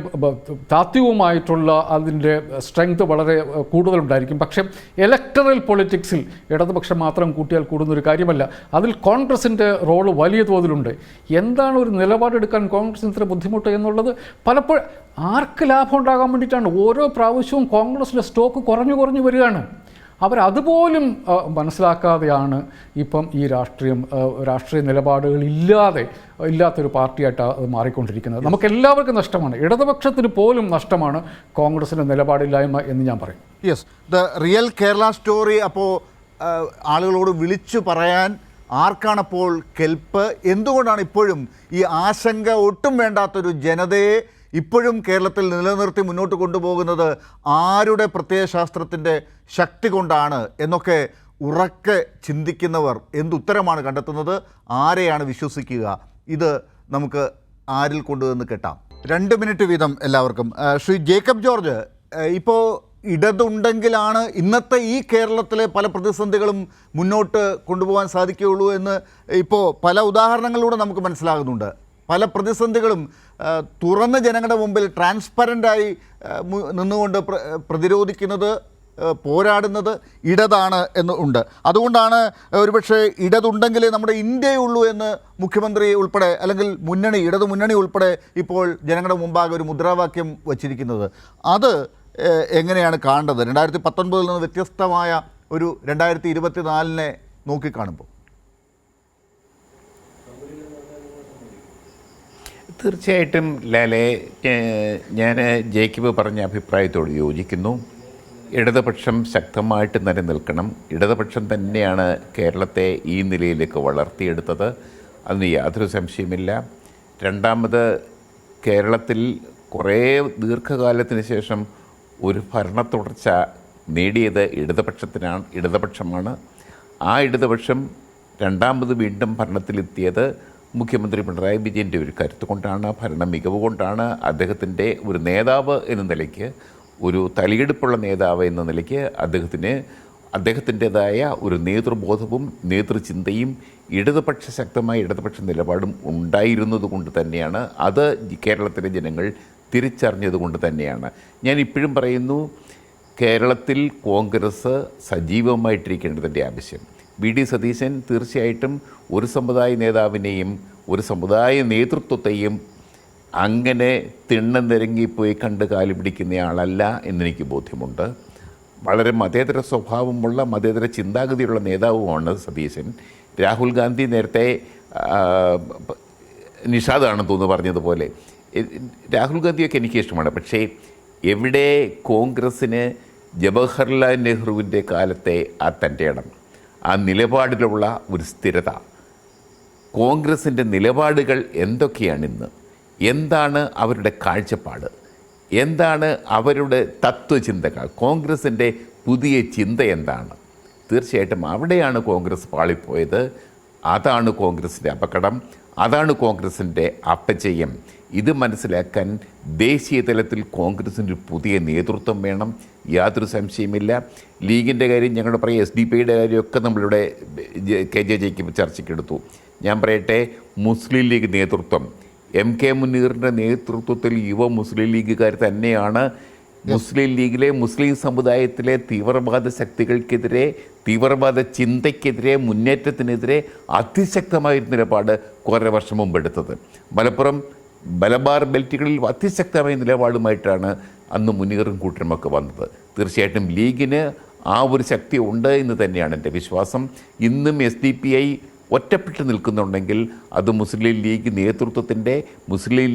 താത്വികമായിട്ടുള്ള അതിൻ്റെ സ്ട്രെങ്ത് വളരെ കൂടുതലുണ്ടായിരിക്കും. പക്ഷേ ഇലക്ടറൽ പൊളിറ്റിക്സിൽ ഇടതുപക്ഷം മാത്രം കൂട്ടിയാൽ കൂടുന്നൊരു കാര്യമല്ല. അതിൽ കോൺഗ്രസിൻ്റെ റോള് വലിയ തോതിലുണ്ട്. എന്താണ് ഒരു നിലപാടെടുക്കാൻ കോൺഗ്രസിന് ഇത്ര ബുദ്ധിമുട്ട് എന്നുള്ളത് പലപ്പോഴും ആർക്ക് ലാഭം ഉണ്ടാകാൻ വേണ്ടിയിട്ടാണ്. ഓരോ പ്രാവശ്യവും കോൺഗ്രസിൻ്റെ സ്റ്റോക്ക് കുറഞ്ഞു വരികയാണ്. അവരതുപോലും മനസ്സിലാക്കാതെയാണ് ഇപ്പം ഈ രാഷ്ട്രീയ നിലപാടുകൾ ഇല്ലാത്തൊരു പാർട്ടിയായിട്ട് അത് മാറിക്കൊണ്ടിരിക്കുന്നത്. നമുക്കെല്ലാവർക്കും നഷ്ടമാണ്. ഇടതുപക്ഷത്തിന് പോലും നഷ്ടമാണ് കോൺഗ്രസിൻ്റെ നിലപാടില്ലായ്മ എന്ന് ഞാൻ പറയും. Yes, the real Kerala story അപ്പോൾ ആളുകളോട് വിളിച്ചു പറയാൻ ആർക്കാണപ്പോൾ കെൽപ്പ്? എന്തുകൊണ്ടാണ് ഇപ്പോഴും ഈ ആശങ്ക ഒട്ടും വേണ്ടാത്തൊരു ജനതയെ ഇപ്പോഴും കേരളത്തിൽ നിലനിർത്തി മുന്നോട്ട് കൊണ്ടുപോകുന്നത് ആരുടെ പ്രത്യയശാസ്ത്രത്തിൻ്റെ ശക്തി കൊണ്ടാണ് എന്നൊക്കെ ഉറക്കെ ചിന്തിക്കുന്നവർ എന്തുത്തരമാണ് കണ്ടെത്തുന്നത്? ആരെയാണ് വിശ്വസിക്കുക? ഇത് നമുക്ക് ആരിൽ കൊണ്ടുവന്ന് കെട്ടാം. 2 മിനിറ്റ് വീതം എല്ലാവർക്കും. ശ്രീ ജേക്കബ് ജോർജ്, ഇപ്പോൾ ഇടതുണ്ടെങ്കിലാണ് ഇന്നത്തെ ഈ കേരളത്തിലെ പല പ്രതിസന്ധികളും മുന്നോട്ട് കൊണ്ടുപോകാൻ സാധിക്കുകയുള്ളൂ എന്ന് ഇപ്പോൾ പല ഉദാഹരണങ്ങളിലൂടെ നമുക്ക് മനസ്സിലാകുന്നുണ്ട്. പല പ്രതിസന്ധികളും തുറന്ന് ജനങ്ങളുടെ മുമ്പിൽ ട്രാൻസ്പെറൻ്റായി നിന്നുകൊണ്ട് പ്രതിരോധിക്കുന്നത്, പോരാടുന്നത് ഇടതാണ് എന്ന് ഉണ്ട്. അതുകൊണ്ടാണ് ഒരുപക്ഷെ ഇടതുണ്ടെങ്കിലേ നമ്മുടെ ഇന്ത്യയുള്ളൂ എന്ന് മുഖ്യമന്ത്രി ഉൾപ്പെടെ അല്ലെങ്കിൽ ഇടതു മുന്നണി ഉൾപ്പെടെ ഇപ്പോൾ ജനങ്ങളുടെ മുമ്പാകെ ഒരു മുദ്രാവാക്യം വച്ചിരിക്കുന്നത്. അത് എങ്ങനെയാണ് കാണേണ്ടത്? 2019 നിന്ന് വ്യത്യസ്തമായ ഒരു 2024 നോക്കിക്കാണുമ്പോൾ. തീർച്ചയായിട്ടും ലാലെ, ഞാൻ ജേക്കബ് പറഞ്ഞ അഭിപ്രായത്തോട് യോജിക്കുന്നു. ഇടതുപക്ഷം ശക്തമായിട്ട് നിലനിൽക്കണം. ഇടതുപക്ഷം തന്നെയാണ് കേരളത്തെ ഈ നിലയിലേക്ക് വളർത്തിയെടുത്തത്, അതിന് യാതൊരു സംശയമില്ല. രണ്ടാമത്, കേരളത്തിൽ കുറേ ദീർഘകാലത്തിന് ശേഷം ഒരു ഭരണ തുടർച്ച നേടിയത് ഇടതുപക്ഷമാണ്. ആ ഇടതുപക്ഷം രണ്ടാമത് വീണ്ടും ഭരണത്തിലെത്തിയത് മുഖ്യമന്ത്രി പിണറായി വിജയൻ്റെ ഒരു കരുത്ത് കൊണ്ടാണ്, ഭരണ മികവ് കൊണ്ടാണ്. അദ്ദേഹത്തിൻ്റെ ഒരു നേതാവ് എന്ന നിലയ്ക്ക്, ഒരു തലയെടുപ്പുള്ള നേതാവ് എന്ന നിലയ്ക്ക് അദ്ദേഹത്തിൻ്റെതായ ഒരു നേതൃബോധവും നേതൃചിന്തയും ശക്തമായ ഇടതുപക്ഷ നിലപാടും ഉണ്ടായിരുന്നത് കൊണ്ട് തന്നെയാണ്, അത് കേരളത്തിലെ ജനങ്ങൾ തിരിച്ചറിഞ്ഞത് കൊണ്ട് തന്നെയാണ്. ഞാൻ ഇപ്പോഴും പറയുന്നു, കേരളത്തിൽ കോൺഗ്രസ് സജീവമായിട്ടിരിക്കേണ്ടതിൻ്റെ ആവശ്യം. വി ഡി സതീശൻ തീർച്ചയായിട്ടും ഒരു സമുദായ നേതാവിനെയും ഒരു സമുദായ നേതൃത്വത്തെയും അങ്ങനെ തിണ്ണം നിരങ്ങിപ്പോയി കണ്ട് കാലു പിടിക്കുന്നയാളല്ല എന്നെനിക്ക് ബോധ്യമുണ്ട്. വളരെ മതേതര സ്വഭാവമുള്ള, മതേതര ചിന്താഗതിയുള്ള നേതാവുമാണ് സതീശൻ. രാഹുൽ ഗാന്ധി നേരത്തെ നിഷാദാണെന്ന് തോന്നുന്നു പറഞ്ഞതുപോലെ, രാഹുൽ ഗാന്ധിയൊക്കെ എനിക്ക് ഇഷ്ടമാണ്. പക്ഷേ എവിടെ കോൺഗ്രസ്സിന് ജവഹർലാൽ നെഹ്റുവിൻ്റെ കാലത്തെ ആ തൻ്റെ ഇടം, ആ നിലപാടിലുള്ള ഒരു സ്ഥിരത, കോൺഗ്രസിൻ്റെ നിലപാടുകൾ എന്തൊക്കെയാണിന്ന്, എന്താണ് അവരുടെ കാഴ്ചപ്പാട്, എന്താണ് അവരുടെ തത്വചിന്തകൾ, കോൺഗ്രസിൻ്റെ പുതിയ ചിന്ത എന്താണ്, തീർച്ചയായിട്ടും അവിടെയാണ് കോൺഗ്രസ് പാളിപ്പോയത്. അതാണ് കോൺഗ്രസിൻ്റെ അപകടം, അതാണ് കോൺഗ്രസിൻ്റെ അപജയം. ഇത് മനസ്സിലാക്കാൻ ദേശീയ തലത്തിൽ കോൺഗ്രസിന് പുതിയ നേതൃത്വം വേണം, യാതൊരു സംശയമില്ല. ലീഗിൻ്റെ കാര്യം ഞങ്ങളുടെ പറയും, SDP-യുടെ കാര്യമൊക്കെ നമ്മളിവിടെ KJ ജേക്കബ് ചർച്ചയ്ക്കെടുത്തു. ഞാൻ പറയട്ടെ, മുസ്ലിം ലീഗ് നേതൃത്വം, MK മുനീറിൻ്റെ നേതൃത്വത്തിൽ യുവ മുസ്ലിം ലീഗുകാർ തന്നെയാണ് മുസ്ലിം ലീഗിലെ, മുസ്ലിം സമുദായത്തിലെ തീവ്രവാദ ശക്തികൾക്കെതിരെ, തീവ്രവാദ ചിന്തയ്ക്കെതിരെ, മുന്നേറ്റത്തിനെതിരെ അതിശക്തമായ നിലപാട് കുറേ വർഷം മുമ്പ് എടുത്തത്. മലപ്പുറം മലബാർ ബെൽറ്റുകളിൽ അതിശക്തമായ നിലപാടുമായിട്ടാണ് അന്ന് മുനീറും കൂട്ടരുമൊക്കെ വന്നത്. തീർച്ചയായിട്ടും ലീഗിന് ആ ഒരു ശക്തി ഉണ്ട് എന്ന് തന്നെയാണ് എൻ്റെ വിശ്വാസം. ഇന്നും SDPI ഒറ്റപ്പെട്ട് നിൽക്കുന്നുണ്ടെങ്കിൽ അത് മുസ്ലിം ലീഗ് നേതൃത്വത്തിൻ്റെ, മുസ്ലിം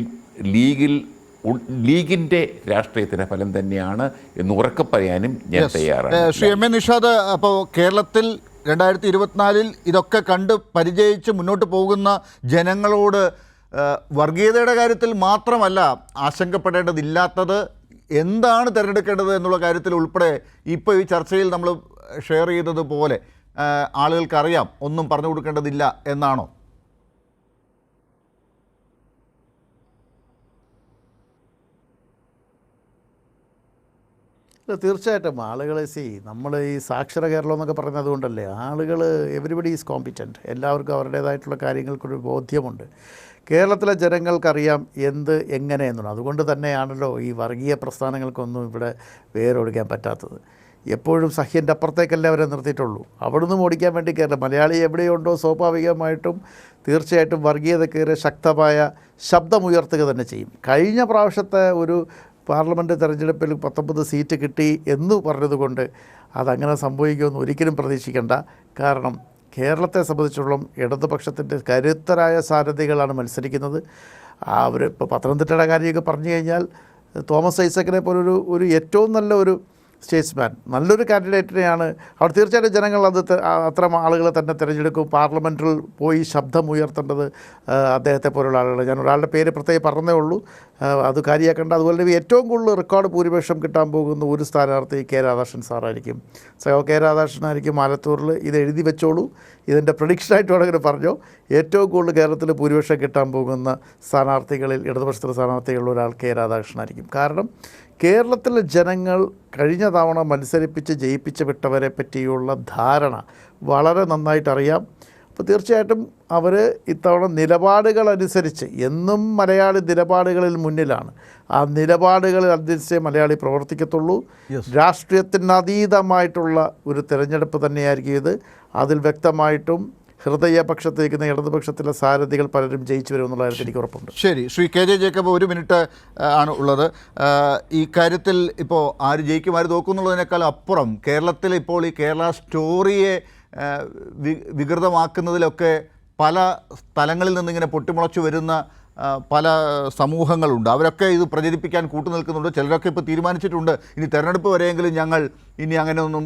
ലീഗിൻ്റെ രാഷ്ട്രീയത്തിൻ്റെ ഫലം തന്നെയാണ് എന്ന് ഉറക്കെ പറയാനും ഞാൻ തയ്യാറാണ്. ശ്രീ M. A. നിഷാദ്, അപ്പോൾ കേരളത്തിൽ 2024 ഇതൊക്കെ കണ്ട് പരിചയിച്ച് മുന്നോട്ട് പോകുന്ന ജനങ്ങളോട് വർഗീയതയുടെ കാര്യത്തിൽ മാത്രമല്ല ആശങ്കപ്പെടേണ്ടതില്ലാത്തത്, എന്താണ് തിരഞ്ഞെടുക്കേണ്ടത് എന്നുള്ള കാര്യത്തിൽ ഉൾപ്പെടെ ഇപ്പോൾ ഈ ചർച്ചയിൽ നമ്മൾ ഷെയർ ചെയ്തതുപോലെ ആളുകൾക്കറിയാം, ഒന്നും പറഞ്ഞു കൊടുക്കേണ്ടതില്ല എന്നാണോ? തീർച്ചയായിട്ടും ആളുകളെ നമ്മൾ ഈ സാക്ഷര കേരളം എന്നൊക്കെ പറയുന്നത് കൊണ്ടല്ലേ, ആളുകൾ എവരിബഡി ഈസ് കോമ്പിറ്റൻറ്റ്, എല്ലാവർക്കും അവരുടേതായിട്ടുള്ള കാര്യങ്ങൾക്കൊരു ബോധ്യമുണ്ട്. കേരളത്തിലെ ജനങ്ങൾക്കറിയാം എന്ത് എങ്ങനെ എന്നുള്ളത്. അതുകൊണ്ട് തന്നെയാണല്ലോ ഈ വർഗീയ പ്രസ്ഥാനങ്ങൾക്കൊന്നും ഇവിടെ വേരൊടിക്കാൻ പറ്റാത്തത്. എപ്പോഴും സഹ്യൻ്റെ അപ്പുറത്തേക്കല്ലേ അവരെ നിർത്തിയിട്ടുള്ളൂ. അവിടുന്ന് ഓടിക്കാൻ വേണ്ടി കയറില്ല. മലയാളി എവിടെയുണ്ടോ സ്വാഭാവികമായിട്ടും തീർച്ചയായിട്ടും വർഗീയതക്കേറെ ശക്തമായ ശബ്ദമുയർത്തുക തന്നെ ചെയ്യും. കഴിഞ്ഞ പ്രാവശ്യത്തെ ഒരു പാർലമെൻറ്റ് തെരഞ്ഞെടുപ്പിൽ 19 സീറ്റ് കിട്ടി എന്ന് പറഞ്ഞതുകൊണ്ട് അതങ്ങനെ സംഭവിക്കുമെന്ന് ഒരിക്കലും പ്രതീക്ഷിക്കേണ്ട. കാരണം കേരളത്തെ സംബന്ധിച്ചിടത്തോളം ഇടതുപക്ഷത്തിൻ്റെ കരുത്തരായ സാരഥികളാണ് മത്സരിക്കുന്നത്. അവർ ഇപ്പോൾ പത്തനംതിട്ടയുടെ കാര്യമൊക്കെ പറഞ്ഞു കഴിഞ്ഞാൽ തോമസ് ഐസക്കിനെ പോലൊരു ഏറ്റവും നല്ല ഒരു സ്റ്റേറ്റ്സ്മാൻ, നല്ലൊരു കാൻഡിഡേറ്റിനെയാണ് അവിടെ തീർച്ചയായിട്ടും ജനങ്ങൾ അത്തരം ആളുകളെ തന്നെ തിരഞ്ഞെടുക്കും. പാർലമെൻറ്റിൽ പോയി ശബ്ദമുയർത്തേണ്ടത് അദ്ദേഹത്തെ പോലുള്ള ആളുകൾ. ഞാൻ ഒരാളുടെ പേര് പ്രത്യേകം പറഞ്ഞേ ഉള്ളൂ, അത് കാര്യമാക്കേണ്ട. അതുപോലെ തന്നെ ഏറ്റവും കൂടുതൽ റെക്കോർഡ് ഭൂരിപക്ഷം കിട്ടാൻ പോകുന്ന ഒരു സ്ഥാനാർത്ഥി K. രാധാകൃഷ്ണൻ സാറായിരിക്കും. K. രാധാകൃഷ്ണനായിരിക്കും ആലത്തൂരിൽ. ഇത് എഴുതി വെച്ചോളൂ, ഇതിൻ്റെ പ്രഡിക്ഷനായിട്ട് വേണമെങ്കിൽ പറഞ്ഞോ. ഏറ്റവും കൂടുതൽ കേരളത്തിൽ ഭൂരിപക്ഷം കിട്ടാൻ പോകുന്ന സ്ഥാനാർത്ഥികളിൽ, ഇടതുപക്ഷത്തിലെ സ്ഥാനാർത്ഥികളിൽ ഒരാൾ K. രാധാകൃഷ്ണനായിരിക്കും. കാരണം കേരളത്തിലെ ജനങ്ങൾ കഴിഞ്ഞ തവണ മത്സരിപ്പിച്ച് ജയിപ്പിച്ച് വിട്ടവരെ പറ്റിയുള്ള ധാരണ വളരെ നന്നായിട്ടറിയാം. അപ്പോൾ തീർച്ചയായിട്ടും അവർ ഇത്തവണ നിലപാടുകളനുസരിച്ച്, എന്നും മലയാളി നിലപാടുകളിൽ മുന്നിലാണ്, ആ നിലപാടുകളിൽ അനുസരിച്ച് മലയാളി പ്രവർത്തിക്കത്തുള്ളൂ. രാഷ്ട്രീയത്തിനതീതമായിട്ടുള്ള ഒരു തിരഞ്ഞെടുപ്പ് തന്നെയായിരിക്കും ഇത്. അതിൽ വ്യക്തമായിട്ടും ഹൃദയപക്ഷത്തേക്കുന്ന ഇടതുപക്ഷത്തിലെ സാരഥികൾ പലരും ജയിച്ചു വരുമെന്നുള്ള കാര്യത്തിൽ എനിക്ക് ഉറപ്പുണ്ട്. ശരി, ശ്രീ KJ ജേക്കബ്, 1 മിനിറ്റ് ആണ് ഉള്ളത്. ഈ കാര്യത്തിൽ ഇപ്പോൾ ആര് ജയിക്കും ആര് തോക്കും എന്നുള്ളതിനേക്കാൾ അപ്പുറം കേരളത്തിൽ ഇപ്പോൾ ഈ കേരള സ്റ്റോറിയെ വികൃതമാക്കുന്നതിലൊക്കെ പല സ്ഥലങ്ങളിൽ നിന്നിങ്ങനെ പൊട്ടിമുളച്ചു വരുന്ന പല സമൂഹങ്ങളുണ്ട്. അവരൊക്കെ ഇത് പ്രചരിപ്പിക്കാൻ കൂട്ടുനിൽക്കുന്നുണ്ട്. ചിലരൊക്കെ ഇപ്പോൾ തീരുമാനിച്ചിട്ടുണ്ട്, ഇനി തെരഞ്ഞെടുപ്പ് വരെയെങ്കിലും ഞങ്ങൾ ഇനി അങ്ങനെയൊന്നും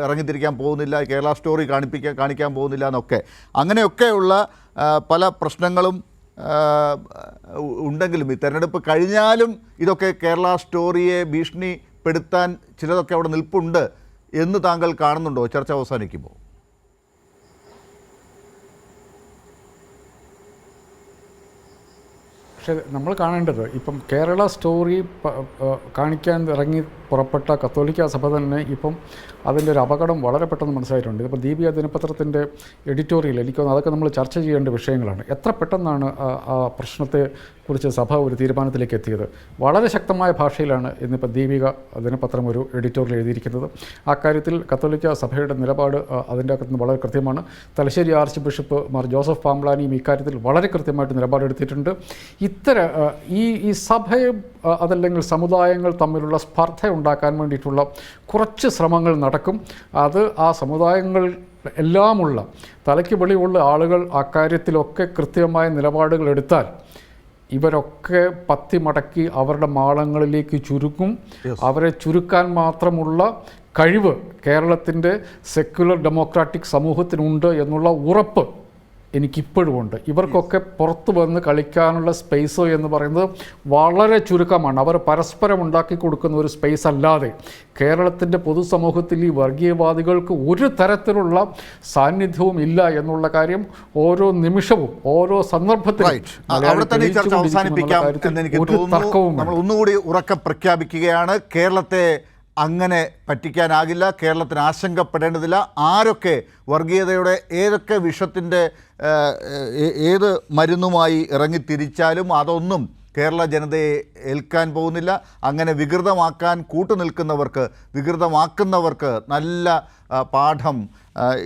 ഇറങ്ങിത്തിരിക്കാൻ പോകുന്നില്ല, കേരള സ്റ്റോറി കാണിക്കാൻ പോകുന്നില്ല എന്നൊക്കെ. അങ്ങനെയൊക്കെയുള്ള പല പ്രശ്നങ്ങളും ഉണ്ടെങ്കിലും ഈ തെരഞ്ഞെടുപ്പ് കഴിഞ്ഞാലും ഇതൊക്കെ കേരള സ്റ്റോറിയെ ഭീഷണിപ്പെടുത്താൻ ചിലതൊക്കെ അവിടെ നിൽപ്പുണ്ട് എന്ന് താങ്കൾ കാണുന്നുണ്ടോ ചർച്ച അവസാനിക്കുമ്പോൾ? പക്ഷേ നമ്മൾ കാണേണ്ടത് ഇപ്പം കേരള സ്റ്റോറി കാണിക്കാൻ ഇറങ്ങി പുറപ്പെട്ട കത്തോലിക്ക സഭ തന്നെ ഇപ്പം അതിൻ്റെ ഒരു അപകടം വളരെ പെട്ടെന്ന് മനസ്സിലായിട്ടുണ്ട്. ഇപ്പോൾ ദീപിക ദിനപത്രത്തിൻ്റെ എഡിറ്റോറിയൽ എനിക്ക് തോന്നുന്നു അതൊക്കെ നമ്മൾ ചർച്ച ചെയ്യേണ്ട വിഷയങ്ങളാണ്. എത്ര പെട്ടെന്നാണ് ആ പ്രശ്നത്തെ കുറിച്ച് സഭ ഒരു തീരുമാനത്തിലേക്ക് എത്തിയത്. വളരെ ശക്തമായ ഭാഷയിലാണ് ഇന്നിപ്പോൾ ദീപിക ദിനപത്രം ഒരു എഡിറ്റോറിയൽ എഴുതിയിരിക്കുന്നത്. ആ കാര്യത്തിൽ കത്തോലിക്ക സഭയുടെ നിലപാട് അതിൻ്റെ അകത്ത് വളരെ കൃത്യമാണ്. തലശ്ശേരി ആർച്ച് ബിഷപ്പ് മാർ ജോസഫ് പാംബ്ലാനിയും ഇക്കാര്യത്തിൽ വളരെ കൃത്യമായിട്ട് നിലപാടെടുത്തിട്ടുണ്ട്. ഈ സഭയും അതല്ലെങ്കിൽ സമുദായങ്ങൾ തമ്മിലുള്ള സ്പർദ്ധ ഉണ്ടാക്കാൻ വേണ്ടിയിട്ടുള്ള കുറച്ച് ശ്രമങ്ങൾ നടക്കും. അത് ആ സമുദായങ്ങൾ എല്ലാമുള്ള തലയ്ക്ക് വെളിയുള്ള ആളുകൾ അക്കാര്യത്തിലൊക്കെ കൃത്യമായ നിലപാടുകൾ എടുത്താൽ ഇവരൊക്കെ പത്തി മടക്കി അവരുടെ മാളങ്ങളിലേക്ക് ചുരുക്കും. അവരെ ചുരുക്കാൻ മാത്രമുള്ള കഴിവ് കേരളത്തിൻ്റെ സെക്യുലർ ഡെമോക്രാറ്റിക് സമൂഹത്തിനുണ്ട് എന്നുള്ള ഉറപ്പ് എനിക്കിപ്പോഴും ഉണ്ട്. ഇവർക്കൊക്കെ പുറത്ത് വന്ന് കളിക്കാനുള്ള സ്പേസ് എന്ന് പറയുന്നത് വളരെ ചുരുക്കമാണ്. അവർ പരസ്പരം ഉണ്ടാക്കി കൊടുക്കുന്ന ഒരു സ്പേസ് അല്ലാതെ കേരളത്തിൻ്റെ പൊതുസമൂഹത്തിൽ ഈ വർഗീയവാദികൾക്ക് ഒരു തരത്തിലുള്ള സാന്നിധ്യവും ഇല്ല എന്നുള്ള കാര്യം ഓരോ നിമിഷവും ഓരോ സന്ദർഭത്തിലും അവിടെ തന്നെ ഈ ചർച്ച അവസാനിപ്പിക്കാം എന്ന് എനിക്ക് തോന്നുന്നു. നമ്മൾ ഒന്നുകൂടി ഉറക്കെ പ്രഖ്യാപിക്കുകയാണ്, കേരളത്തെ അങ്ങനെ പറ്റിക്കാനാകില്ല, കേരളത്തിന് ആശങ്കപ്പെടേണ്ടതില്ല. ആരൊക്കെ വർഗീയതയുടെ ഏതൊക്കെ വിഷത്തിൻ്റെ ഏത് മരുന്നുമായി ഇറങ്ങിത്തിരിച്ചാലും അതൊന്നും കേരള ജനതയെ ഏൽക്കാൻ പോകുന്നില്ല. അങ്ങനെ വികൃതമാക്കാൻ കൂട്ടുനിൽക്കുന്നവർക്ക്, വികൃതമാക്കുന്നവർക്ക് നല്ല പാഠം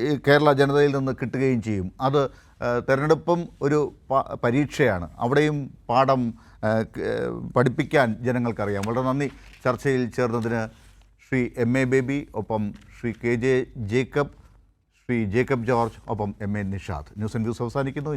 ഈ കേരള ജനതയിൽ നിന്ന് കിട്ടുകയും ചെയ്യും. അത് തെരഞ്ഞെടുപ്പും ഒരു പരീക്ഷയാണ്. അവിടെയും പാഠം പഠിപ്പിക്കാൻ ജനങ്ങൾക്കറിയാം. വളരെ നന്ദി ചർച്ചയിൽ ചേർന്നതിന് ശ്രീ MA ബേബി, ഒപ്പം Shri KJ Jacob, Shri Jacob George, ഒപ്പം MA Nishad. News and views അവസാനിക്കുന്നു.